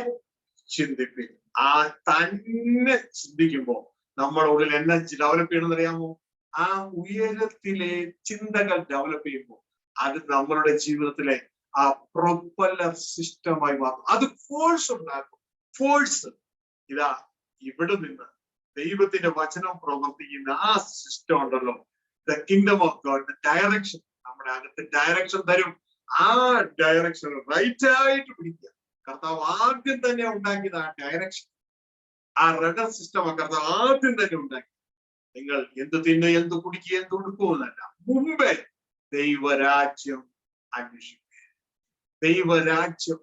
ചിന്തിപ്പിക്കും. ആ തന്നെ ചിന്തിക്കുമ്പോ നമ്മുടെ ഉള്ളിൽ എന്നെ ഡെവലപ്പ് ചെയ്യണമെന്ന് അറിയാമോ? ആ ഉയരത്തിലെ ചിന്തകൾ ഡെവലപ്പ് ചെയ്യുമ്പോൾ അത് നമ്മളുടെ ജീവിതത്തിലെ ആ പ്രൊപ്പല്ലർ സിസ്റ്റമായി മാറും. അത് ഫോഴ്സ് ഉണ്ടാക്കും. ഫോഴ്സ് ഇതാ ഇവിടെ നിന്ന് ദൈവത്തിന്റെ വചനം പ്രവർത്തിക്കുന്ന ആ സിസ്റ്റം ഉണ്ടല്ലോ, the kingdom of God, the direction, നമ്മുടെ അകത്ത് ഡയറക്ഷൻ തരും. ആ ഡയറക്ഷൻ റൈറ്റ് ആയിട്ട് പിടിക്കുക. കർത്താവ് ആദ്യം തന്നെ ഉണ്ടാക്കിയത് ആ ഡയറക്ഷൻ, ആ റഡർ സിസ്റ്റം കർത്താവ് ആദ്യം തന്നെ ഉണ്ടാക്കി. നിങ്ങൾ എന്ത് തിന്ന്, എന്ത് കുടിക്കുക, എന്ത് ഉടുക്കുമെന്നല്ല, മുമ്പേ ദൈവരാജ്യം അന്വേഷിക്കുക. ദൈവരാജ്യം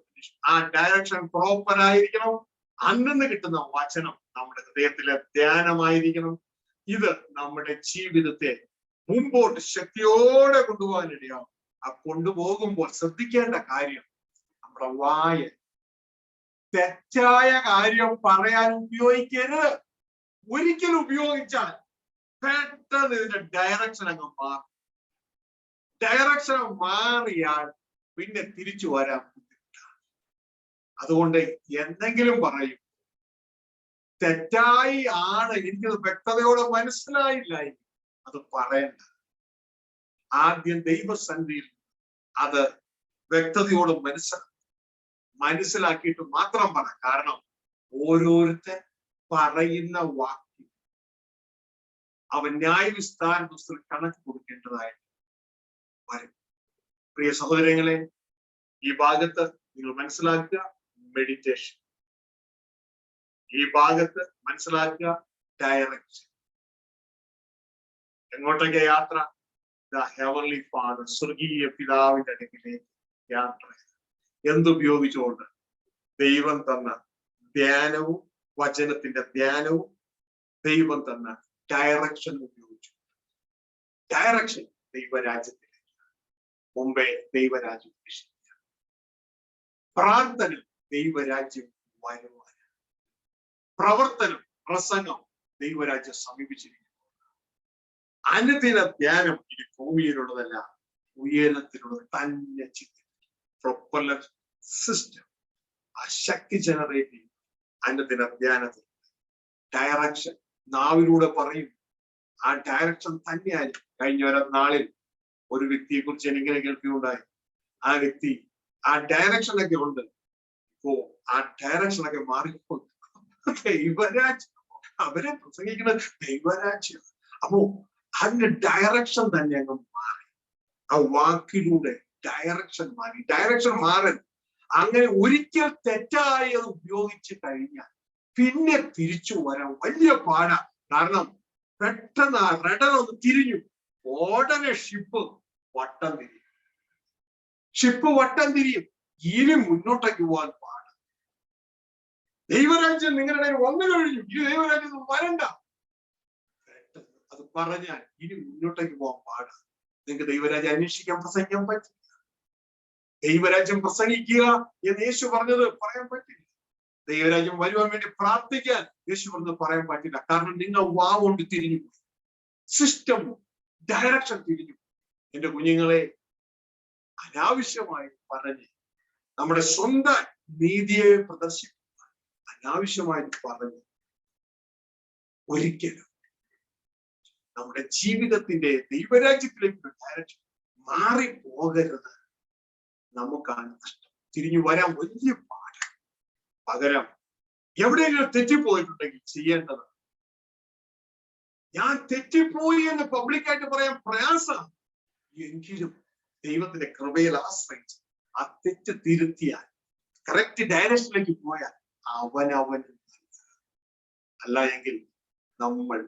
ആ ഡയറക്ഷൻ പ്രോപ്പർ ആയിരിക്കണം. അന്നു കിട്ടുന്ന വചനം നമ്മുടെ ഹൃദയത്തിലെ ധ്യാനമായിരിക്കണം. ഇത് നമ്മുടെ ജീവിതത്തെ മുമ്പോട്ട് ശക്തിയോടെ കൊണ്ടുപോകാനിടയാവും. ആ കൊണ്ടുപോകുമ്പോൾ ശ്രദ്ധിക്കേണ്ട കാര്യം, നമ്മുടെ വായ തെറ്റായ കാര്യം പറയാൻ ഉപയോഗിക്കരുത്. ഒരിക്കലും ഉപയോഗിച്ചാൽ പെട്ടെന്ന് ഇതിന്റെ ഡയറക്ഷൻ അങ്ങ് മാറും. ഡയറക്ഷൻ മാറിയാൽ പിന്നെ തിരിച്ചു വരാൻ ബുദ്ധിമുട്ടാണ്. അതുകൊണ്ട് എന്തെങ്കിലും പറയും, തെറ്റായി ആണ്, എനിക്കത് വ്യക്തതയോടെ മനസ്സിലായില്ല, അത് പറയണ്ട. ആദ്യം ദൈവസന്നിധിയിൽ അത് വ്യക്തതയോടെ മനസ്സിലാക്കിയിട്ട് മാത്രം പറ. കാരണം ഓരോരുത്തർ പറയുന്ന വാക്യം അവൻ ന്യായവിസ്താര പുസ്തകത്തിൽ കണക്ക് കൊടുക്കേണ്ടതായിട്ട് വരും. പ്രിയ സഹോദരങ്ങളെ, ഈ ഭാഗത്ത് നിങ്ങൾ മനസ്സിലാക്കുക മെഡിറ്റേഷൻ, ഈ ഭാഗത്ത് മനസ്സിലാക്കുക ഡയറക്ഷൻ. എങ്ങോട്ടൊക്കെ യാത്ര? ദ ഹെവൻലി ഫാദർ, സ്വർഗീയ പിതാവിന്റെ അടുക്കിലേക്ക് യാത്ര. എന്തുപയോഗിച്ചുകൊണ്ട്? ദൈവം തന്ന ധ്യാനവും, വചനത്തിന്റെ ധ്യാനവും, ദൈവം തന്ന ഡയറക്ഷൻ ഉപയോഗിച്ചു. ഡയറക്ഷൻ ദൈവരാജ്യത്തിലേക്ക്, മുമ്പേ ദൈവരാജ്യം അന്വേഷിക്കുക. പ്രാർത്ഥന ദൈവരാജ്യം വരുവാൻ, പ്രവർത്തനം, പ്രസംഗം ദൈവരാജ്യം സമീപിച്ചിരിക്കുന്നു. അനുദിന ധ്യാനം ഇനി ഭൂമിയിലുള്ളതല്ല, ഉയരത്തിലുള്ളത് തന്നെ ചിന്തിക്കും. പ്രൊപ്പല്ലർ സിസ്റ്റം, ആ ശക്തി ജനറേറ്റ് ചെയ്യും അനുദിന ധ്യാനത്തിൽ. ഡയറക്ഷൻ നാവിലൂടെ പറയും, ആ ഡയറക്ഷൻ തന്നെയായിരിക്കും. കഴിഞ്ഞ നാളിൽ ഒരു വ്യക്തിയെ കുറിച്ച് എനിക്കിങ്ങനെ കേൾക്കുകയുണ്ടായി. ആ വ്യക്തി ആ ഡയറക്ഷനൊക്കെ ഉണ്ട്, ഇപ്പോ ആ ഡയറക്ഷനൊക്കെ മാറിപ്പോയി. ദൈവരാജ്യം, അവരെ പ്രസംഗിക്കുന്നത് ദൈവരാജ്യം. അപ്പോ അതിന്റെ ഡയറക്ഷൻ തന്നെ അങ്ങ് മാറി. ആ വാക്കിലൂടെ ഡയറക്ഷൻ മാറി. ഡയറക്ഷൻ മാറൻ അങ്ങനെ ഒരിക്കൽ തെറ്റായി അത് ഉപയോഗിച്ച് കഴിഞ്ഞാൽ പിന്നെ തിരിച്ചു വരാൻ വലിയ പാടാ. കാരണം പെട്ടെന്ന് ആ റഡർ ഒന്ന് തിരിഞ്ഞു, ഉടനെ ഷിപ്പ് വട്ടം തിരിയും. ഷിപ്പ് വട്ടം തിരിയും, ഇനി മുന്നോട്ടേക്ക് പോകാൻ പാടാ. ദൈവരാജ്യം നിങ്ങളുടെ വന്നു കഴിഞ്ഞു, ഇനി ദൈവരാജ്യം വരണ്ട. പെട്ടെന്ന് അത് പറഞ്ഞാൽ ഇനി മുന്നോട്ടേക്ക് പോകാൻ പാടാ. നിങ്ങൾക്ക് ദൈവരാജ്യം അന്വേഷിക്കാൻ പ്രസംഗിക്കാൻ പറ്റില്ല. ദൈവരാജ്യം പ്രസംഗിക്കുക എന്ന് യേശു പറഞ്ഞത് പറയാൻ പറ്റില്ല. ദൈവരാജ്യം വരുവാൻ വേണ്ടി പ്രാർത്ഥിക്കാൻ യേശു പറഞ്ഞത് പറയാൻ പറ്റില്ല. കാരണം നിങ്ങൾ കൊണ്ട് തിരിഞ്ഞു പോയി, സിസ്റ്റം ഡയറക്ഷൻ തിരിഞ്ഞു. എന്റെ കുഞ്ഞുങ്ങളെ, അനാവശ്യമായി പറഞ്ഞ് നമ്മുടെ സ്വന്തം നീതിയെ പ്രദർശിപ്പിക്കാൻ അനാവശ്യമായി പറഞ്ഞ് ഒരിക്കലും നമ്മുടെ ജീവിതത്തിന്റെ ദൈവരാജ്യത്തിലേക്ക് ഡയറക്ഷൻ മാറിപ്പോകരുത്. നമുക്കാണ് നഷ്ടം. തിരിഞ്ഞു വരാൻ വലിയ പാടാണ്. പകരം എവിടെയെങ്കിലും തെറ്റിപ്പോയിട്ടുണ്ടെങ്കിൽ ചെയ്യേണ്ടത്, ഞാൻ തെറ്റിപ്പോയി എന്ന് പബ്ലിക്കായിട്ട് പറയാൻ പ്രയാസമാണ്, എങ്കിലും ദൈവത്തിന്റെ കൃപയിൽ ആശ്രയിച്ച് ആ തെറ്റ് തിരുത്തിയാൽ, കറക്റ്റ് ഡയറക്ഷനിലേക്ക് പോയാൽ അവനവൻ. അല്ല എങ്കിൽ നമ്മൾ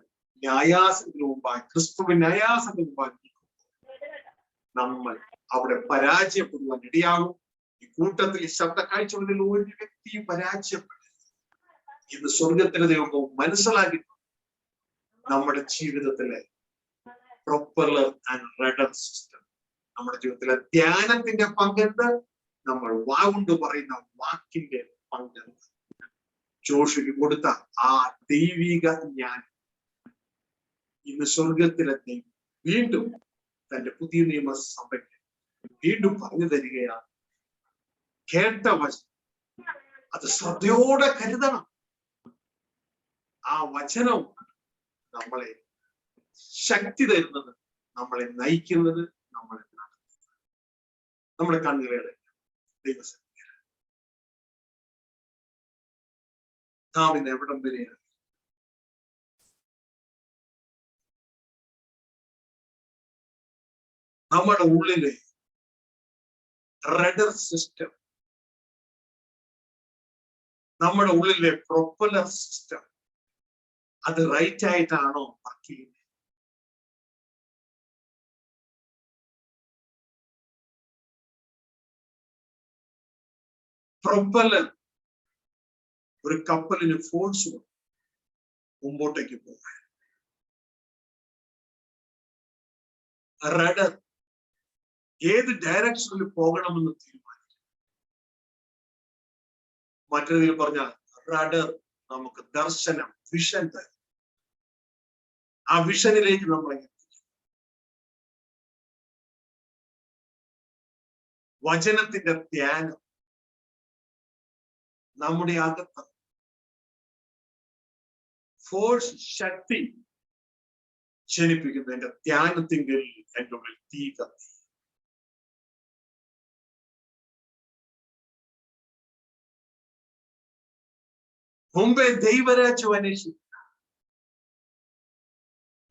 ന്യായാസനത്തിന് മുമ്പായി, ക്രിസ്തുവിൻ ന്യായാസനത്തിന് മുമ്പായി നമ്മൾ അവിടെ പരാജയപ്പെടുവാൻ ഇടയാകും. ഈ കൂട്ടത്തിൽ ഈ ശബ്ദ കാഴ്ചകളിൽ ഒരു വ്യക്തിയും പരാജയപ്പെടരുത്. ഇന്ന് സ്വർഗത്തിലെ ദൈവം മനസ്സിലാക്കിയിട്ടുണ്ട്. നമ്മുടെ ജീവിതത്തിലെ പ്രൊപ്പല്ലർ ആൻഡ് റഡർ സിസ്റ്റം, നമ്മുടെ ജീവിതത്തിലെ ധ്യാനത്തിന്റെ പങ്കെടുത്ത് നമ്മൾ വാഗുണ്ട് പറയുന്ന വാക്കിന്റെ പങ്കെടുത്ത് ജോഷുക്ക് കൊടുത്ത ആ ദൈവിക ജ്ഞാനം ഇന്ന് സ്വർഗത്തിലെ ദൈവം വീണ്ടും തന്റെ പുതിയ നിയമസഭയ്ക്ക് വീണ്ടും പറഞ്ഞു തരികയാണ്. കേട്ട വചനം അത് ശ്രദ്ധയോടെ കരുതണം. ആ വചനം നമ്മളെ ശക്തി തരുന്നത്, നമ്മളെ നയിക്കുന്നത്, നമ്മളെ നടത്തുന്നത്. നമ്മളെ കണ്ണുകളെ ദൈവസന്നിധിയിൽ നാം ഇന്ന് എവിടം വരെയാണ്? നമ്മുടെ ഉള്ളിലെ റഡർ സിസ്റ്റം, നമ്മുടെ ഉള്ളിലെ പ്രൊപ്പല്ലർ സിസ്റ്റം അത് റൈറ്റ് ആയിട്ടാണോ വർക്ക് ചെയ്യുന്നത്? പ്രൊപ്പല്ലർ ഒരു കപ്പലിന് ഫോഴ്സ് മുമ്പോട്ടേക്ക് പോകാൻ, റഡർ ഏത് ഡയറക്ഷനിൽ പോകണമെന്ന് തീരുമാനിക്കും. മറ്റൊരു രീതിയിൽ പറഞ്ഞാൽ റഡർ നമുക്ക് ദർശനം, വിഷൻ തരും. ആ വിഷനിലേക്ക് നമ്മളെ എത്തിക്കും. വചനത്തിന്റെ ധ്യാനം നമ്മുടെ അകത്ത് ഫോഴ്സ്, ശക്തി ജനിപ്പിക്കുന്നു. എന്റെ ധ്യാനത്തിങ്കിൽ എന്റെ ഉള്ളിൽ തീ കത്തി. മുമ്പേ ദൈവരാജ്യം അന്വേഷിക്കുക.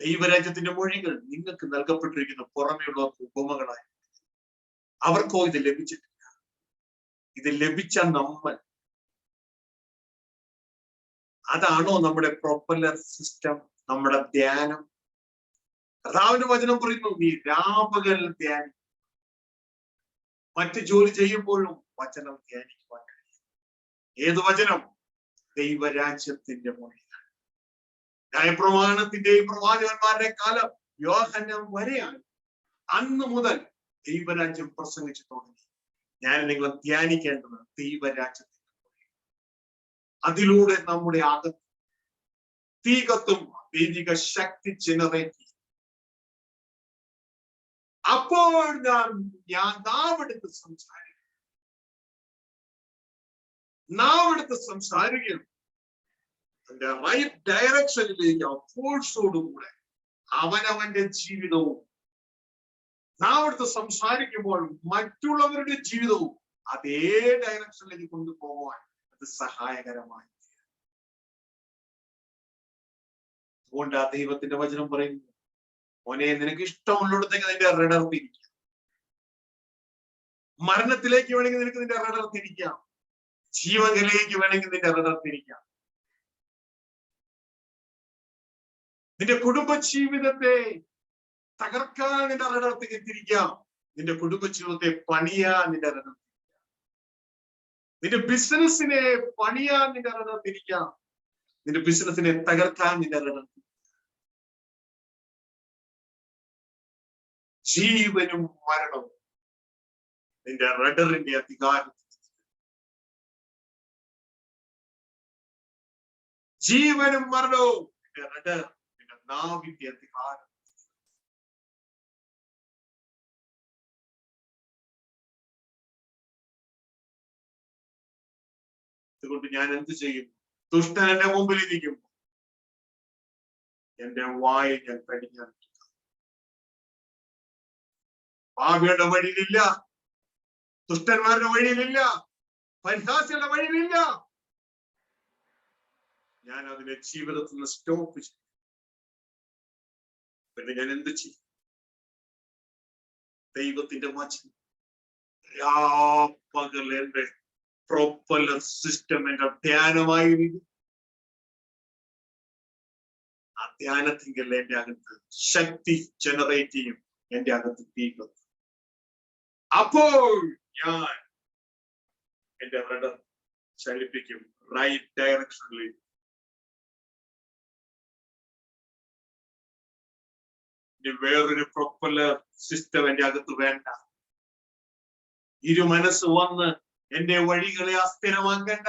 ദൈവരാജ്യത്തിന്റെ മൊഴികൾ നിങ്ങൾക്ക് നൽകപ്പെട്ടിരിക്കുന്ന പുറമെയുള്ളവർക്ക് ഉപമകളായി. അവർക്കോ ഇത് ലഭിച്ചിട്ടില്ല. ഇത് ലഭിച്ച നമ്മൾ, അതാണോ നമ്മുടെ പ്രൊപ്പല്ലർ സിസ്റ്റം, നമ്മുടെ ധ്യാനം? കർത്താവിന്റെ വചനം പറയുന്നു, നീ രാപകൽ ധ്യാനം. മറ്റ് ജോലി ചെയ്യുമ്പോഴും വചനം ധ്യാനിക്കുവാൻ കഴിയും. ഏത് വചനം? ദൈവരാജ്യത്തിന്റെ മൊഴികൾ. ന്യായപ്രമാണത്തിന്റെയും പ്രവാചകന്മാരുടെ കാലം യോഹന്നാൻ വരെയാണ്. അന്ന് മുതൽ ദൈവരാജ്യം പ്രസംഗിച്ചു തുടങ്ങി. ഞാൻ നിങ്ങൾ ധ്യാനിക്കേണ്ടത് ദൈവരാജ്യത്തിന്റെ മൊഴി. അതിലൂടെ നമ്മുടെ അകത്ത് തീ കത്തും ദൈവിക ശക്തി ജനറേറ്റ് ചെയ്യും. അപ്പോൾ ഞാൻ നാവെടുത്ത് സംസാരിക്കണം. അതിന്റെ റൈറ്റ് ഡയറക്ഷനിലേക്ക് ഫോഴ്സോടുകൂടെ അവനവന്റെ ജീവിതവും നാവെടുത്ത് സംസാരിക്കുമ്പോൾ മറ്റുള്ളവരുടെ ജീവിതവും അതേ ഡയറക്ഷനിലേക്ക് കൊണ്ടുപോകാൻ അത് സഹായകരമായി. അതുകൊണ്ട് ആ ദൈവത്തിന്റെ വചനം പറയുന്നു, മോനെ, നിനക്ക് ഇഷ്ടമുള്ളിടത്തേക്ക് നിന്റെ റഡർ തിരിക്കാം. മരണത്തിലേക്ക് വേണമെങ്കിൽ നിനക്ക് നിന്റെ റഡർ തിരിക്കാം, ജീവനിലേക്ക് വേണമെങ്കിൽ നിന്റെ റഡർ തിരിക്കാം. നിന്റെ കുടുംബ ജീവിതത്തെ തകർക്കാൻ നിന്റെ റഡർ തിരിക്കാം, നിന്റെ കുടുംബ ജീവിതത്തെ പണിയാൻ നിന്റെ റഡർ തിരിക്കാം, നിന്റെ ബിസിനസിനെ പണിയാൻ നിന്റെ റഡർ തിരിക്കാം, നിന്റെ ബിസിനസിനെ തകർക്കാൻ നിന്റെ റഡർ. ജീവനും മരണവും നിന്റെ റഡറിന്റെ അധികാരത്തിൽ. ജീവനും മരണവും നിന്റെ റഡർ, നിന്റെ നാവിന്റെ അധികാരം. അതുകൊണ്ട് ഞാൻ എന്ത് ചെയ്യും? ദുഷ്ടൻ എന്റെ മുമ്പിൽ ഇരിക്കുമ്പോൾ എന്റെ വായി ഞാൻ കടിഞ്ഞാൻ. പാപിയുടെ വഴിയിലില്ല, ദുഷ്ടന്മാരുടെ വഴിയിലില്ല, പരിഹാസികളുടെ വഴിയിലില്ല. ഞാൻ അതിനെ ജീവിതത്തിൽ നിന്ന് സ്റ്റോപ്പ് ചെയ്യും. പിന്നെ ഞാൻ എന്ത് ചെയ്യും? ദൈവത്തിന്റെ വചനം രാപ്പകൽ എന്റെ പ്രൊപ്പല്ലർ സിസ്റ്റം എന്റെ ധ്യാനമായിരിക്കും. ആ ധ്യാനത്തിങ്കൽ എന്റെ അകത്ത് ശക്തി ജനറേറ്റ് ചെയ്യും, എന്റെ അകത്ത് തീരും. അപ്പോൾ ഞാൻ എന്റെ റഡർ ചലിപ്പിക്കും റൈറ്റ് ഡയറക്ഷനിലേക്ക്. വേറൊരു പ്രൊപ്പല്ലർ സിസ്റ്റം എന്റെ അകത്ത് വേണ്ട. ഇരു മനസ്സ് വന്ന് എന്റെ വഴികളെ അസ്ഥിരമാക്കണ്ട.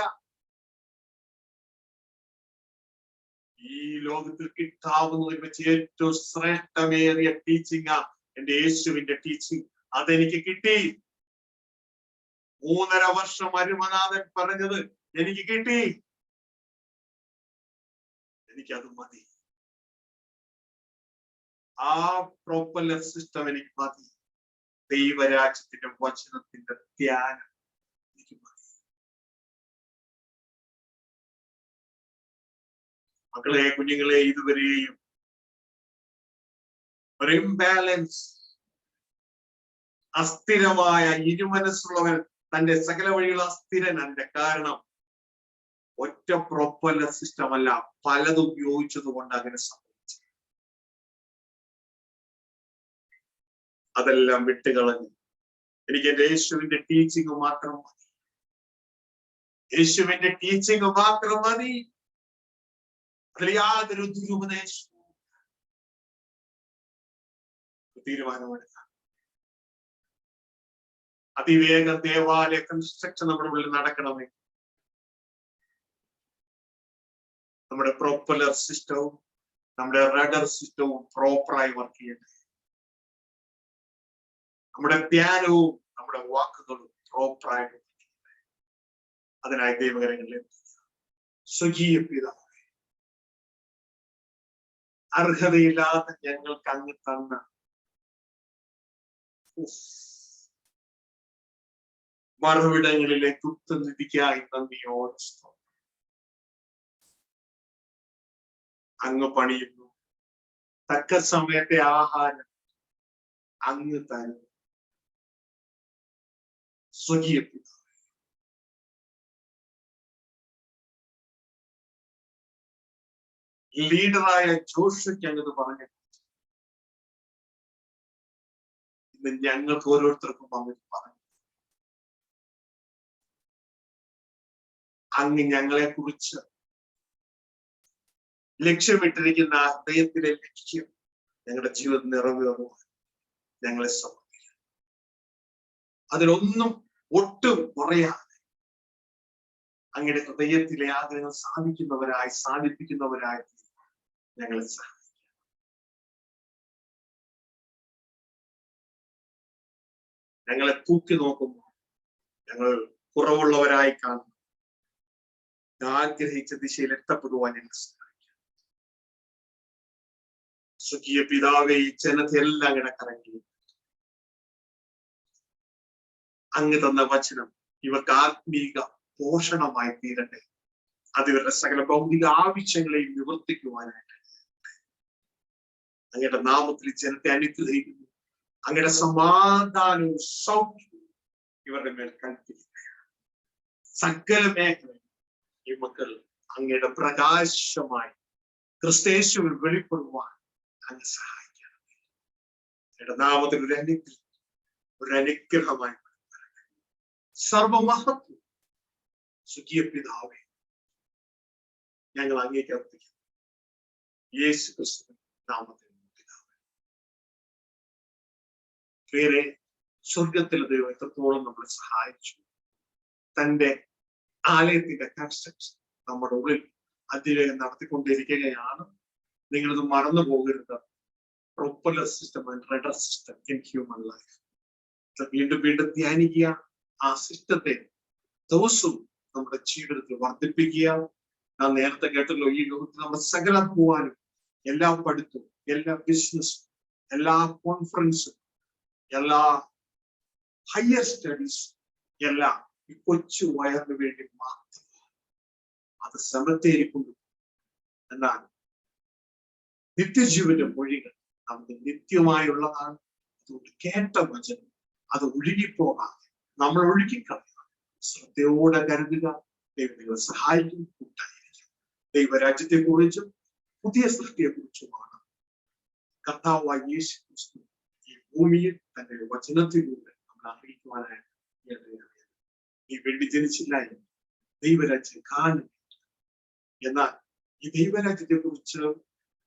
ഈ ലോകത്തിൽ കിട്ടാവുന്നതിൽ വെച്ച് ഏറ്റവും ശ്രേഷ്ഠമേറിയ ടീച്ചിങ് എന്റെ യേശുവിന്റെ ടീച്ചിങ്. അതെനിക്ക് കിട്ടി. 3.5 വർഷം അരുമനാഥൻ പറഞ്ഞത് എനിക്ക് കിട്ടി. എനിക്കത് മതി. ആ പ്രൊപ്പല്ലർ സിസ്റ്റം എനിക്ക് മതി. ദൈവരാജ്യത്തിന്റെ വചനത്തിന്റെ ധ്യാനം എനിക്ക് മതി. മക്കളെ, കുഞ്ഞുങ്ങളെ, ഇതുവരെയും ഒരു ഇംബാലൻസ്, അസ്ഥിരമായ ഇരുമനസ്സുള്ളവൻ തന്റെ സകല വഴികൾ അസ്ഥിരനല്ല. കാരണം ഒറ്റ പ്രൊപ്പല്ലർ സിസ്റ്റം അല്ല, പലതും ഉപയോഗിച്ചത് കൊണ്ട് അങ്ങനെ സംഭവിച്ചു. അതെല്ലാം വിട്ടുകളഞ്ഞു. എനിക്ക് എന്റെ യേശുവിന്റെ ടീച്ചിങ് മാത്രം മതി. യേശുവിന്റെ ടീച്ചിങ് മാത്രം മതി. അതിൽ യാതൊരു ദുരുപദേശവും. തീരുമാനമെടുക്കാം. അതിവേഗം ദേവാലയ കൺസ്ട്രക്ഷൻ നമ്മുടെ ഉള്ളിൽ നടക്കണമെങ്കിൽ നമ്മുടെ പ്രൊപ്പല്ലർ സിസ്റ്റവും നമ്മുടെ റഡർ സിസ്റ്റവും പ്രോപ്പറായി വർക്ക് ചെയ്യട്ടെ. നമ്മുടെ ധ്യാനവും നമ്മുടെ വാക്കുകളും പ്രോപ്പറായിട്ട് വർക്ക് ചെയ്യട്ടെ. അതിനായി ദൈവകരങ്ങളിൽ സ്വകീയ പിതാവേ, അർഹതയില്ലാത്ത ഞങ്ങൾക്ക് അങ്ങ് തന്ന മറുവിടങ്ങളിലെ കുത്തുനിധിക്കായി നന്ദിയോടെ അങ്ങ് പണിയുന്നു. തക്ക സമയത്തെ ആഹാരം അങ്ങ് തരുന്നു. സ്വകീയ പിതാവേ, ലീഡറായ ജോഷയ്ക്ക് അങ്ങ് പറഞ്ഞു, ഇന്ന് ഞങ്ങൾക്ക് ഓരോരുത്തർക്കും അങ്ങ് പറഞ്ഞു. അങ്ങ് ഞങ്ങളെ കുറിച്ച് ലക്ഷ്യമിട്ടിരിക്കുന്ന ഹൃദയത്തിലെ ലക്ഷ്യം ഞങ്ങളുടെ ജീവിതം നിറവേറുവാൻ ഞങ്ങളെ സമർപ്പിക്കാം. അതിലൊന്നും ഒട്ടും കുറയാതെ അങ്ങയുടെ ഹൃദയത്തിലെ ആഗ്രഹങ്ങൾ സാധിപ്പിക്കുന്നവരായി ഞങ്ങളെ സഹായിക്കാം. ഞങ്ങളെ തൂക്കി നോക്കുമ്പോൾ ഞങ്ങൾ കുറവുള്ളവരായി കാണുന്നു. ആഗ്രഹിച്ച ദിശയിൽ എത്തപ്പെടുവാൻ ഞങ്ങൾ സഹായിക്കാം. സ്വർഗീയ പിതാവേ, ഈ ജനത്തെ എല്ലാം ഇടക്കറങ്ങി അങ്ങ് തന്ന വചനം ഇവർക്ക് ആത്മീക പോഷണമായി തീരട്ടെ. അത് ഇവരുടെ സകല ഭൗതിക ആവശ്യങ്ങളെയും നിവർത്തിക്കുവാനായിട്ട് അങ്ങയുടെ നാമത്തിൽ ജനത്തെ അനുഗ്രഹിക്കുന്നു. അങ്ങയുടെ സമാധാനവും സൗഖ്യവും ഇവരുടെ മേൽ കൽപ്പിക്കുകയാണ്. സകല മേഖലയും ഈ മക്കൾ അങ്ങയുടെ പ്രകാശമായി ക്രിസ്തയേശുവിൽ വെളിപ്പെടുവാൻ അങ്ങ് സഹായിക്കണം. അങ്ങയുടെ നാമത്തിൽ ഒരു അനുഗ്രഹമായി സർവമഹത്വം സ്വർഗീയ പിതാവേ ഞങ്ങൾ അങ്ങേക്ക് അർപ്പിക്കുന്നു. യേശു ക്രിസ്തു നാമത്തിൽ പിതാവേ. വേറെ സ്വർഗത്തിലെ ദൈവം എത്രത്തോളം നമ്മളെ സഹായിച്ചു. തന്റെ ആലയത്തിന്റെ കൺസ്ട്രക്ഷൻ നമ്മുടെ ഉള്ളിൽ അതിവേഗം നടത്തിക്കൊണ്ടിരിക്കുകയാണ്. നിങ്ങളിത് മറന്നു പോകരുത്. Propeller system and rudder system in human life. വീണ്ടും വീണ്ടും ധ്യാനിക്കുക. ആ സിസ്റ്റത്തെ ദിവസവും നമ്മുടെ ജീവിതത്തിൽ വർദ്ധിപ്പിക്കുക. ഞാൻ നേരത്തെ കേട്ടല്ലോ, ഈ ലോകത്തിൽ നമ്മൾ സകലം പോവാനും, എല്ലാ പഠിത്തവും, എല്ലാ ബിസിനസ്സും, എല്ലാ കോൺഫറൻസും, എല്ലാ ഹയർ സ്റ്റഡീസും എല്ലാം ഈ കൊച്ചു വയറിന് വേണ്ടി മാത്രമാണ്. അത് സമത്തേരിക്കുന്നു. എന്നാൽ നിത്യജീവന്റെ മൊഴികൾ നമുക്ക് നിത്യമായുള്ളതാണ്. അതുകൊണ്ട് കേട്ട വചനം അത് ഒഴുകിപ്പോകാതെ നമ്മൾ ഒഴുകിക്കളയുക. ശ്രദ്ധയോടെ കരുതുക. ദൈവം നിങ്ങളെ സഹായിക്കും, കൂട്ടായിരിക്കും. ദൈവരാജ്യത്തെ കുറിച്ചും പുതിയ സൃഷ്ടിയെ കുറിച്ചുമാണ് കർത്താവായ യേശു ക്രിസ്തു ഈ ഭൂമിയിൽ തന്റെ വചനത്തിലൂടെ നമ്മൾ അറിയിക്കുവാനായിട്ട് ഈ വേണ്ടി ജനിച്ചില്ല എന്ന് ദൈവരാജ്യം കാണുക. എന്നാൽ ഈ ദൈവരാജ്യത്തെ കുറിച്ച്,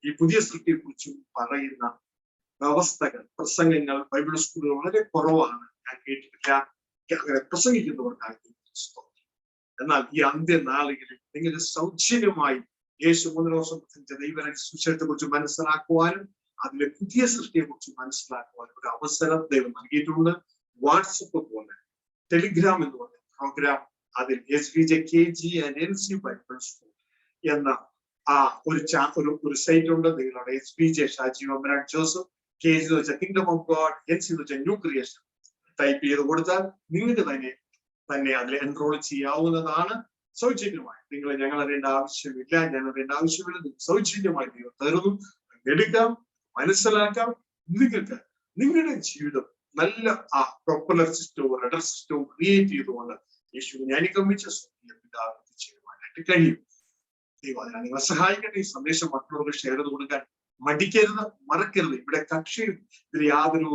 ഈ പുതിയ സൃഷ്ടിയെ കുറിച്ചും പറയുന്ന വ്യവസ്ഥകൾ, പ്രസംഗങ്ങൾ ബൈബിൾ സ്കൂളുകൾ വളരെ കുറവാണ്. ഞാൻ കേട്ടിട്ടില്ല അങ്ങനെ പ്രസംഗിക്കുന്നവർക്കായി. എന്നാൽ ഈ അന്ത്യനാളുകളിൽ നിങ്ങൾ സൗജന്യമായി യേശു 3 ദിവസം ദൈവരാജ്യ സുവിശേഷത്തെ കുറിച്ച് മനസ്സിലാക്കുവാനും അതിലെ പുതിയ സൃഷ്ടിയെ കുറിച്ച് മനസ്സിലാക്കുവാനും ഒരു അവസരം ദൈവം നൽകിയിട്ടുണ്ട്. വാട്സപ്പ് പോലെ ടെലിഗ്രാം എന്ന് പറയുന്ന പ്രോഗ്രാം, അതിൽ SVJ KG and NC Bible school എന്ന ഒരു സൈറ്റ് ഉണ്ട്. നിങ്ങളുടെ SVJ ഷാജി ഒമരാൻ ജോസഫ്, KG എന്ന് വെച്ചാൽ കിങ്ഡം ഓഫ് ഗോഡ്, NC എന്ന് വെച്ചാൽ ന്യൂ ക്രിയേഷൻ ടൈപ്പ് ചെയ്ത് കൊടുത്താൽ നിങ്ങൾക്ക് തന്നെ അതിൽ എൻറോൾ ചെയ്യാവുന്നതാണ്. സൗജന്യമായി. നിങ്ങൾ ഞങ്ങൾ അറിയേണ്ട ആവശ്യമില്ല, ഞാൻ അറിയേണ്ട ആവശ്യമില്ല. സൗജന്യമായി ദൈവം തരുന്നു. എടുക്കാം, മനസ്സിലാക്കാം. നിങ്ങൾക്ക് നിങ്ങളുടെ ജീവിതം നല്ല ആ പ്രൊപ്പലർ സിസ്റ്റവും റഡർ സിസ്റ്റവും ക്രിയേറ്റ് ചെയ്തുകൊണ്ട് യേശു ജ്ഞാനികമ്മിച്ച പിതാവിന് ചെയ്യുവാനായിട്ട് കഴിയും. ദൈവം അതിനെ നിങ്ങളെ സഹായിക്കട്ടെ. ഈ സന്ദേശം മറ്റുള്ളവർക്ക് ഷെയർ ചെയ്ത് കൊടുക്കാൻ മടിക്കരുത്, മറക്കരുത്. ഇവിടെ കക്ഷിയും ഇതിൽ യാതൊരു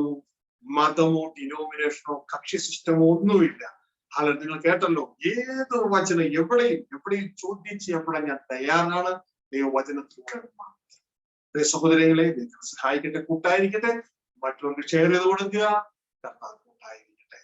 മതമോ ഡിനോമിനേഷനോ കക്ഷി സിസ്റ്റമോ ഒന്നുമില്ല. അല്ല, നിങ്ങൾ കേട്ടല്ലോ, ഏത് വചനം എവിടെയും ചോദ്യം ചെയ്യപ്പെടാൻ ഞാൻ തയ്യാറാണ്. ദൈവവചനത്തിലൂടെ സഹോദരങ്ങളെ ദൈവം സഹായിക്കട്ടെ, കൂട്ടായിരിക്കട്ടെ. മറ്റുള്ളവർക്ക് ഷെയർ ചെയ്ത് കൊടുക്കുക. കൂട്ടായിരിക്കട്ടെ.